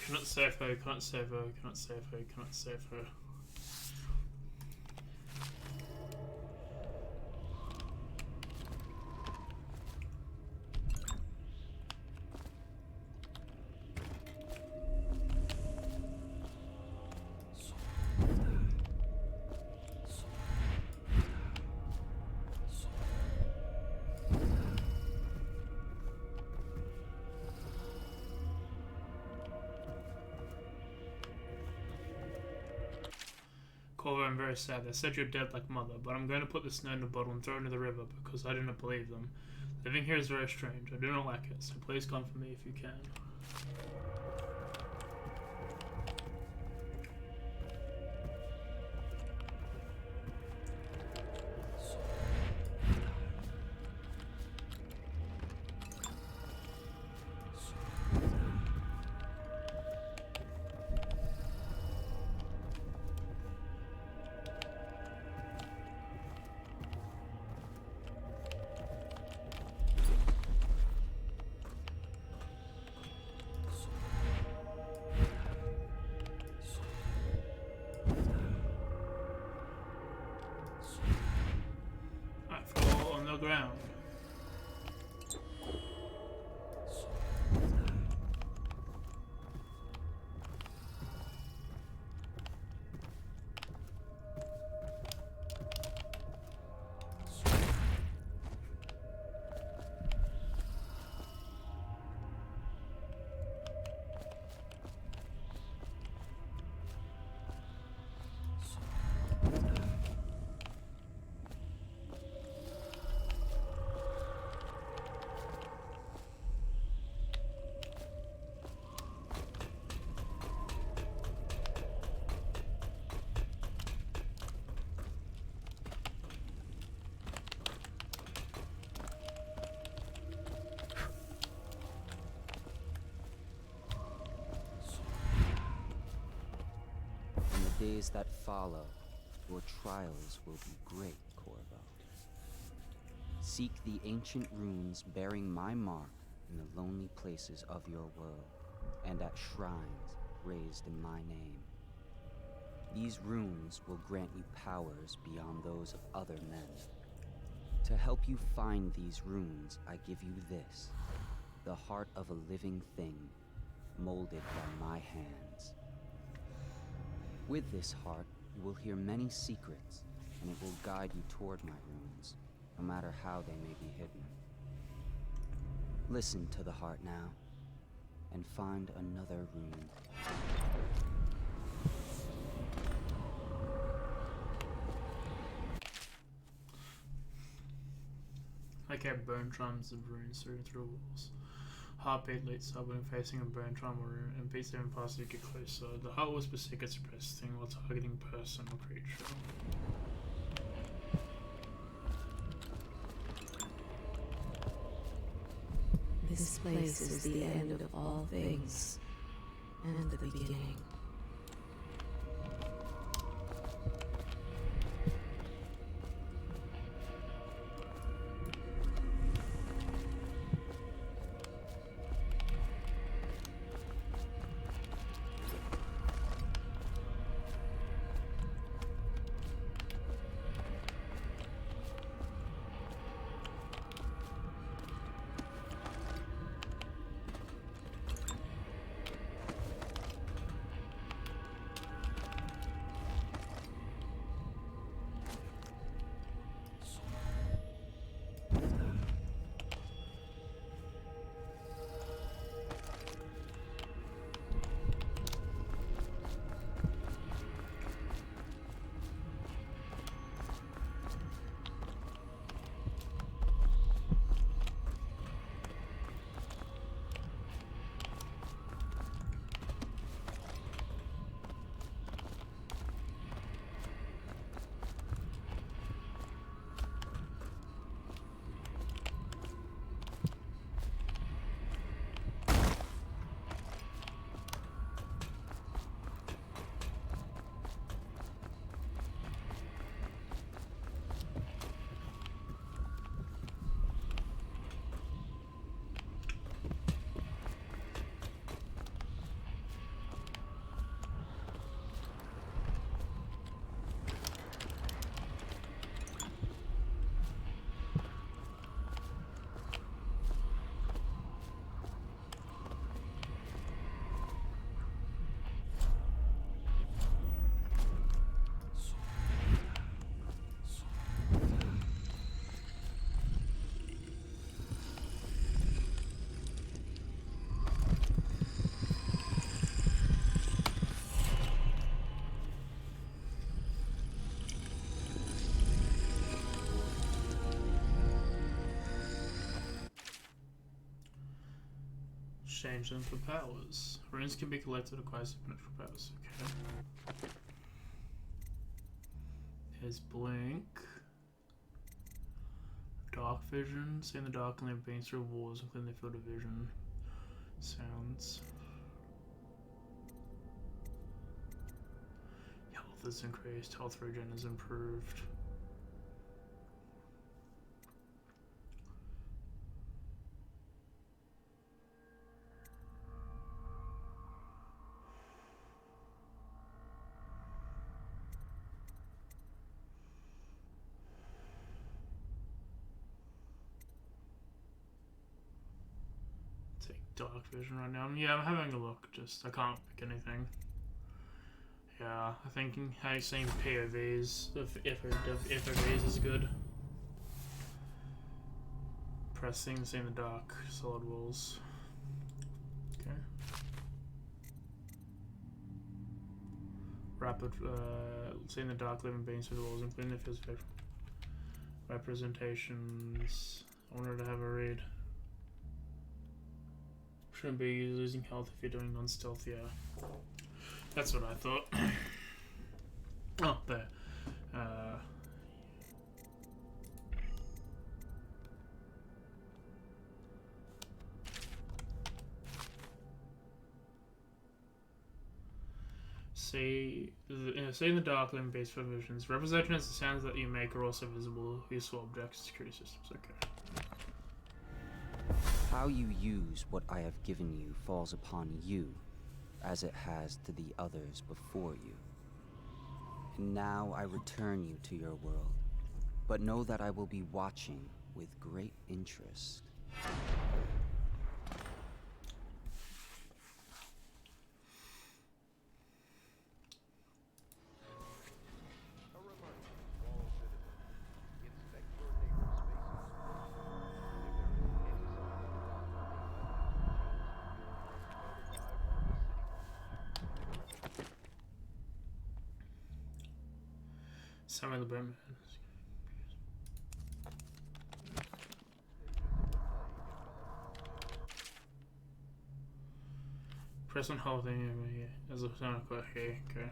Cannot save her, cannot save her, cannot save her, cannot save her. Corvo, I'm very sad. They said you're dead like mother, but I'm going to put the snow in a bottle and throw it into the river because I do not believe them. Living here is very strange. I do not like it, so please come for me if you can. Ground. Days that follow, your trials will be great, Corvo. Seek the ancient runes bearing my mark in the lonely places of your world, and at shrines raised in my name. These runes will grant you powers beyond those of other men. To help you find these runes, I give you this, the heart of a living thing, molded by my hands. With this heart, you will hear many secrets, and it will guide you toward my runes, no matter how they may be hidden. Listen to the heart now, and find another rune. I kept burn drums of runes through walls. Heartbeat leads up when facing a burn drum or rune, and beats them faster to get closer. The heart whisper secrets suppressing while targeting person or creature. This place is the end of all things, and the beginning. exchange them for powers. Runes can be collected to acquire supernatural powers. Okay. There's Blink. Dark Vision. See in the dark and they've been through walls, including their field of vision. Sounds. Health is increased. Health regen is improved. Dark Vision right now. Yeah, I'm having a look. Just I can't pick anything. Yeah, I think having seen POVs of FOVs is good. Pressing, seeing the dark, solid walls. Okay. Rapid, seeing the dark living beings through the walls, including the physical representations. I wanted to have a read. Shouldn't be losing health if you're doing non-stealth, yeah. That's what I thought. Oh, there. See in the dark living based for visions. Representations the sounds that you make are also visible. Useful objects, security systems. Okay. How you use what I have given you falls upon you, as it has to the others before you. And now I return you to your world, but know that I will be watching with great interest. Some of the Batman. Press on hold thing over here. As a sound quite here, okay.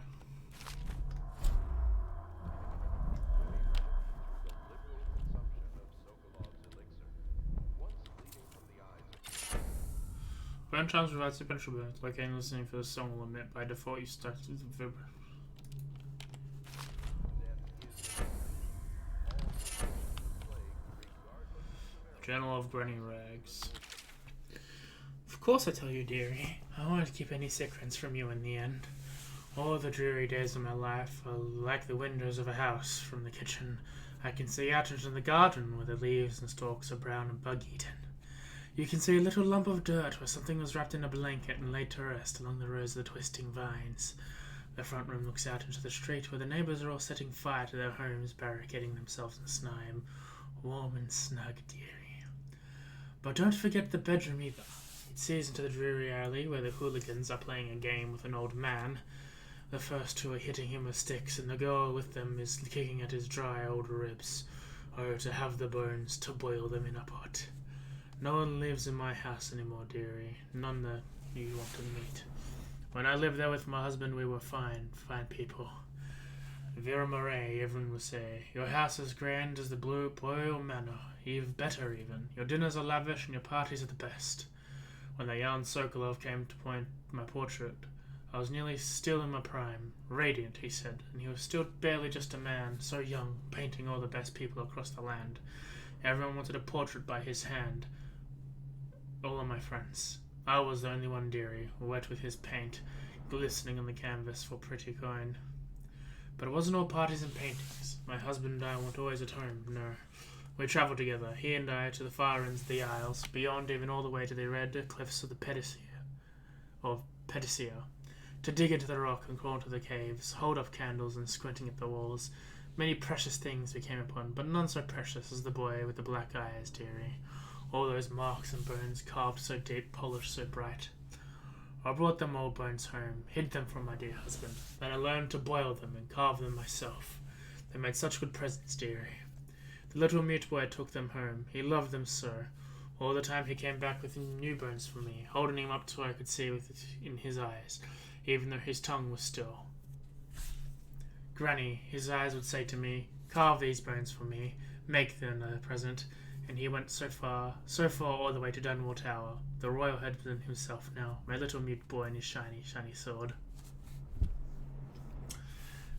Burn charms provide supernatural burns. Like any listening for the song will emit. By default, you start to the vibration. Journal of Granny Rags. Of course I tell you, dearie. I wanted to keep any secrets from you in the end. All the dreary days of my life are like the windows of a house. From the kitchen, I can see out into the garden where the leaves and stalks are brown and bug-eaten. You can see a little lump of dirt where something was wrapped in a blanket and laid to rest along the rows of the twisting vines. The front room looks out into the street where the neighbours are all setting fire to their homes, barricading themselves in slime. Warm and snug, dearie. But don't forget the bedroom either. It sees into the dreary alley where the hooligans are playing a game with an old man. The first two are hitting him with sticks, and the girl with them is kicking at his dry old ribs. Oh, to have the bones, to boil them in a pot. No one lives in my house anymore, dearie. None that you want to meet. When I lived there with my husband, we were fine people. Vera Marais, everyone will say. Your house is grand as the Blue Boyle Manor. Better even. Your dinners are lavish and your parties are the best. When the young Sokolov came to point my portrait, I was nearly still in my prime. Radiant, he said, and he was still barely just a man, so young, painting all the best people across the land. Everyone wanted a portrait by his hand. All of my friends. I was the only one, dearie, wet with his paint, glistening on the canvas for pretty coin. But it wasn't all parties and paintings. My husband and I weren't always at home, no. We travelled together, he and I, to the far ends of the Isles, beyond even all the way to the red cliffs of the Petisia, to dig into the rock and crawl into the caves, hold up candles and squinting at the walls. Many precious things we came upon, but none so precious as the boy with the black eyes, dearie. All those marks and bones carved so deep, polished so bright. I brought them old bones home, hid them from my dear husband. Then I learned to boil them and carve them myself. They made such good presents, dearie. The little mute boy took them home. He loved them so. All the time he came back with new bones for me, holding him up till I could see with it in his eyes, even though his tongue was still. Granny, his eyes would say to me, carve these bones for me, make them a present, and he went so far all the way to Dunwall Tower, the royal headman himself now, my little mute boy and his shiny, shiny sword.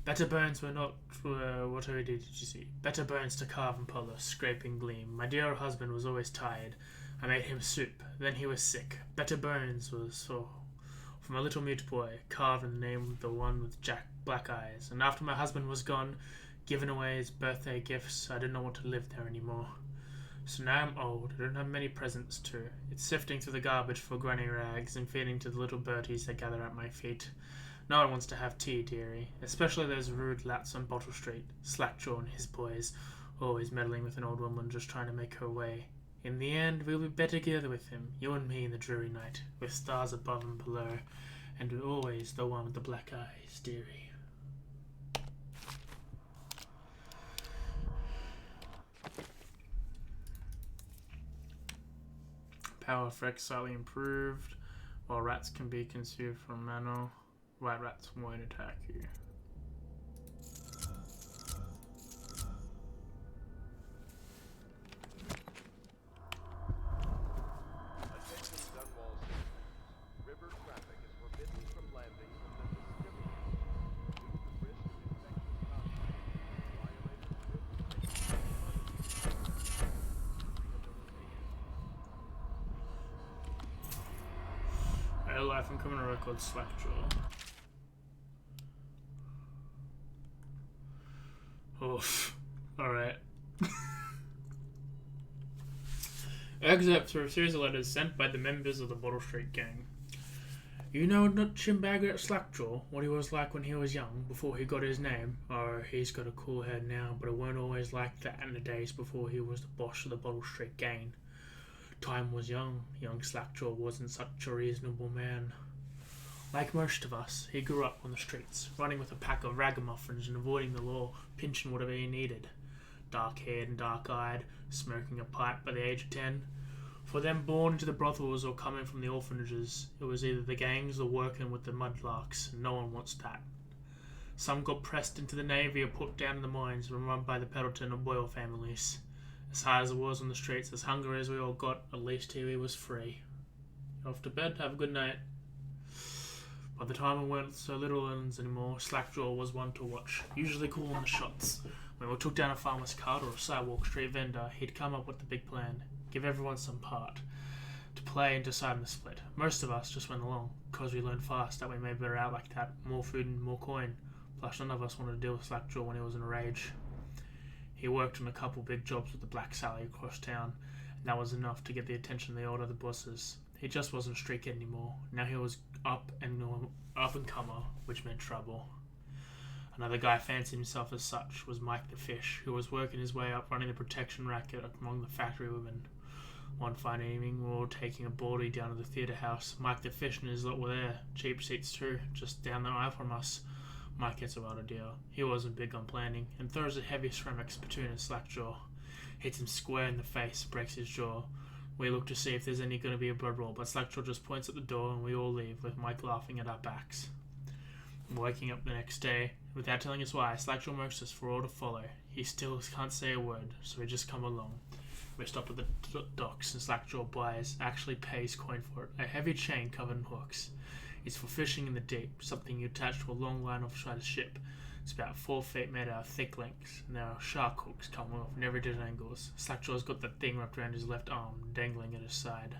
Better bones were not, what did you see? Better bones to carve and polish, scrape and gleam. My dear old husband was always tired. I made him soup, then he was sick. Better bones was for my little mute boy, carved in the name of the one with black eyes. And after my husband was gone, giving away his birthday gifts, I didn't know what to live there anymore. So now I'm old, I don't have many presents too. It's sifting through the garbage for granny rags and feeding to the little birdies that gather at my feet. No one wants to have tea, dearie, especially those rude lats on Bottle Street, Slackjaw and his boys, always meddling with an old woman just trying to make her way. In the end, we'll be better together with him, you and me in the dreary night, with stars above and below, and always the one with the black eyes, dearie. Power effects slightly improved, while rats can be consumed from mana. White rats won't attack you. Attention Dunwall citizens. River traffic is forbidden from landing from the distillery. Due to risk of infectious contact, Real life and criminal record Slackjaw. Oof. Alright. Excerpts from a series of letters sent by the members of the Bottle Street Gang. You know Nutchimbagger at Slackjaw, what he was like when he was young, before he got his name? Oh, he's got a cool head now, but it weren't always like that in the days before he was the boss of the Bottle Street Gang. Time was young. Young Slackjaw wasn't such a reasonable man. Like most of us, he grew up on the streets, running with a pack of ragamuffins and avoiding the law, pinching whatever he needed. Dark-haired and dark-eyed, smoking a pipe by the age of 10. For them born into the brothels or coming from the orphanages, it was either the gangs or working with the mudlarks, and no one wants that. Some got pressed into the navy or put down in the mines and run by the Pendleton or Boyle families. As hard as it was on the streets, as hungry as we all got, at least here he was free. Off to bed, have a good night. By the time we weren't so little ends anymore, Slackjaw was one to watch, usually calling the shots. When we took down a farmer's cart or a sidewalk street vendor, he'd come up with the big plan, give everyone some part, to play and decide on the split. Most of us just went along, because we learned fast that we made better out like that, more food and more coin. Plus none of us wanted to deal with Slackjaw when he was in a rage. He worked on a couple big jobs with the Black Sally across town, and that was enough to get the attention of the old other bosses. He just wasn't a street kid anymore. Now he was up and comer, which meant trouble. Another guy fancied himself as such was Mike the Fish, who was working his way up running the protection racket among the factory women. One fine evening, we were all taking a baldy down to the theatre house. Mike the Fish and his lot were there, cheap seats too, just down the aisle from us. Mike gets a lot of deal. He wasn't big on planning, and throws a heavy ceramic spittoon at Slackjaw. Hits him square in the face, breaks his jaw. We look to see if there's any going to be a blood roll, but Slackjaw just points at the door and we all leave, with Mike laughing at our backs. Waking up the next day, without telling us why, Slackjaw marks us for all to follow. He still can't say a word, so we just come along. We stop at the docks and Slackjaw actually pays coin for it, a heavy chain covered in hooks. It's for fishing in the deep, something you attach to a long line offside a ship. It's about 4 feet made out of thick links, and there are shark hooks coming off in every different angles. Slackjaw's got that thing wrapped around his left arm, dangling at his side.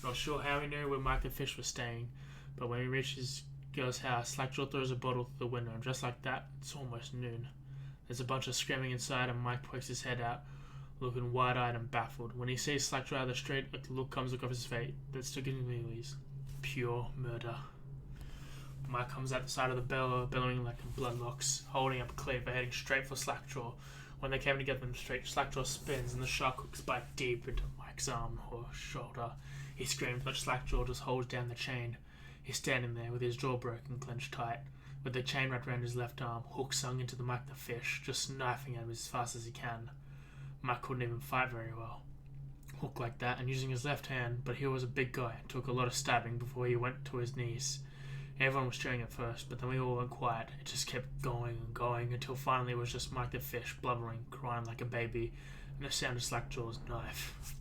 Not sure how he knew where Mike the Fish was staying, but when he reached his girl's house, Slackjaw throws a bottle through the window, and just like that, it's almost noon. There's a bunch of screaming inside, and Mike pokes his head out, looking wide-eyed and baffled. When he sees Slackjaw out of the street, a look comes across his face that's still giving me wheeze. Pure murder. Mike comes out the side of the bellowing like a bloodlocks, holding up a cleaver, heading straight for Slackjaw. When they came together in the street, Slackjaw spins and the shark hooks bite deep into Mike's arm or shoulder. He screams, but Slackjaw just holds down the chain. He's standing there with his jaw broken, clenched tight, with the chain wrapped around his left arm, hook sung into the Mike the Fish, just knifing at him as fast as he can. Mike couldn't even fight very well. hook like that and using his left hand, but he was a big guy and took a lot of stabbing before he went to his knees. Everyone was cheering at first, but then we all went quiet. It just kept going and going until finally it was just Mike the Fish, blubbering, crying like a baby, and the sound of Slackjaw's knife.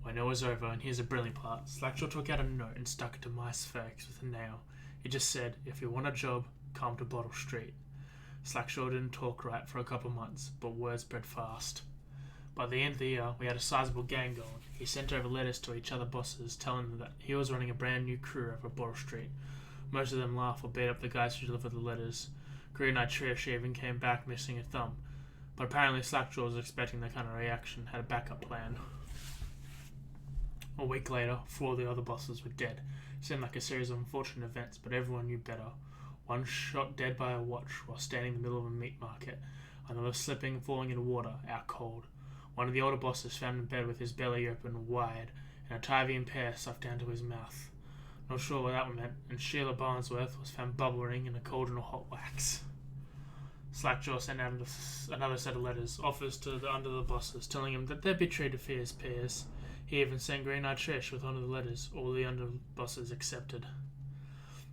When it was over, and here's a brilliant part, Slackjaw took out a note and stuck it to my sphinx with a nail. It just said, "If you want a job, come to Bottle Street." Slackjaw didn't talk right for a couple months, but word spread fast. By the end of the year, we had a sizable gang going. He sent over letters to each other bosses telling them that he was running a brand new crew over Bottle Street. Most of them laughed or beat up the guys who delivered the letters. Green Eyed Trish even came back missing a thumb, but apparently Slackjaw was expecting that kind of reaction, had a backup plan. A week later, 4 of the other bosses were dead. It seemed like a series of unfortunate events, but everyone knew better. One shot dead by a watch while standing in the middle of a meat market. Another slipping and falling into water, out cold. One of the older bosses found in bed with his belly open wide and a Tyvian pear stuffed down to his mouth. Not sure what that meant, and Sheila Barnsworth was found bubbling in a cauldron of hot wax. Slackjaw sent out another set of letters, offers to the under the bosses, telling him that they'd be treated for his peers. He even sent Green Eyed Trish with one of the letters, all the under bosses accepted.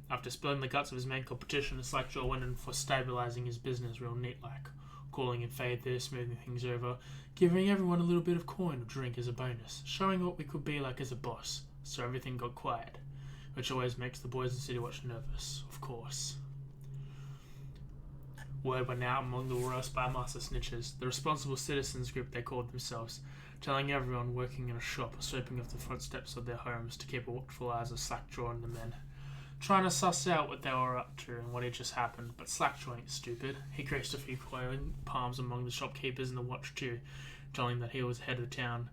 After spilling the guts of his main competition, Slackjaw went in for stabilising his business real neat-like, calling in fade there, smoothing things over, giving everyone a little bit of coin or drink as a bonus, showing what we could be like as a boss, so everything got quiet, which always makes the boys in City Watch nervous, of course. Word went out among the Royal Spymaster snitches, the responsible citizens group they called themselves, telling everyone working in a shop or sweeping off the front steps of their homes to keep a watchful eyes of Slackjaw and the men, trying to suss out what they were up to and what had just happened, but Slackjaw ain't stupid. He creased a few coin palms among the shopkeepers in the watch too, telling that he was head of the town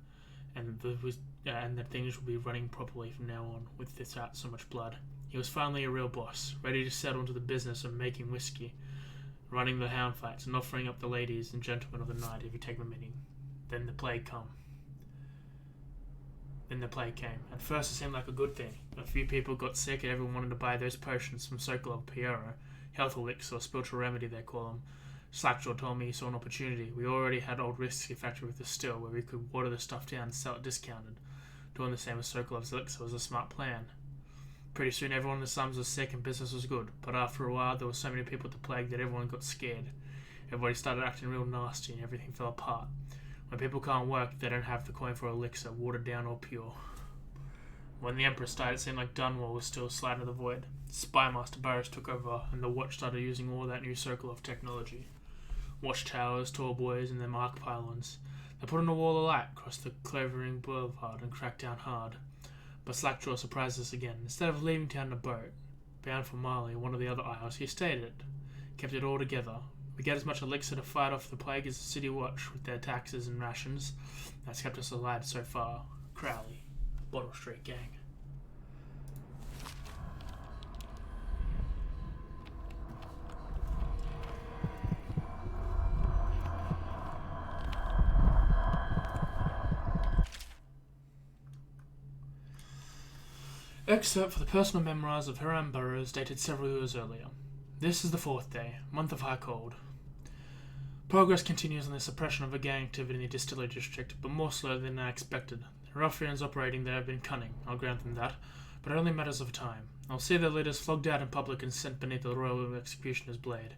and that things would be running properly from now on, without so much blood. He was finally a real boss, ready to settle into the business of making whiskey, running the hound fights, and offering up the ladies and gentlemen of the night if you take the meeting. Then the plague came. At first it seemed like a good thing. A few people got sick and everyone wanted to buy those potions from Sokolov Piero, health elixir or spiritual remedy they call them. Slackjaw told me he saw an opportunity. We already had old whiskey factory with the still where we could water the stuff down and sell it discounted. Doing the same with Sokolov's elixir was a smart plan. Pretty soon everyone in the slums was sick and business was good, but after a while there were so many people with the plague that everyone got scared. Everybody started acting real nasty and everything fell apart. When people can't work, they don't have the coin for elixir, watered down or pure. When the Empress died, it seemed like Dunwall was still sliding the void. Spymaster Barris took over, and the watch started using all that new Sokolov technology. Watchtowers, tall buoys, and their arc pylons. They put on a wall of light across the Clavering Boulevard and cracked down hard. But Slackjaw surprised us again. Instead of leaving town in a boat, bound for Marley, one of the other isles, he stayed at it, kept it all together. We get as much elixir to fight off the plague as the City Watch with their taxes and rations. That's kept us alive so far. Crowley, Bottle Street Gang. Excerpt for the personal memoirs of Hiram Burroughs dated several years earlier. This is the 4th day, month of high cold. Progress continues on the suppression of a gang activity in the Distillery District, but more slowly than I expected. The ruffians operating there have been cunning, I'll grant them that, but it only matters of time. I'll see their leaders flogged out in public and sent beneath the royal executioner's blade.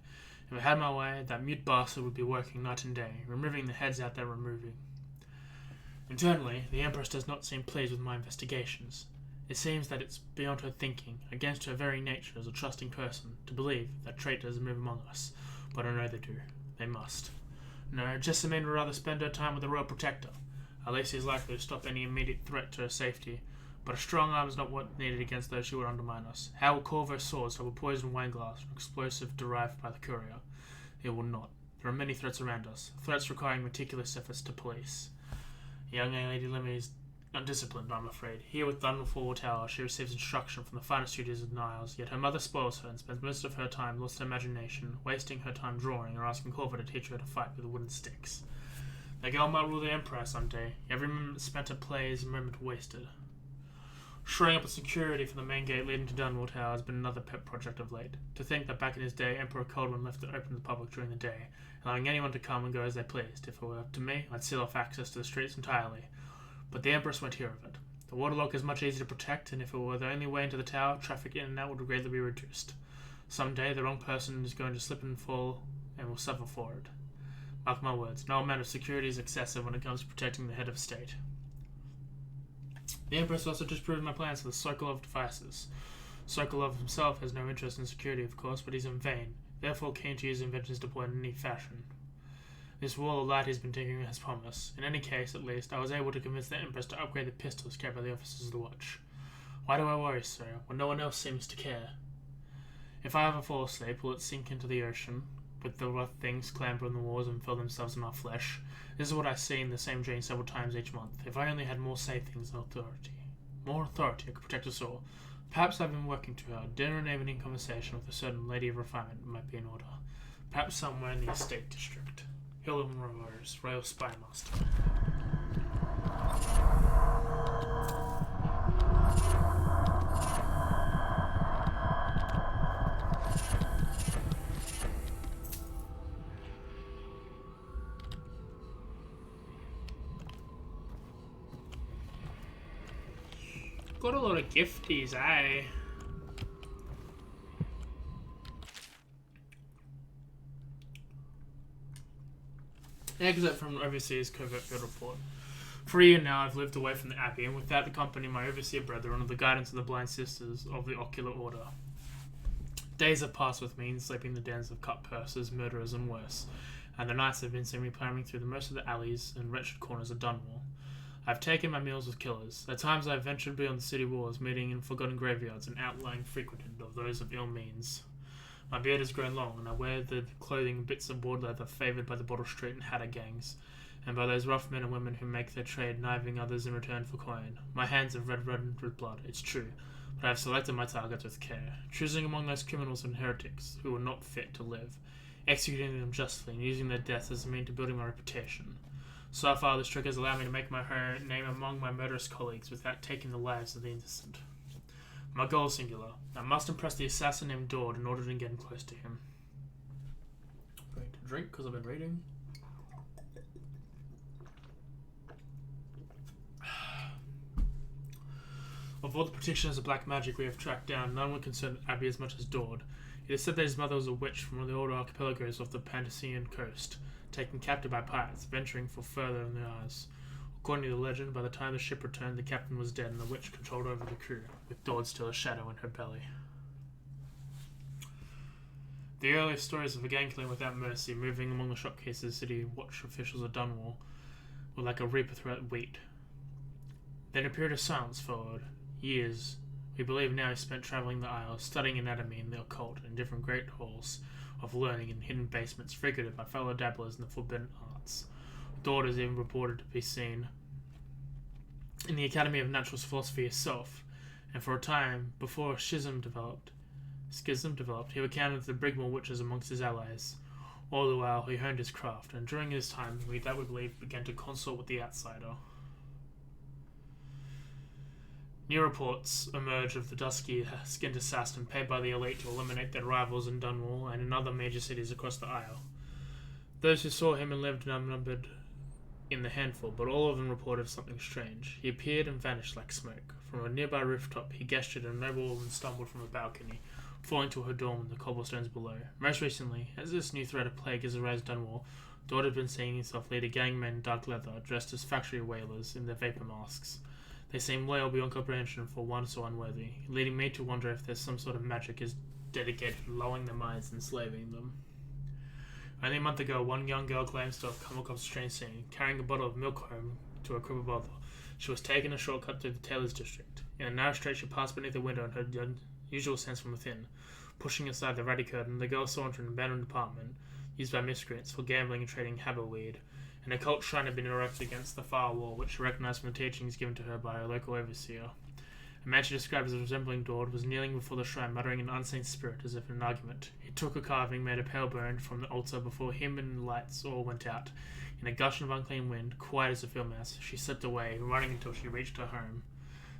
If I had my way, that mute bastard would be working night and day, removing the heads out there removing. Internally, the Empress does not seem pleased with my investigations. It seems that it's beyond her thinking, against her very nature as a trusting person, to believe that traitors move among us, but I know they do. They must. No, Jessamine would rather spend her time with the Royal Protector. At least he's likely to stop any immediate threat to her safety, but a strong arm is not what's needed against those who would undermine us. How will Corvo's swords have a poisoned wine glass, an explosive derived by the courier? It will not. There are many threats around us, threats requiring meticulous efforts to police. Young Lady Lemmy is undisciplined, I'm afraid. Here with Thunderfall Tower, she receives instruction from the finest studios of the Niles, yet her mother spoils her and spends most of her time lost in imagination, wasting her time drawing or asking Corvo to teach her to fight with wooden sticks. The girl might rule the Empire someday. Every moment spent at play is a moment wasted. Shoring up a security for the main gate leading to Dunwall Tower has been another pet project of late. To think that back in his day, Emperor Coldwin left it open to the public during the day, allowing anyone to come and go as they pleased. If it were up to me, I'd seal off access to the streets entirely. But the Empress won't hear of it. The waterlock is much easier to protect, and if it were the only way into the tower, traffic in and out would greatly be reduced. Someday, the wrong person is going to slip and fall, and will suffer for it. Mark my words, no amount of security is excessive when it comes to protecting the head of state. The Empress also disproved my plans for the Sokolov devices. Sokolov himself has no interest in security, of course, but he's in vain, therefore keen to use inventions deployed in any fashion. This wall of light he's been taking as promise. In any case, at least, I was able to convince the Empress to upgrade the pistols carried by the officers of the watch. Why do I worry, sir, when no one else seems to care? If I ever fall asleep, will it sink into the ocean, with the rough things clamber on the walls and fill themselves in our flesh? This is what I see in the same dream several times each month. If I only had more say things and authority. More authority, I could protect us all. Perhaps I've been working too hard. Dinner and evening conversation with a certain lady of refinement might be in order. Perhaps somewhere in the estate district. Hill Rose, Royal Spy Master. Got a lot of gifties, eh? Excerpt from Overseer's Covert Field Report. For a year now, I've lived away from the Abbey, and without the company of my Overseer brethren or the guidance of the blind sisters of the Ocular Order. Days have passed with me, sleeping in the dens of cut purses, murderers, and worse, and the nights have been seeing me clambering through the most of the alleys and wretched corners of Dunwall. I've taken my meals with killers. At times I've ventured beyond the city walls, meeting in forgotten graveyards and outlying frequented of those of ill means. My beard has grown long, and I wear the clothing and bits of board leather favoured by the Bottle Street and Hatter gangs, and by those rough men and women who make their trade kniving others in return for coin. My hands have reddened with blood, it's true, but I have selected my targets with care, choosing among those criminals and heretics who are not fit to live, executing them justly, and using their deaths as a means to building my reputation. So far, this trick has allowed me to make my name among my murderous colleagues without taking the lives of the innocent. My goal is singular. I must impress the assassin named Dord in order to get close to him. I'm going to drink because I've been reading. Of all the practitioners of black magic we have tracked down, none would concern Abbey as much as Dord. It is said that his mother was a witch from one of the older archipelagos off the Pantasian coast, taken captive by pirates, venturing for further in the Isles. According to the legend, by the time the ship returned, the captain was dead and the witch controlled over the crew, with Dord still a shadow in her belly. The earliest stories of a gang killing without mercy, moving among the shopkeepers, city watch officials of Dunwall, were like a reaper throughout wheat. Then a period of silence followed. Years, we believe now, he spent travelling the Isles, studying anatomy and the occult in different great halls of learning and hidden basements frequented by fellow dabblers in the forbidden arts. Dord is even reported to be seen in the Academy of Natural Philosophy itself, and for a time, before schism developed, he encountered the Brigmore witches amongst his allies. All the while, he honed his craft, and during his time, we believe began to consort with the outsider. New reports emerge of the dusky-skinned assassin paid by the elite to eliminate their rivals in Dunwall and in other major cities across the Isle. Those who saw him and lived outnumbered in the handful, but all of them reported something strange. He appeared and vanished like smoke. From a nearby rooftop, he gestured and a noble woman stumbled from a balcony, falling to her dorm in the cobblestones below. Most recently, as this new threat of plague has arisen Dunwall, Dord had been seeing himself lead a gang of men in dark leather, dressed as factory whalers in their vapor masks. They seem loyal beyond comprehension for one so unworthy, leading me to wonder if there's some sort of magic is dedicated to lulling their minds and enslaving them. Only a month ago, one young girl claims to have come across a strange scene, carrying a bottle of milk home to a crippled brother. She was taken a shortcut through the tailor's district. In a narrow street, she passed beneath a window and heard the unusual sense from within. Pushing aside the ratty curtain, the girl saw into an abandoned apartment used by miscreants for gambling and trading habberweed. An occult shrine had been erected against the far wall, which she recognized from the teachings given to her by a local overseer. A man she described as resembling Dord was kneeling before the shrine, muttering an unseen spirit as if in an argument. He took a carving, made a pale burn from the altar before him, and the lights all went out. In a gush of unclean wind, quiet as a field mouse, she slipped away, running until she reached her home.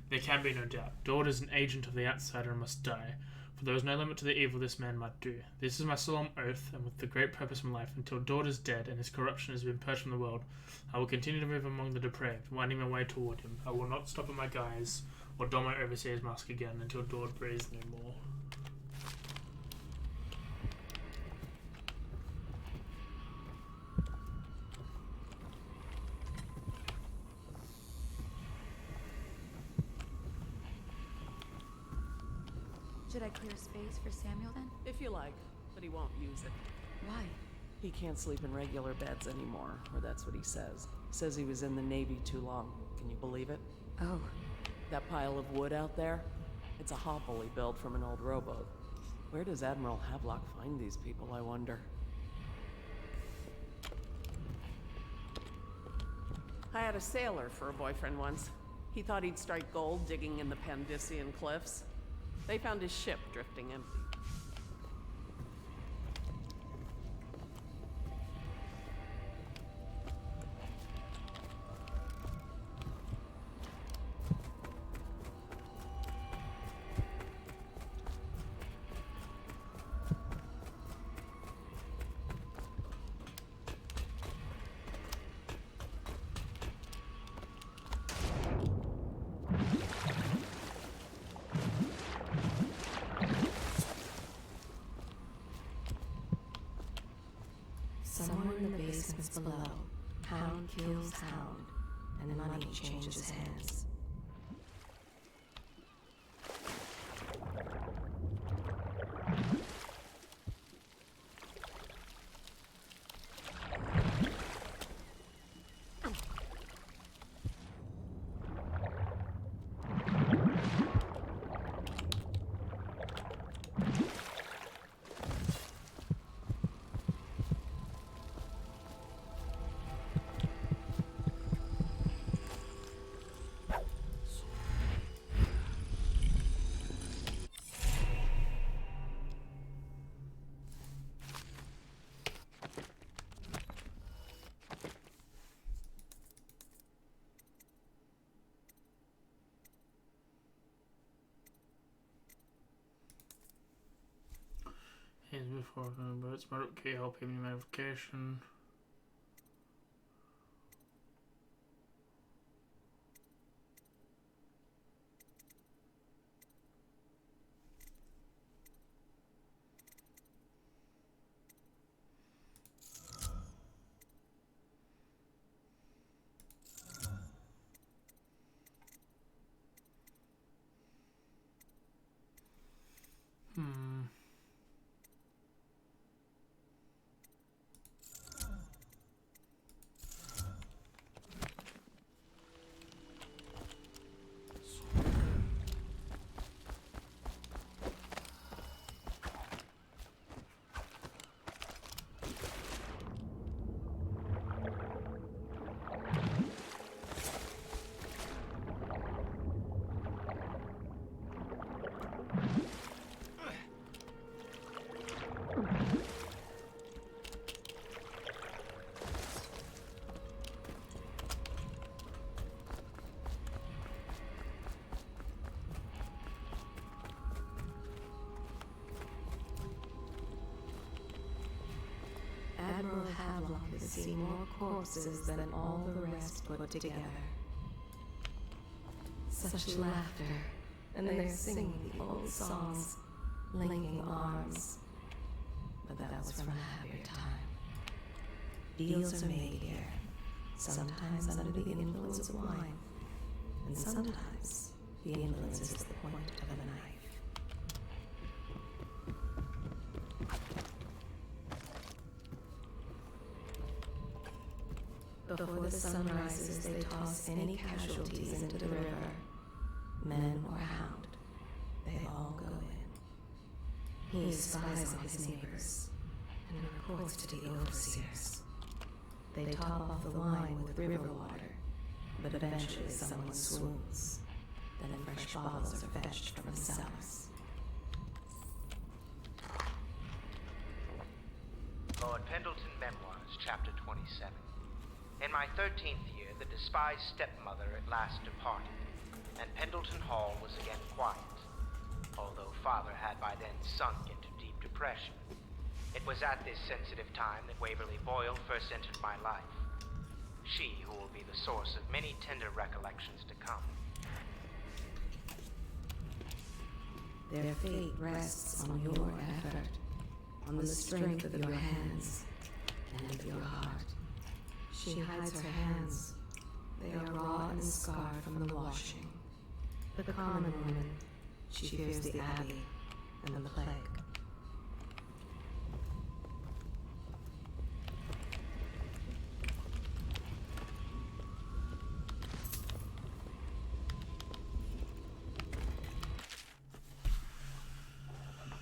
There can be no doubt. Dord is an agent of the outsider and must die, for there is no limit to the evil this man might do. This is my solemn oath, and with the great purpose of my life, until Dord is dead and his corruption has been purged from the world, I will continue to move among the depraved, winding my way toward him. I will not stop at my guise, or don my overseer's mask again, until Dord breathes no more. Should I clear space for Samuel then? If you like, but he won't use it. Why? He can't sleep in regular beds anymore, or that's what he says. Says he was in the Navy too long. Can you believe it? Oh. That pile of wood out there? It's a hovel he built from an old rowboat. Where does Admiral Havelock find these people, I wonder? I had a sailor for a boyfriend once. He thought he'd strike gold digging in the Pandician cliffs. They found his ship drifting empty. Somewhere in the basements below, Hound kills Hound, and money changes hands. Hands before boats, smart up key, help him notification. Admiral Havelock has seen more corpses than all the rest put together. Such laughter, and they're singing the old songs, linking arms. But that was from a happier time. Deals are made here, sometimes under the influence of wine, and sometimes the influence is the point of a knife. Before the sun rises, they toss any casualties into the river. Men or hound, they all go in. He spies on his neighbors and reports to the overseers. They top off the wine with river water, but eventually someone swoons. Then fresh bottles are fetched from the cellars. Lord Pendleton Memoirs, Chapter 27. In my 13th year, the despised stepmother at last departed. and Pendleton Hall was again quiet, although Father had by then sunk into deep depression. It was at this sensitive time that Waverly Boyle first entered my life. She who will be the source of many tender recollections to come. Their fate rests on your effort, on the strength of your hands and of your heart. She hides her hands. They are raw and scarred from the washing. The common woman, she fears the Abbey and the plague.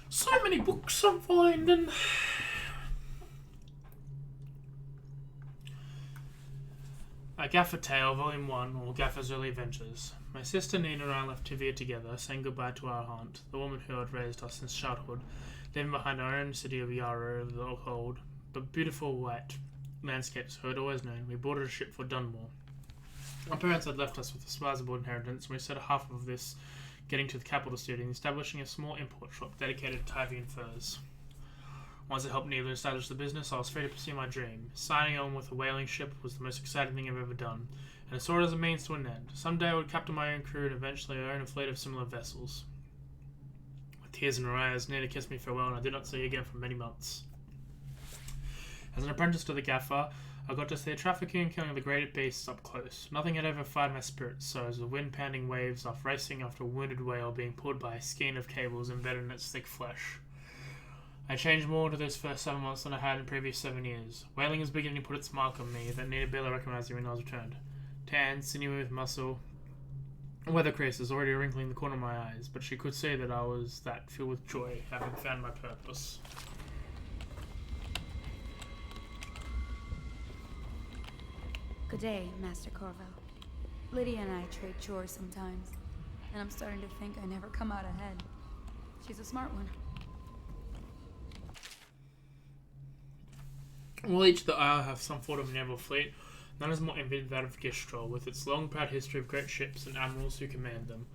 So many books I'm finding. A Gaffer Tale, Volume 1, or Gaffer's Early Adventures. My sister Nina and I left Tivia together, saying goodbye to our aunt, the woman who had raised us since childhood, living behind our own city of Yarrow over the cold but beautiful white landscapes we had always known. We boarded a ship for Dunmore. Our parents had left us with a sizable inheritance, and we set half of this getting to the capital city and establishing a small import shop dedicated to Tyvian furs. Once I helped Neela establish the business, I was free to pursue my dream. Signing on with a whaling ship was the most exciting thing I've ever done, and I saw it as a means to an end. Someday I would captain my own crew and eventually own a fleet of similar vessels. With tears in her eyes, Nina kissed me farewell, and I did not see her again for many months. As an apprentice to the Gaffer, I got to see the trafficking and killing of the great beasts up close. Nothing had ever fired my spirits so as the wind-pounding waves off racing after a wounded whale being pulled by a skein of cables embedded in its thick flesh. I changed more into those first 7 months than I had in previous 7 years. Whaling was beginning to put its mark on me that Nina barely recognized me when I was returned. Tan, sinewy with muscle, weather creases already wrinkling the corner of my eyes, but she could see that I was filled with joy, having found my purpose. Good day, Master Corvo. Lydia and I trade chores sometimes, and I'm starting to think I never come out ahead. She's a smart one. While each of the Isle have some sort of naval fleet, none is more envied than that of Gistrol, with its long proud history of great ships and admirals who command them.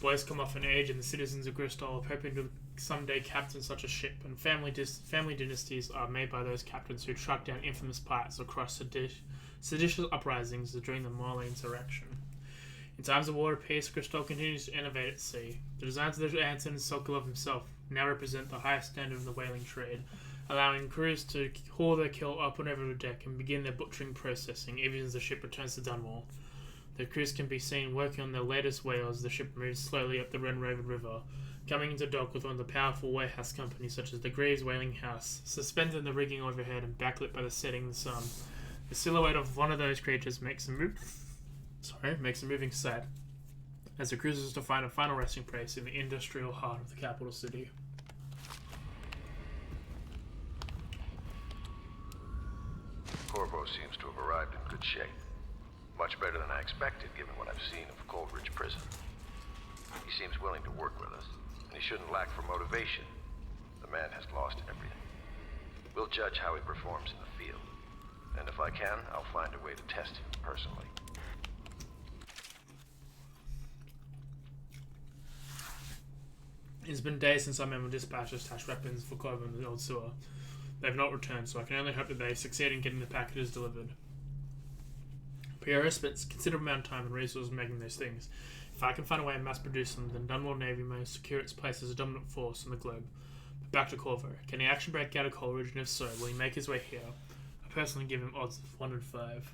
Boys come off in age, and the citizens of Gristol are hoping to someday captain such a ship, and family dynasties are made by those captains who track down infamous pirates or crush seditious uprisings during the Marley insurrection. In times of war or peace, Gristol continues to innovate at sea. The designs of the Anson and Sokolov himself now represent the highest standard of the whaling trade, allowing crews to haul their kill up and over the deck and begin their butchering processing even as the ship returns to Dunmore. The crews can be seen working on their latest whale as the ship moves slowly up the Red River, coming into dock with one of the powerful warehouse companies such as the Greaves Whaling House, suspended in the rigging overhead and backlit by the setting sun. The silhouette of one of those creatures makes a moving sight as the cruisers to find a final resting place in the industrial heart of the capital city. Corvo seems to have arrived in good shape. Much better than I expected, given what I've seen of Coldridge Prison. He seems willing to work with us, and he shouldn't lack for motivation. The man has lost everything. We'll judge how he performs in the field, and if I can, I'll find a way to test him personally. It's been days since our men with dispatchers stashed weapons for Corvo in the old sewer. They've not returned, so I can only hope that they succeed in getting the packages delivered. Pierre spent a considerable amount of time and resources making those things. If I can find a way to mass produce them, then Dunmore Navy may secure its place as a dominant force on the globe. But back to Corvo. Can he actually break out of Coleridge, and if so, will he make his way here? I personally give him odds of 1 in 5.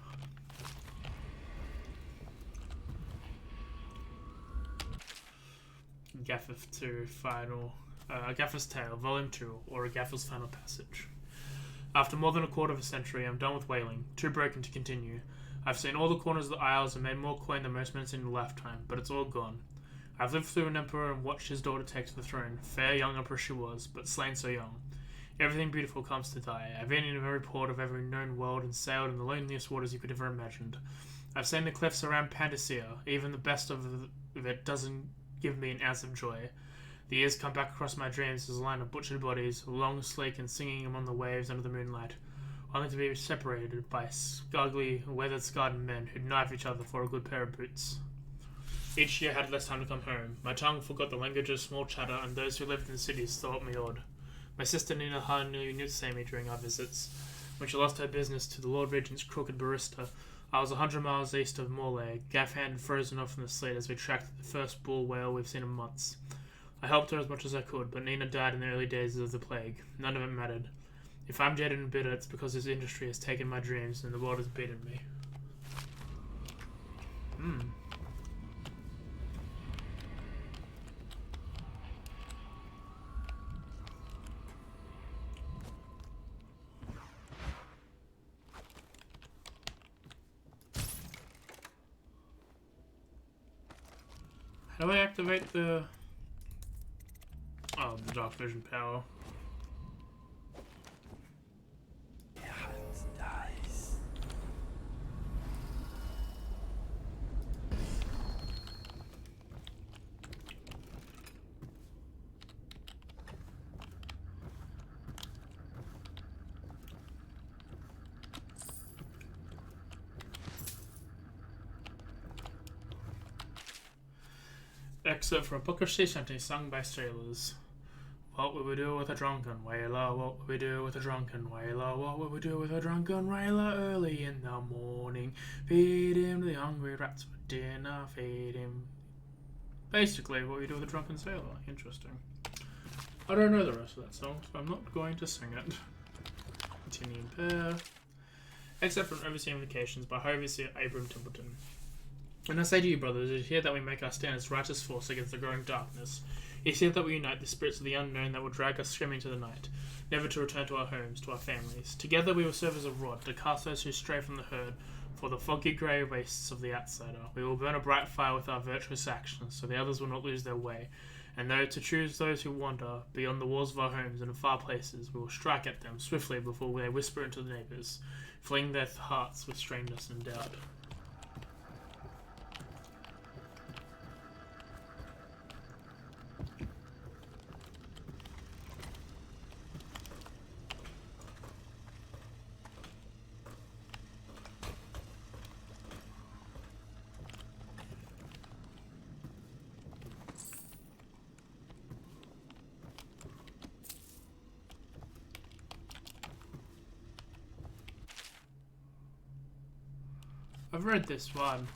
Gaffer's Tale, Volume 2, or A Gaffer's Final Passage. After more than a quarter of a century, I'm done with whaling, too broken to continue. I've seen all the corners of the Isles and made more coin than most men in a lifetime, but it's all gone. I've lived through an emperor and watched his daughter take to the throne. Fair young empress she was, but slain so young. Everything beautiful comes to die. I've been in every port of every known world and sailed in the loneliest waters you could ever imagined. I've seen the cliffs around Pandacia. Even the best of it doesn't give me an ounce of joy. The years come back across my dreams as a line of butchered bodies, long, sleek, and singing among the waves under the moonlight, only to be separated by scugly, weather-scarred men who'd knife each other for a good pair of boots. Each year I had less time to come home. My tongue forgot the language of small chatter, and those who lived in the cities thought me odd. My sister Nina hardly knew to say me during our visits. When she lost her business to the Lord Regent's crooked barista, I was 100 miles east of Morlaix, gaff-handed frozen off in the sleet as we tracked the first bull whale we've seen in months. I helped her as much as I could, but Nina died in the early days of the plague. None of it mattered. If I'm jaded and bitter, it's because this industry has taken my dreams and the world has beaten me. How do I activate the... Oh, the dark vision power. Excerpt from a book of sea shanties sung by sailors. What would we do with a drunken whaler? What would we do with a drunken whaler? What would we do with a drunken whaler early in the morning? Feed him to the hungry rats for dinner, feed him. Basically, what we do with a drunken sailor. Interesting. I don't know the rest of that song, so I'm not going to sing it. Continuing pair. Except from Overseeing Vacations by High Overseer Abram Templeton. And I say to you, brothers, it is here that we make our stand as righteous force against the growing darkness. It is here that we unite the spirits of the unknown that will drag us screaming to the night, never to return to our homes, to our families. Together we will serve as a rod to cast those who stray from the herd for the foggy grey wastes of the outsider. We will burn a bright fire with our virtuous actions, so the others will not lose their way. And though to choose those who wander beyond the walls of our homes and in far places, we will strike at them swiftly before they whisper into the neighbours, filling their hearts with strangeness and doubt. I've read this one.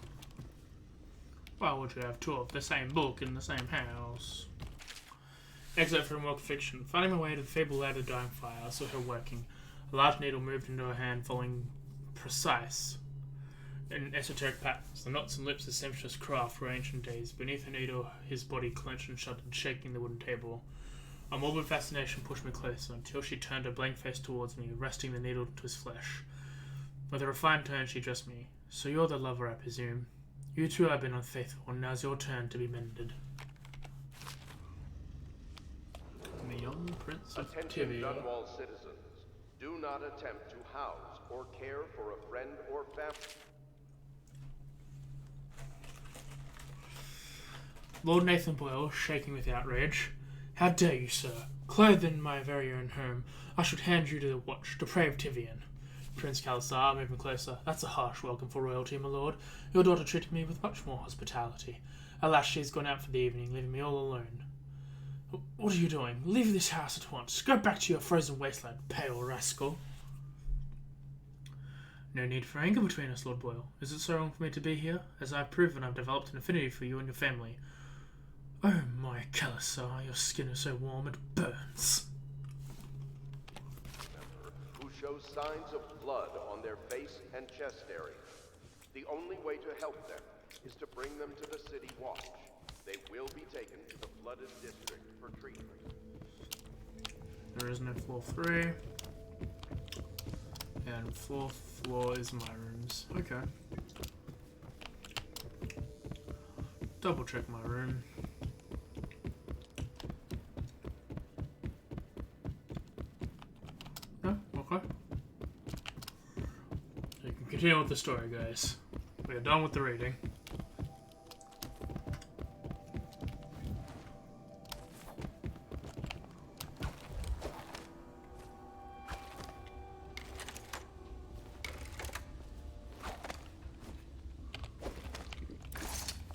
Why would you have two of the same book in the same house? Excerpt from work fiction. Finding my way to the fabled ladder dying fire, I saw her working. A large needle moved into her hand, following precise in esoteric patterns. The knots and lips of seamstress craft for ancient days. Beneath the needle, his body clenched and shuddered, shaking the wooden table. A morbid fascination pushed me closer, until she turned her blank face towards me, resting the needle to his flesh. With a refined tone, she addressed me. So you're the lover, I presume. You too have been unfaithful, and now's your turn to be mended. The young Prince of Attention, Dunwall citizens. Do not attempt to house or care for a friend or family. Lord Nathan Boyle, shaking with outrage. How dare you, sir? Clothed in my very own home, I should hand you to the watch, depraved Tivian. Prince Kalisar, moving closer. That's a harsh welcome for royalty, my lord. Your daughter treated me with much more hospitality. Alas, she's gone out for the evening, leaving me all alone. What are you doing? Leave this house at once. Go back to your frozen wasteland, pale rascal. No need for anger between us, Lord Boyle. Is it so wrong for me to be here? As I've proven, I've developed an affinity for you and your family. Oh my Kalisar, your skin is so warm it burns. Who shows signs of blood on their face and chest area. The only way to help them is to bring them to the city watch. They will be taken to the flooded district for treatment. There is no floor 3. And fourth floor is my rooms. Okay. Double check my room. No? Okay. You can continue with the story, guys. We are done with the reading.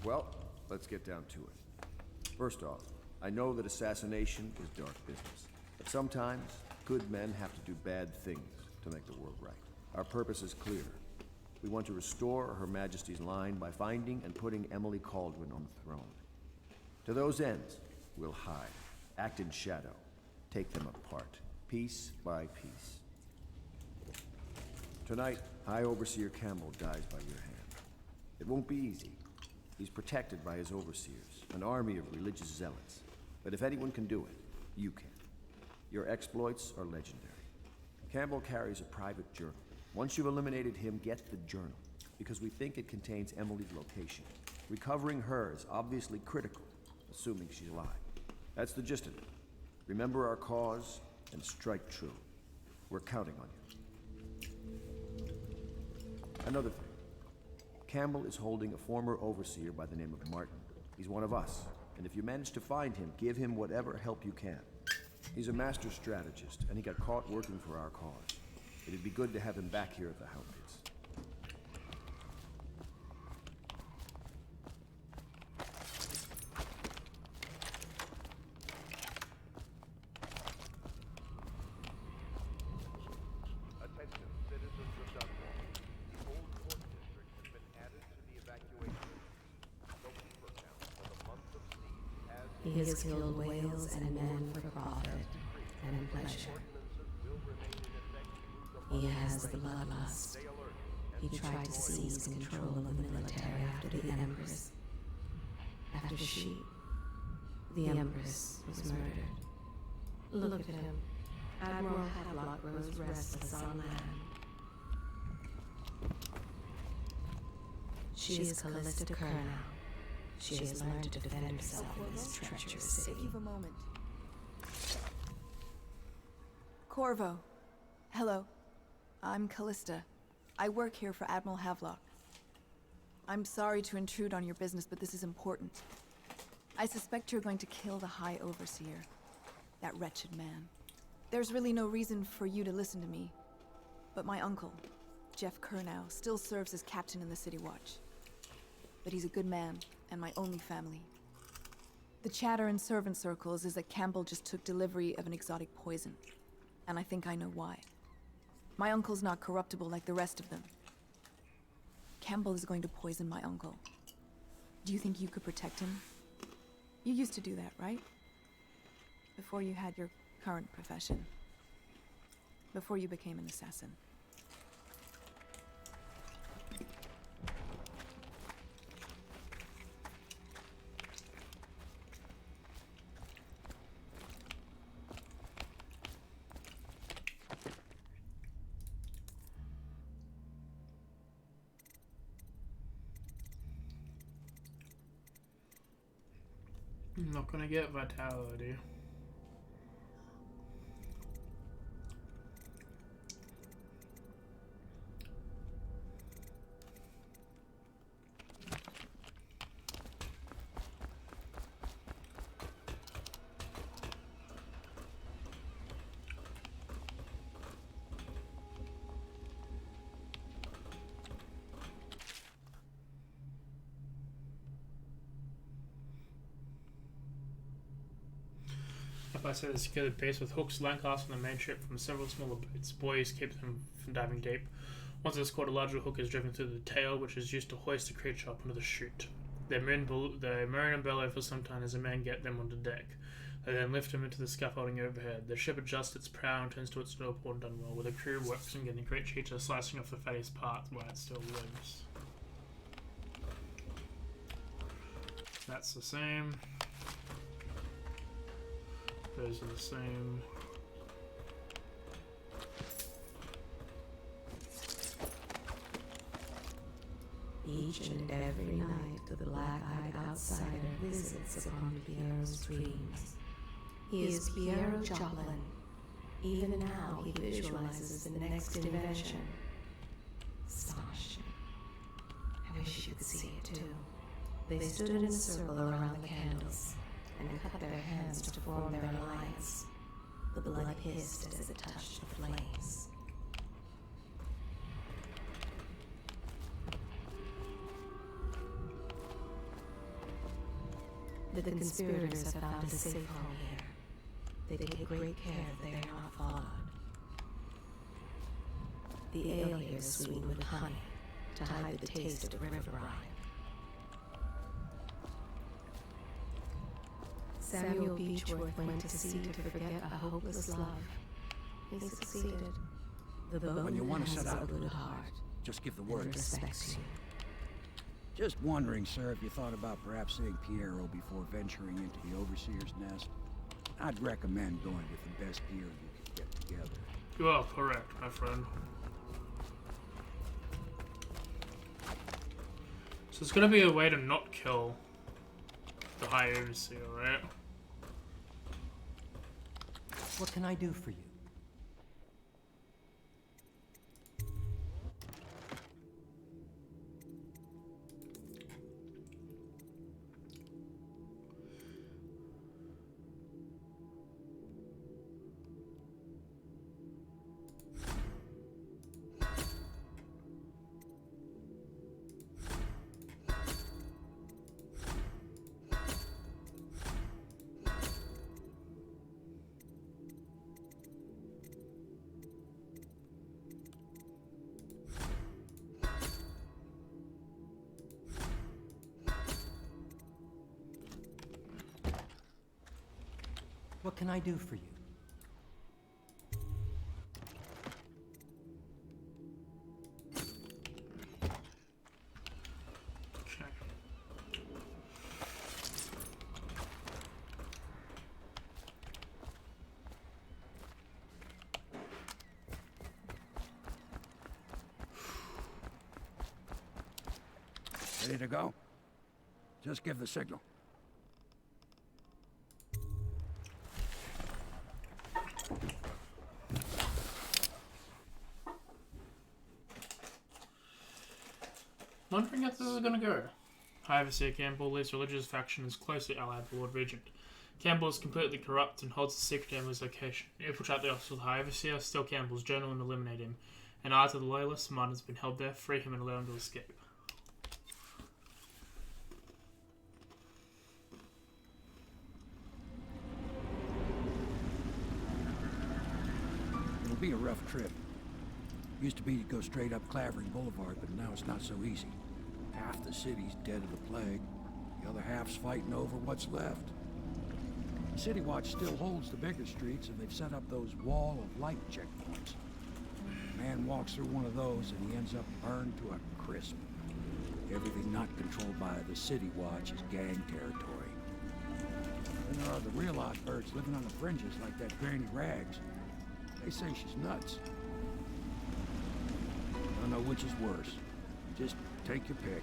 Well, let's get down to it. First off, I know that assassination is dark business, but sometimes good men have to do bad things to make the world right. Our purpose is clear. We want to restore Her Majesty's line by finding and putting Emily Kaldwin on the throne. To those ends, we'll hide, act in shadow, take them apart, piece by piece. Tonight, High Overseer Campbell dies by your hand. It won't be easy. He's protected by his overseers, an army of religious zealots. But if anyone can do it, you can. Your exploits are legendary. Campbell carries a private journal. Once you've eliminated him, get the journal, because we think it contains Emily's location. Recovering her is obviously critical, assuming she's alive. That's the gist of it. Remember our cause and strike true. We're counting on you. Another thing. Campbell is holding a former overseer by the name of Martin. He's one of us, and if you manage to find him, give him whatever help you can. He's a master strategist, and he got caught working for our cause. It'd be good to have him back here at the Hound Pits. Attention, citizens of Dunwall. The old court district has been added to the evacuation list. The Weaver count for the month of siege has... He has killed whales and men for profit and pleasure. He has the bloodlust. He tried to seize control of the military after the Empress. After she, the Empress, was murdered. Look at him. Admiral Havelock grows restless on land. She is Callista Kurnow. She has learned to defend herself in this treacherous city. Give a moment. Corvo. Hello. I'm Callista. I work here for Admiral Havelock. I'm sorry to intrude on your business, but this is important. I suspect you're going to kill the High Overseer. That wretched man. There's really no reason for you to listen to me. But my uncle, Jeff Kurnow, still serves as captain in the City Watch. But he's a good man, and my only family. The chatter in servant circles is that Campbell just took delivery of an exotic poison. And I think I know why. My uncle's not corruptible like the rest of them. Campbell is going to poison my uncle. Do you think you could protect him? You used to do that, right? Before you had your current profession. Before you became an assassin. I'm not gonna get vitality. I said the secured base with hooks, Lancaster on the main ship from several smaller boats. Buoys keep them from diving deep. Once it's caught, a larger hook is driven through the tail, which is used to hoist the creature up into the chute. They moan and bellow for some time as the men get them onto deck. They then lift them into the scaffolding overhead. The ship adjusts its prow and turns to its snow port done well, where the crew works on getting the great creature slicing off the fattiest parts while it still lives. That's the same. Those are the same. Each and every night the black-eyed outsider visits upon Piero's dreams. He is Piero Joplin. Even now he visualizes the next invention. Astonishing. I wish you could see it too. They stood in a circle around the candles and cut their hands to form their alliance. The blood hissed as it touched the flames. The conspirators have found a safe home here. They take great care that they are not followed. The ale here is sweetened with honey to hide the taste of river brine. Samuel Beechworth went to sea to forget a hopeless love. He succeeded. The When you want to bowman set has out, a good heart. just give the And word. respects you. Just wondering, sir, if you thought about perhaps seeing Piero before venturing into the Overseer's nest. I'd recommend going with the best gear you could get together. You are correct, my friend. So it's gonna be a way to not kill the High Overseer, right? What can I do for you? What can I do for you? Ready to go? Just give the signal. Wondering if this is gonna go. High Overseer Campbell leads religious faction is closely allied with Lord Regent. Campbell is completely corrupt and holds a secret to Emily's location. Infiltrate the office of the High Overseer, steal Campbell's journal and eliminate him. An eye to the loyalist, Martin has been held there, free him and allow him to escape. It'll be a rough trip. Used to be to go straight up Clavering Boulevard, but now it's not so easy. Half the city's dead of the plague. The other half's fighting over what's left. City Watch still holds the bigger streets, and they've set up those wall of light checkpoints. A man walks through one of those, and he ends up burned to a crisp. Everything not controlled by the City Watch is gang territory. Then there are the real odd birds living on the fringes like that Granny Rags. They say she's nuts. I don't know which is worse. Just take your pick.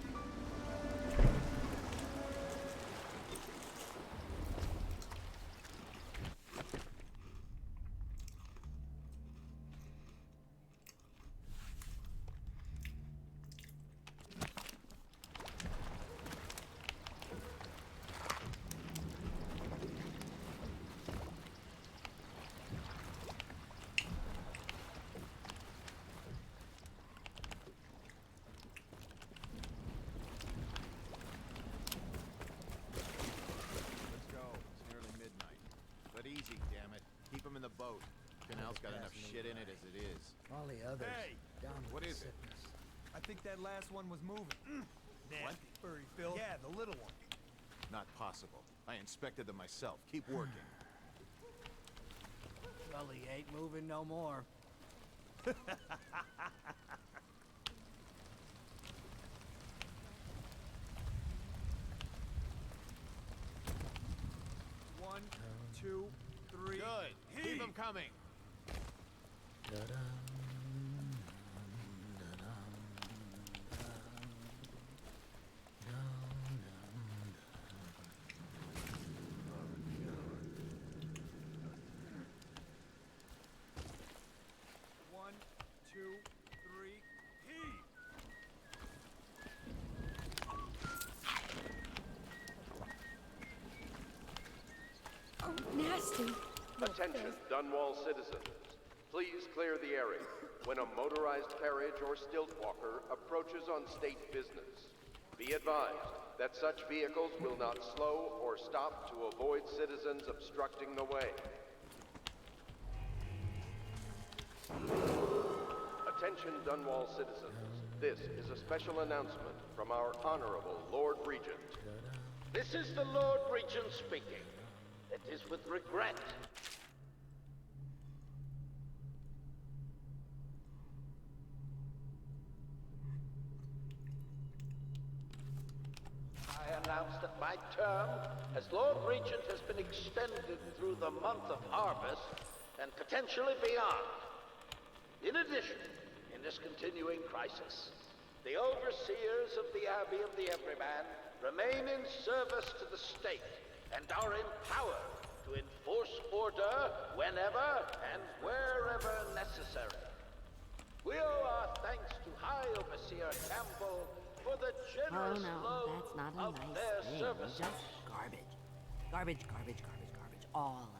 Shit in it as it is. All the others. Hey! Down What with is it? sickness. I think that last one was moving. What? Furry Phil. Yeah, the little one. Not possible. I inspected them myself. Keep working. Well, he ain't moving no more. One, two, three. Good. Keep them coming. One, two, three. Heave! Oh, nasty. Attention, Dunwall citizens. Please clear the area when a motorized carriage or stilt walker approaches on state business. Be advised that such vehicles will not slow or stop to avoid citizens obstructing the way. Attention Dunwall citizens. This is a special announcement from our Honorable Lord Regent. This is the Lord Regent speaking. It is with regret. I announce that my term as Lord Regent has been extended through the month of harvest and potentially beyond. In addition, in this continuing crisis, the overseers of the Abbey of the Everyman remain in service to the state and are empowered to enforce order whenever and wherever necessary. We owe our thanks to High Overseer Campbell for the generous loan that's not a of nice their thing. services. Just garbage. Garbage, garbage, garbage, garbage. All of it.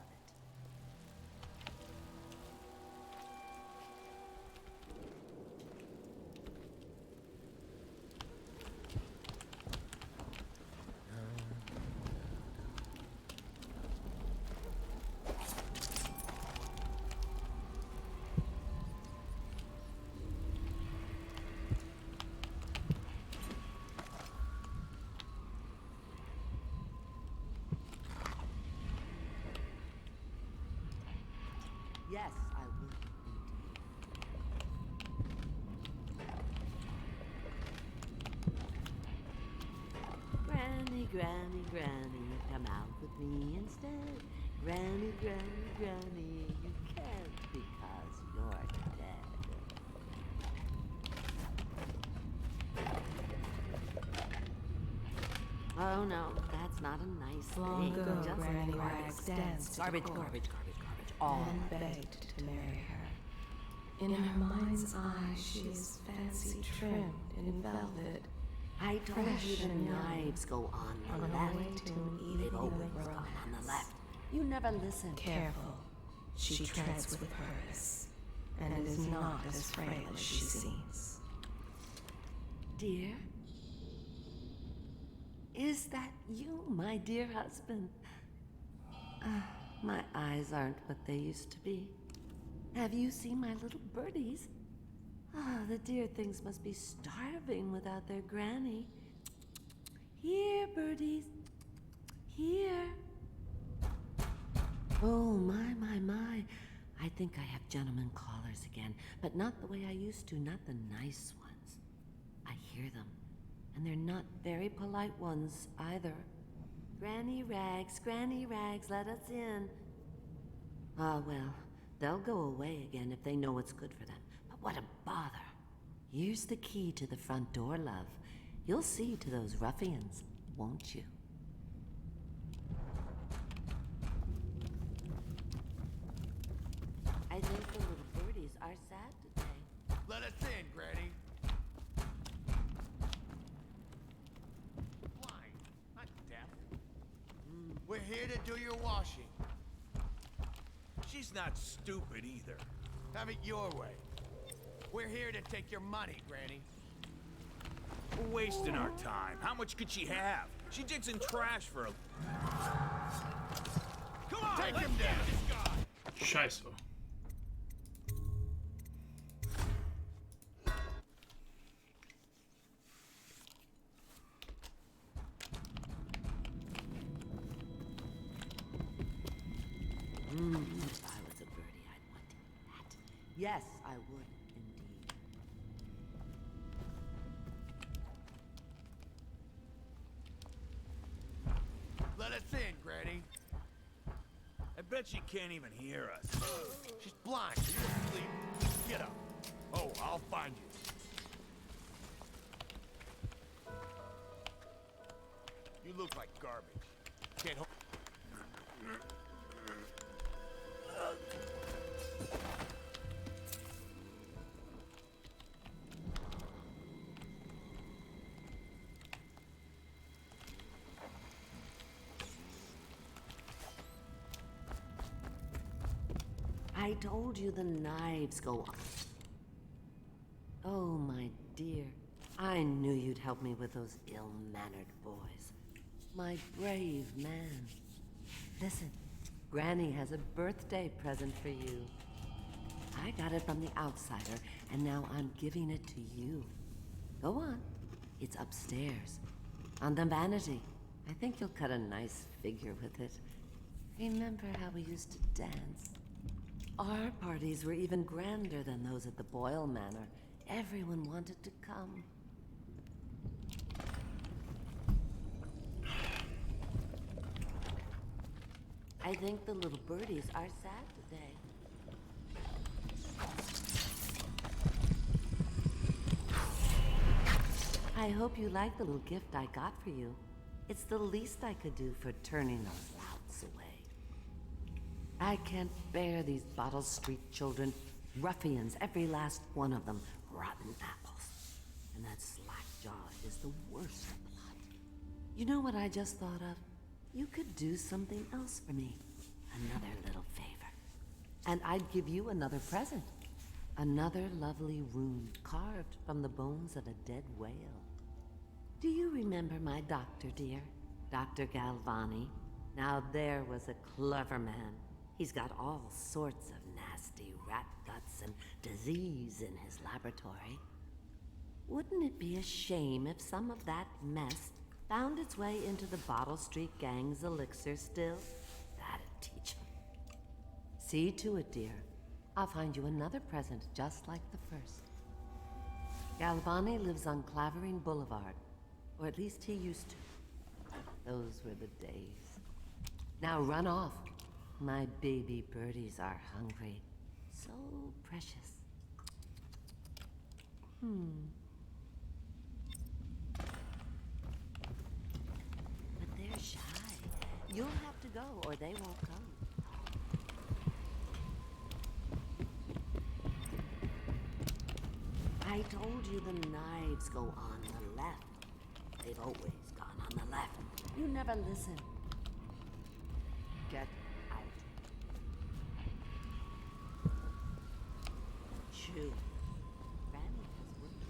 Yes, I would. Granny, Granny, Granny, come out with me instead. Granny, Granny, Granny, you can't because you're dead. Oh no, that's not a nice Long thing. ago, Just Granny garbage. Rags danced Garbage, to the garbage, court garbage, garbage. All and of it. begged to marry her. In her mind's eye, she is fancy trimmed in velvet. I told fresh you the and young. knives go on the On her left. way to an They've evening always of gone on the romance. left. You never listen. Careful, she treads with purpose, and is not as frail as she seems. Dear? Is that you, my dear husband? My eyes aren't what they used to be. Have you seen my little birdies? The dear things must be starving without their granny. Here, birdies. Here. Oh, my, my, my. I think I have gentlemen callers again, but not the way I used to, not the nice ones. I hear them, and they're not very polite ones either. Granny Rags, let us in. Ah, well, they'll go away again if they know what's good for them. But what a bother. Here's the key to the front door, love. You'll see to those ruffians, won't you? I think the little birdies are sad today. Let us in, Granny. Blind, not deaf. We're here to do your washing. She's not stupid either. Have it your way. We're here to take your money, Granny. We're wasting our time. How much could she have? She digs in trash for a... Come on, Take let's him get down. this guy! Scheiße. If I was a birdie, I'd want to eat that. Yes, I would, indeed. Let us in, Granny. I bet she can't even hear us. She's blind. Are you asleep? Get up. Oh, I'll find you. You look like garbage. Can't hold... I told you the knives go on. Oh, my dear. I knew you'd help me with those ill-mannered boys. My brave man. Listen, Granny has a birthday present for you. I got it from the outsider, and now I'm giving it to you. Go on. It's upstairs. On the vanity. I think you'll cut a nice figure with it. Remember how we used to dance? Our parties were even grander than those at the Boyle Manor. Everyone wanted to come. I think the little birdies are sad today. I hope you like the little gift I got for you. It's the least I could do for turning those louts away. I can't bear these Bottle Street children. Ruffians, every last one of them. Rotten apples. And that slack-jaw is the worst lot. You know what I just thought of? You could do something else for me. Another little favor. And I'd give you another present. Another lovely rune carved from the bones of a dead whale. Do you remember my doctor, dear? Dr. Galvani? Now there was a clever man. He's got all sorts of nasty rat guts and disease in his laboratory. Wouldn't it be a shame if some of that mess found its way into the Bottle Street Gang's elixir still? That'd teach him. See to it, dear. I'll find you another present just like the first. Galvani lives on Clavering Boulevard, or at least he used to. Those were the days. Now run off. My baby birdies are hungry. So precious. But they're shy. You'll have to go, or they won't come. I told you the knives go on the left. They've always gone on the left. You never listen. Get out. Chew. Granny has work to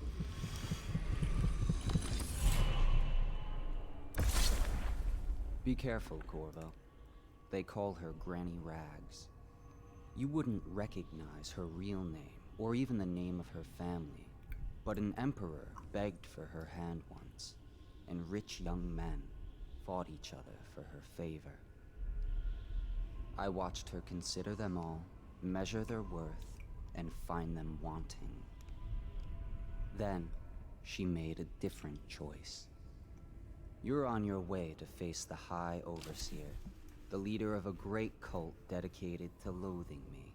do. Be careful, Corvo. They call her Granny Rags. You wouldn't recognize her real name, or even the name of her family. But an emperor begged for her hand once, and rich young men fought each other for her favor. I watched her consider them all, measure their worth, and find them wanting. Then, she made a different choice. You're on your way to face the High Overseer, the leader of a great cult dedicated to loathing me.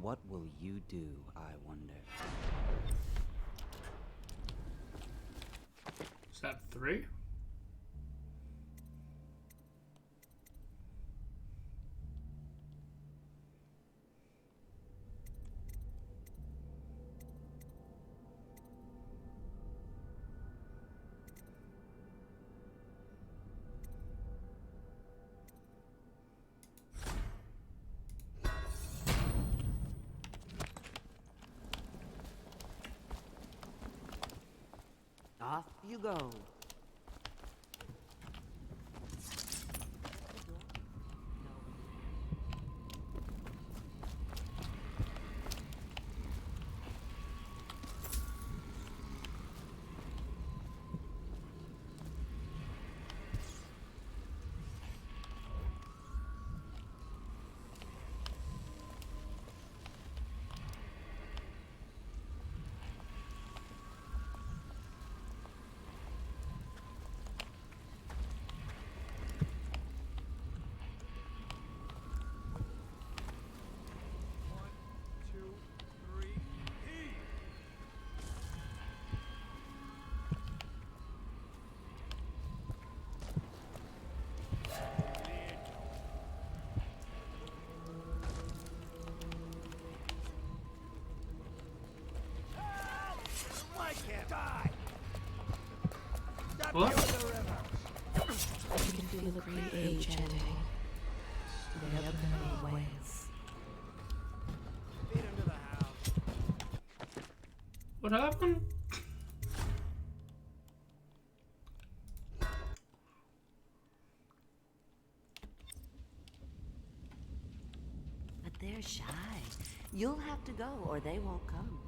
What will you do, I wonder? Is that 3? Off you go. What? You can feel the great age ending. The upcoming waves. What happened? shy. You'll have to go, or they won't come.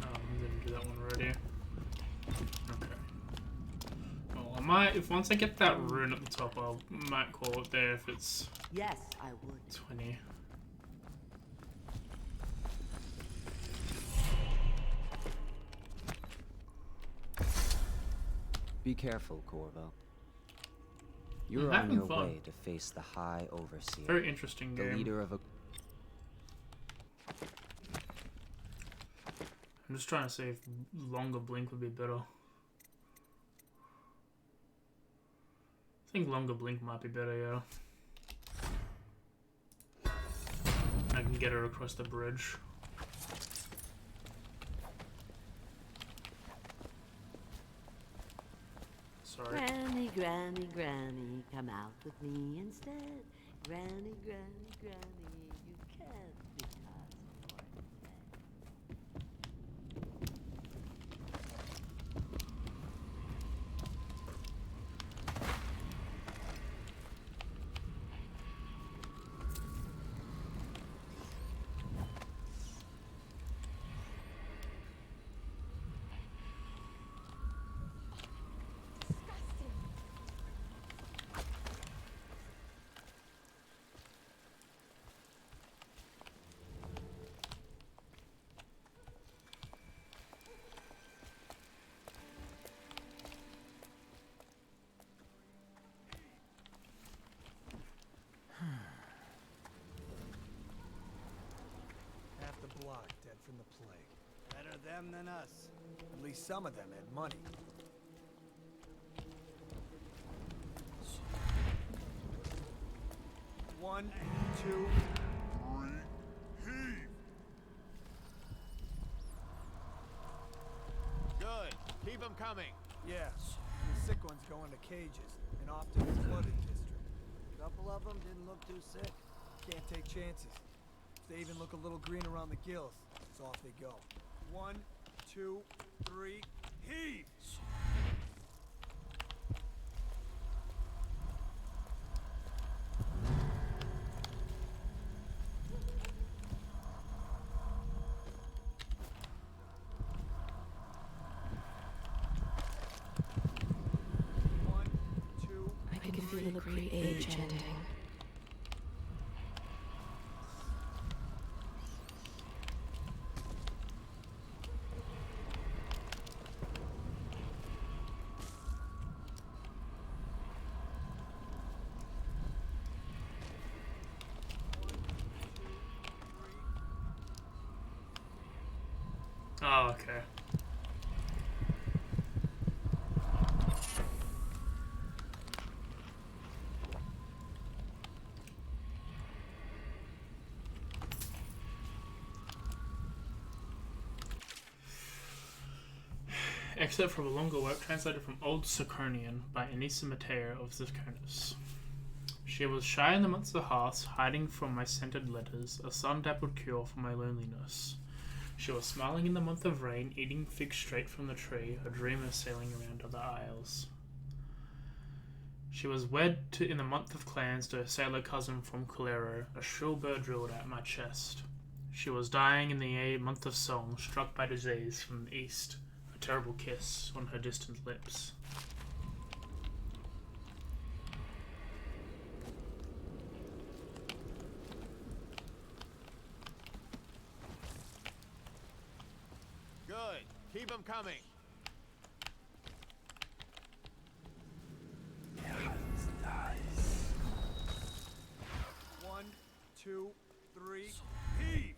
I didn't do that one already. Okay. Well, I might, if once I get that rune at the top, I might call it there if it's... Yes, I would. 20. Be careful, Corvo. You're on your way to face the High Overseer. Very interesting game. The leader of a... I'm just trying to see if longer blink would be better. I think longer blink might be better, yeah. I can get her across the bridge. Sorry. Granny, granny, granny, come out with me instead. Granny, granny, granny, you can't because Block dead from the plague. Better them than us. At least some of them had money. One, two, three, heave! Good. Keep them coming. Yeah. The sick ones go into cages and off to the flooded district. A couple of them didn't look too sick. Can't take chances. If they even look a little green around the gills, so off they go. One, two, three, heave! One, two, I can feel a great age ending. Oh, okay. Excerpt from a longer work translated from Old Sacronian by Anissa Matea of Zaconus. She was shy in the months of hearth, hiding from my scented letters, a sun-dappled cure for my loneliness. She was smiling in the month of rain, eating figs straight from the tree, a dreamer sailing around other isles. She was wed to, in the month of clans, to a sailor cousin from Colero, a shrill bird drilled at my chest. She was dying in the month of song, struck by disease from the east, a terrible kiss on her distant lips. Good. Keep them coming. One, two, three, heave!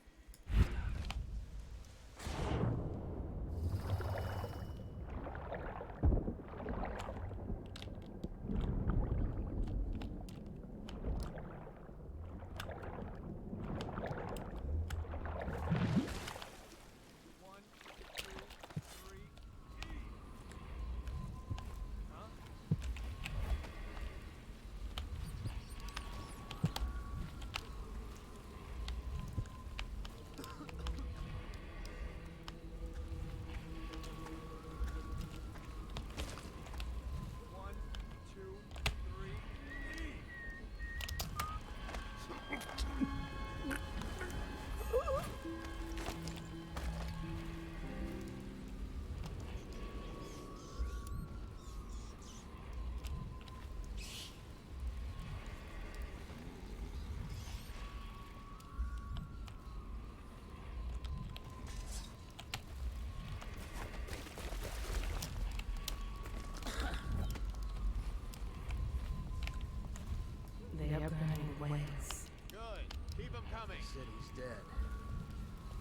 city's dead.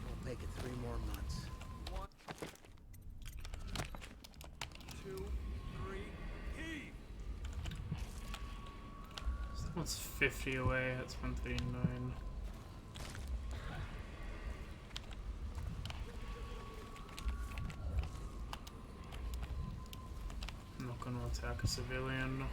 Won't make it 3 more months. 1, 2, 3, heave! So that one's 50 away, that's 139. I'm not gonna attack a civilian.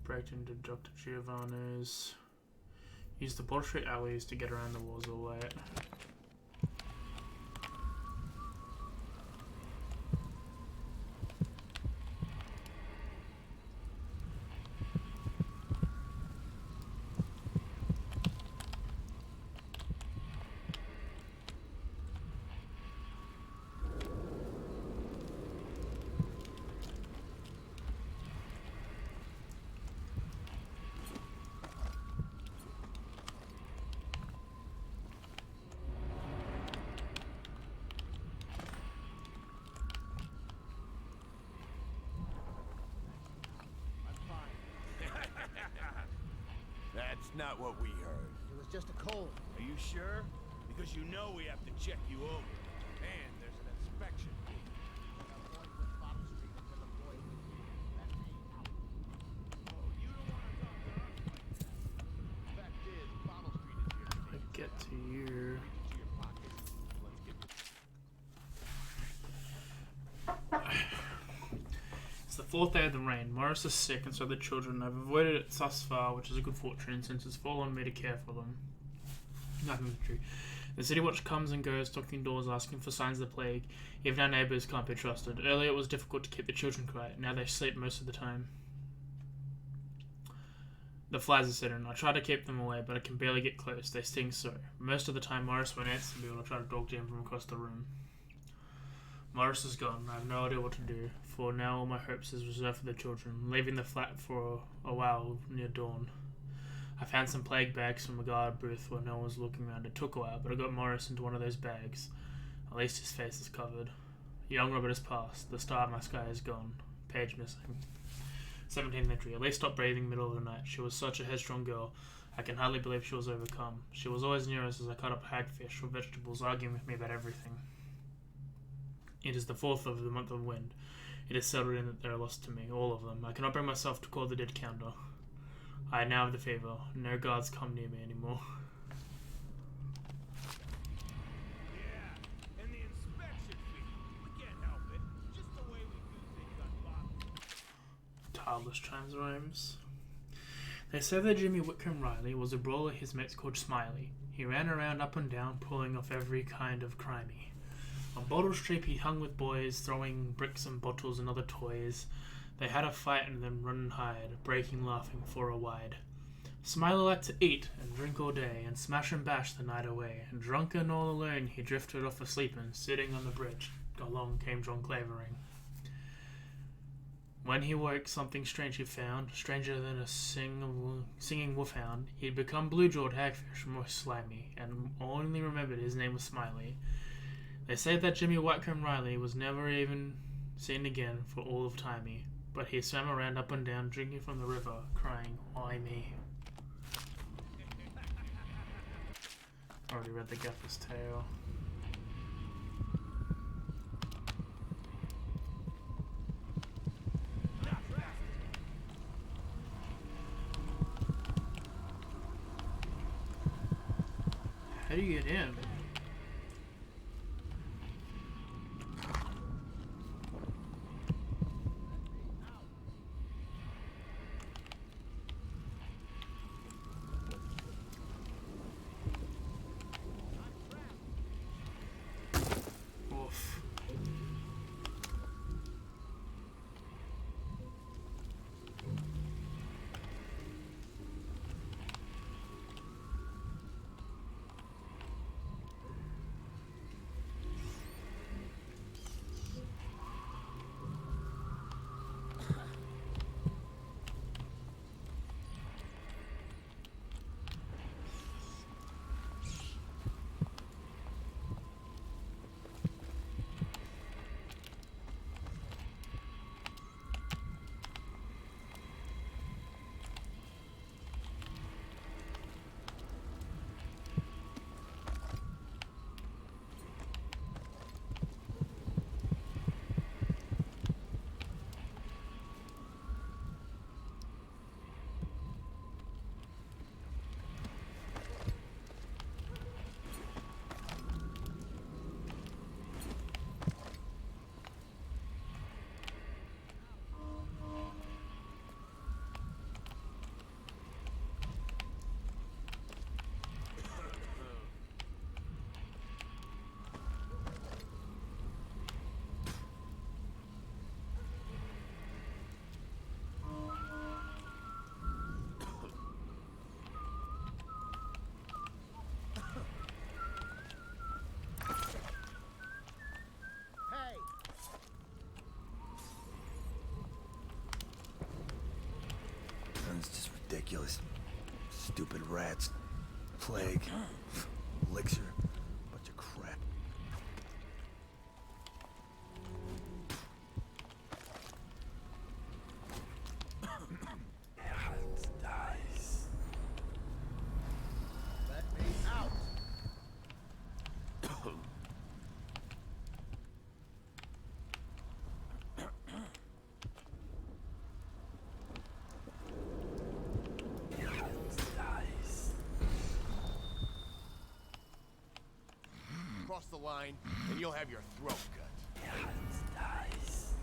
Break into Dr. Giovanni's. Use the Ball Street alleys to get around the walls of the way. That's not what we heard. It was just a cold. Are you sure? Because you know we have to check you over. And there's an inspection fee. I get to you. It's the 4th day of the rain. Morris is sick and so are the children. I've avoided it thus far, which is a good fortune since it's fallen on me to care for them. Nothing true. The city watch comes and goes, knocking doors, asking for signs of the plague. Even our neighbours can't be trusted. Earlier it was difficult to keep the children quiet. Now they sleep most of the time. The flies are sitting. I try to keep them away, but I can barely get close. They sting so. Most of the time Morris won't answer me when I try to dog jam from across the room. Morris is gone. I have no idea what to do, for now all my hopes is reserved for the children, leaving the flat for a while near dawn. I found some plague bags from a guard booth where no one was looking around. It took a while, but I got Morris into one of those bags. At least his face is covered. Young Robert has passed. The star of my sky is gone. Page missing. 17th entry. At least stopped breathing in the middle of the night. She was such a headstrong girl. I can hardly believe she was overcome. She was always near us as I cut up hagfish or vegetables, arguing with me about everything. It is the 4th of the month of wind. It is settled in that they are lost to me, all of them. I cannot bring myself to call the dead counter. I now have the fever. No guards come near me anymore. Yeah, and the inspection fee. We can't help it. Just the way we do things on bottom. Childless transrhymes. They say that Jimmy Whitcomb Riley was a brawler his mates called Smiley. He ran around up and down, pulling off every kind of crimey. On Bottle Street he hung with boys, throwing bricks and bottles and other toys. They had a fight and then run and hide, breaking laughing for a wide. Smiley liked to eat and drink all day, and smash and bash the night away, and drunken all alone he drifted off asleeping, sitting on the bridge. Along came John Clavering. When he woke, something strange he found, stranger than a singing wolfhound. He'd become blue-jawed hagfish, more slimy, and only remembered his name was Smiley. They say that Jimmy Whitcomb Riley was never even seen again for all of timey, but he swam around up and down, drinking from the river, crying, "Why me?" Already read the Gaffer's Tale. How do you get in? Oof. It's just ridiculous. Stupid rats. Plague. Elixir. Bunch of crap. Dice. Let me out. Cross the line, and you'll have your throat cut. Dice.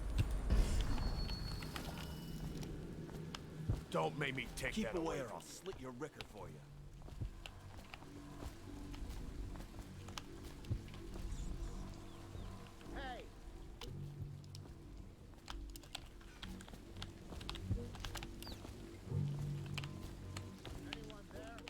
Don't make me take Keep that away away or from I'll slit your ricker for you. Hey. Anyone there?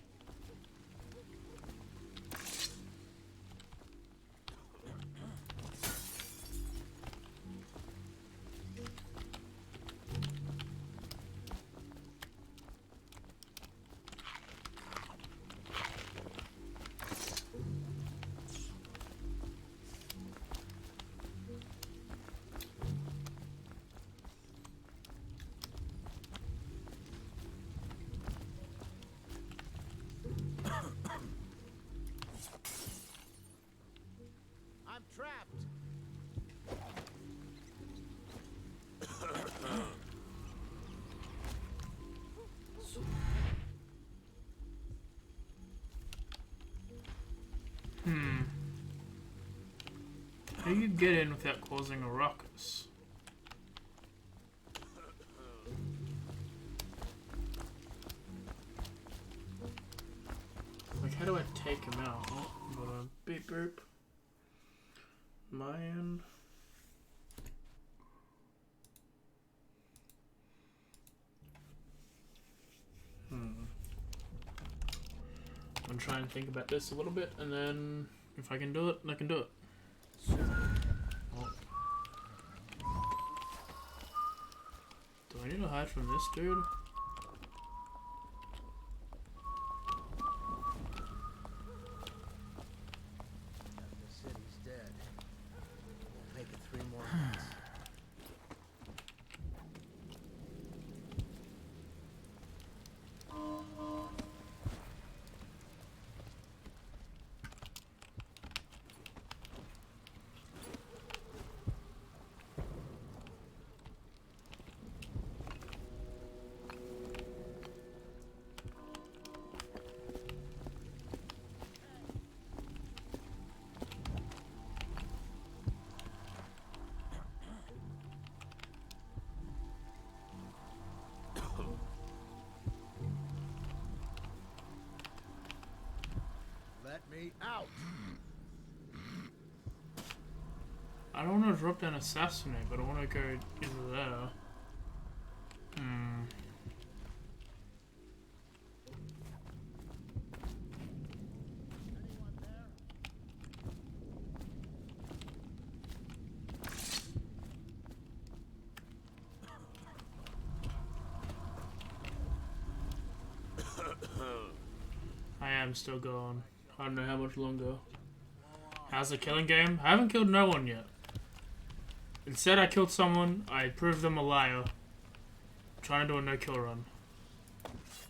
I'm trapped. How do you get in without causing a ruckus? Like, how do I take him out? Oh, I'm gonna beep boop. Man. I'm trying to think about this a little bit, and then if I can do it, I can do it. Oh. Do I need to hide from this dude? The city's dead. Won't make it 3 more months. Let me out. I don't want to drop down assassinate, but I want to go either there. I am still going. I don't know how much longer. How's the killing game? I haven't killed no one yet. Instead, I killed someone. I proved them a liar. I'm trying to do a no-kill run.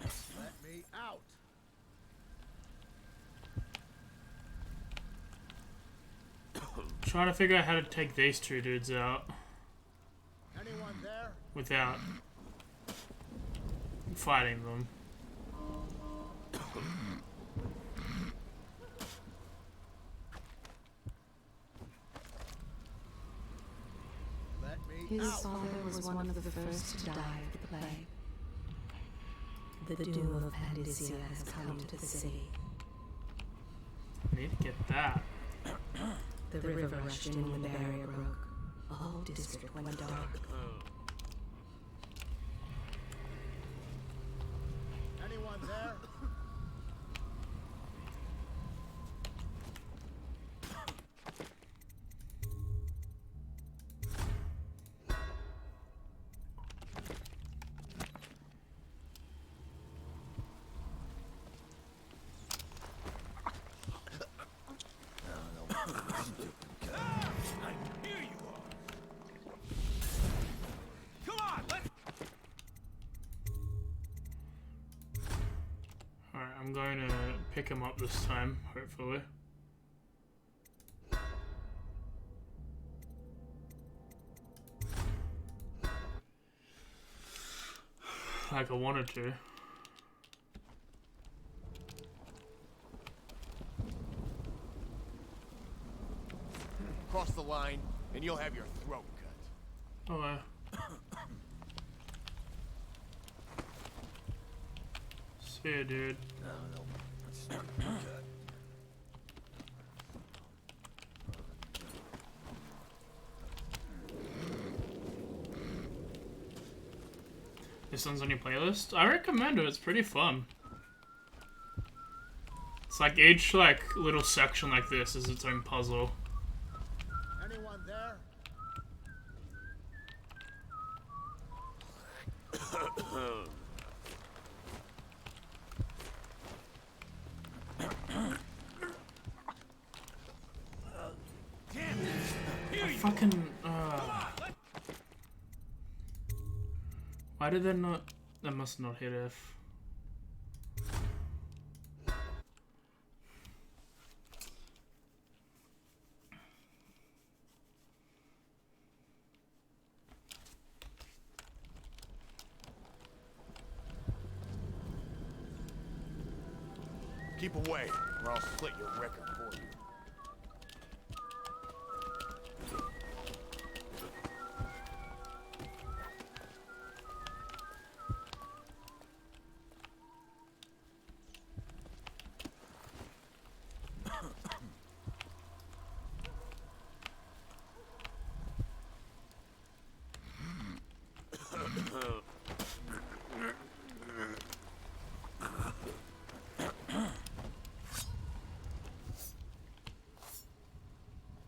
Let me out. Trying to figure out how to take these two dudes out Anyone there? without fighting them. Let me His out. father was one of the first to die of the plague. The doom of Pandysia has come to the city. I need to get that. The river rushed in when the barrier broke. The whole district went dark. Anyone there? going to pick him up this time, hopefully. Like I wanted to. Cross the line, and you'll have your throat cut. Oh, see ya, dude. This one's on your playlist? I recommend it, it's pretty fun. It's like each little section like this is its own puzzle. Anyone there? Fucking, why did that not... That must not hit F. Keep away, or I'll slit your record for you.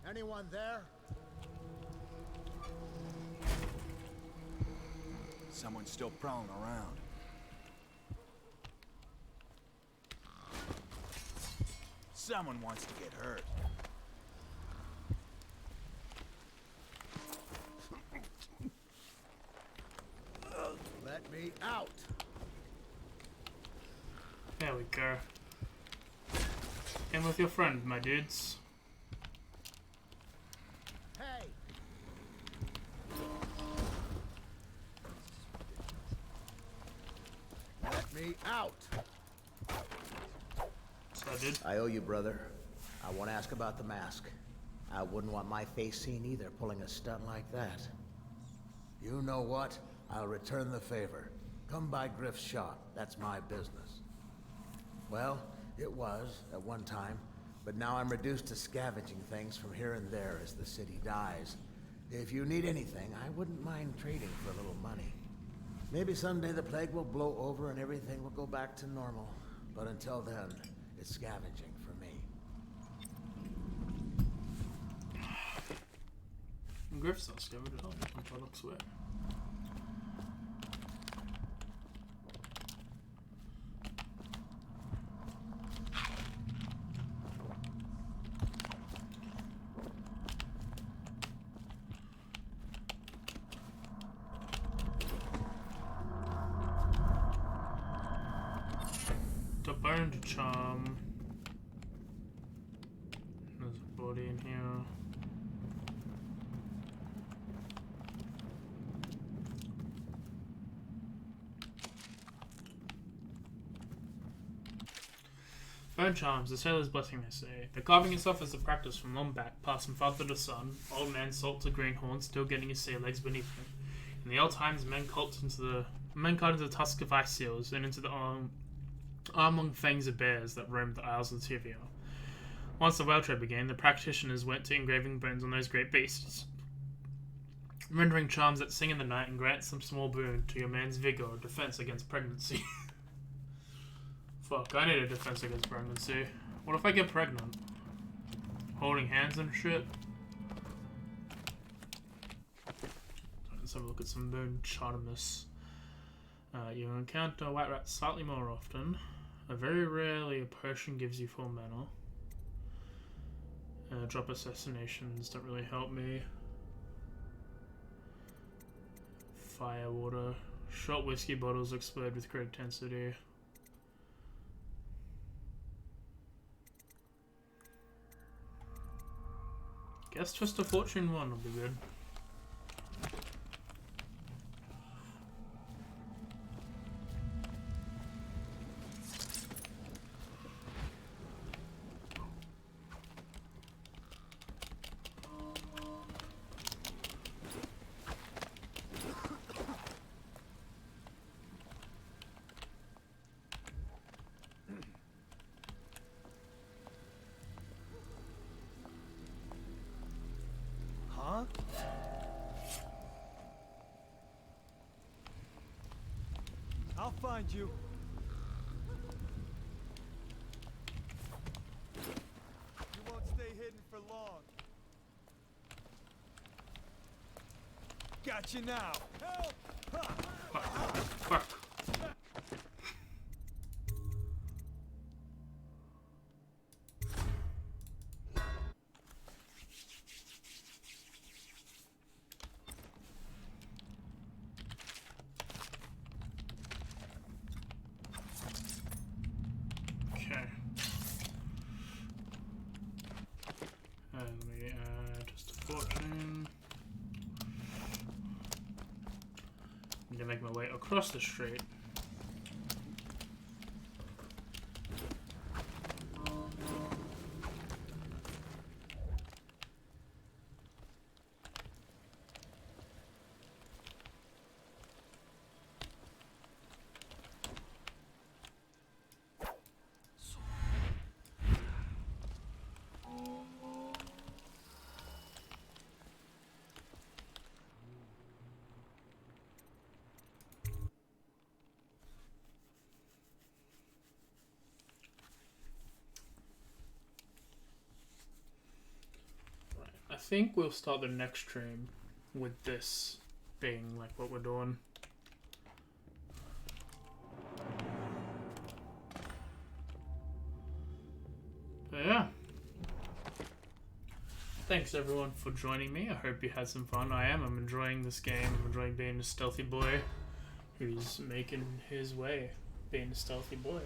Anyone there? Someone's still prowling around. Someone wants to get hurt. Let me out. There we go. In with your friend, my dudes. Hey. Let me out. So I did. I owe you, brother. I won't ask about the mask. I wouldn't want my face seen either, pulling a stunt like that. You know what? I'll return the favor. Come by Griff's shop. That's my business. Well, it was at one time, but now I'm reduced to scavenging things from here and there as the city dies. If you need anything, I wouldn't mind trading for a little money. Maybe someday the plague will blow over and everything will go back to normal. But until then, it's scavenging for me. Griff's not scared at all. I'm trying to swear. The burned charm. There's a body in here. Bone charms, the sailor's blessing, they say. The carving itself is a practice from long back, passed from father to son. Old man salt to greenhorn, still getting his sea legs beneath him. In the old times, men carved into the tusk of ice seals and into the arm-long fangs of bears that roamed the Isles of Tivia. Once the whale trade began, the practitioners went to engraving bones on those great beasts, rendering charms that sing in the night and grant some small boon to your man's vigor or defense against pregnancy. Fuck, I need a defense against pregnancy. What if I get pregnant? Holding hands and shit? Let's have a look at some bone charmus. You encounter white rats slightly more often. Very rarely a potion gives you full mana. Drop assassinations don't really help me. Fire water. Short whiskey bottles explode with great intensity. Guess Twist of Fortune 1 will be good. Huh? I'll find you. You won't stay hidden for long. Got you now. Help! Fuck. Okay. Let me add just a fortune. Need to make my way across the street. I think we'll start the next stream with this being like what we're doing. But yeah. Thanks everyone for joining me. I hope you had some fun. I'm enjoying this game. I'm enjoying being a stealthy boy who's making his way being a stealthy boy.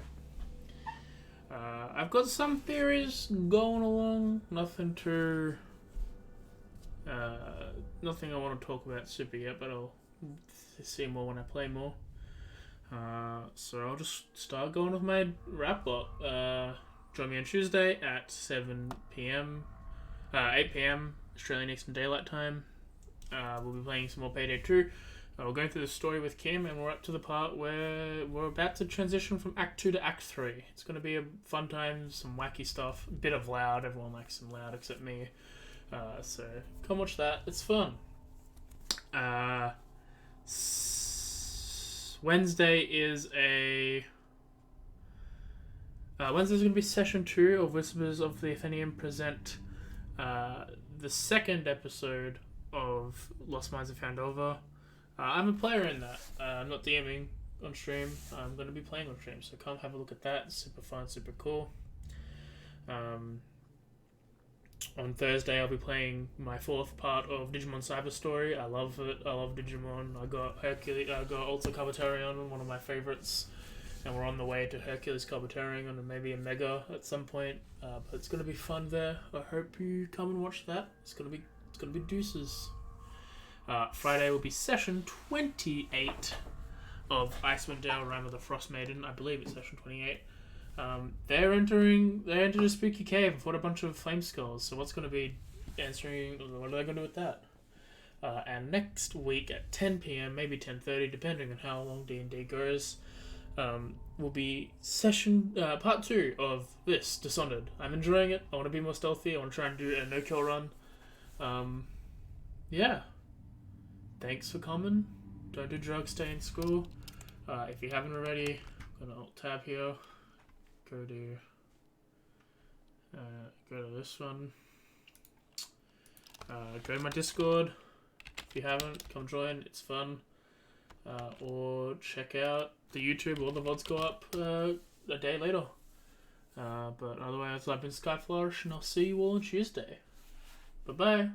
I've got some theories going along. Nothing I want to talk about super yet, but I'll see more when I play more. So I'll just start going with my rap block. Join me on Tuesday at 7 p.m. 8 p.m. Australian Eastern Daylight Time. We'll be playing some more Payday 2. We're going through the story with Kim, and we're up to the part where we're about to transition from Act 2 to Act 3. It's going to be a fun time, some wacky stuff, a bit of loud. Everyone likes some loud except me. So come watch that. It's fun. Wednesday is Wednesday's going to be session 2 of Whispers of the Athenian present the second episode of Lost Mines of Found Over. I'm a player in that. I'm not DMing on stream. I'm going to be playing on stream, so come have a look at that. It's super fun, super cool. On Thursday, I'll be playing my 4th part of Digimon Cyber Story. I love it. I love Digimon. I got Hercules. I got Ultra Kabuterion, one of my favorites, and we're on the way to Hercules Kabuterion and maybe a Mega at some point. But it's gonna be fun there. I hope you come and watch that. It's gonna be deuces. Friday will be session 28 of Icewind Dale: Rime of the Frost Maiden. I believe it's session 28. They entered a spooky cave and fought a bunch of flame skulls. So what's going to be answering? What are they going to do with that? And next week at 10 p.m, maybe 10:30, depending on how long D&D goes, will be session part 2 of this Dishonored. I'm enjoying it. I want to be more stealthy. I want to try and do a no-kill run. Yeah. Thanks for coming. Don't do drugs. Stay in school. If you haven't already, I'm gonna alt tab here. Go to this one. Go to my Discord. If you haven't, come join. It's fun. Or check out the YouTube. All the VODs go up a day later. But otherwise, I've been SkyFlourish, and I'll see you all on Tuesday. Bye bye.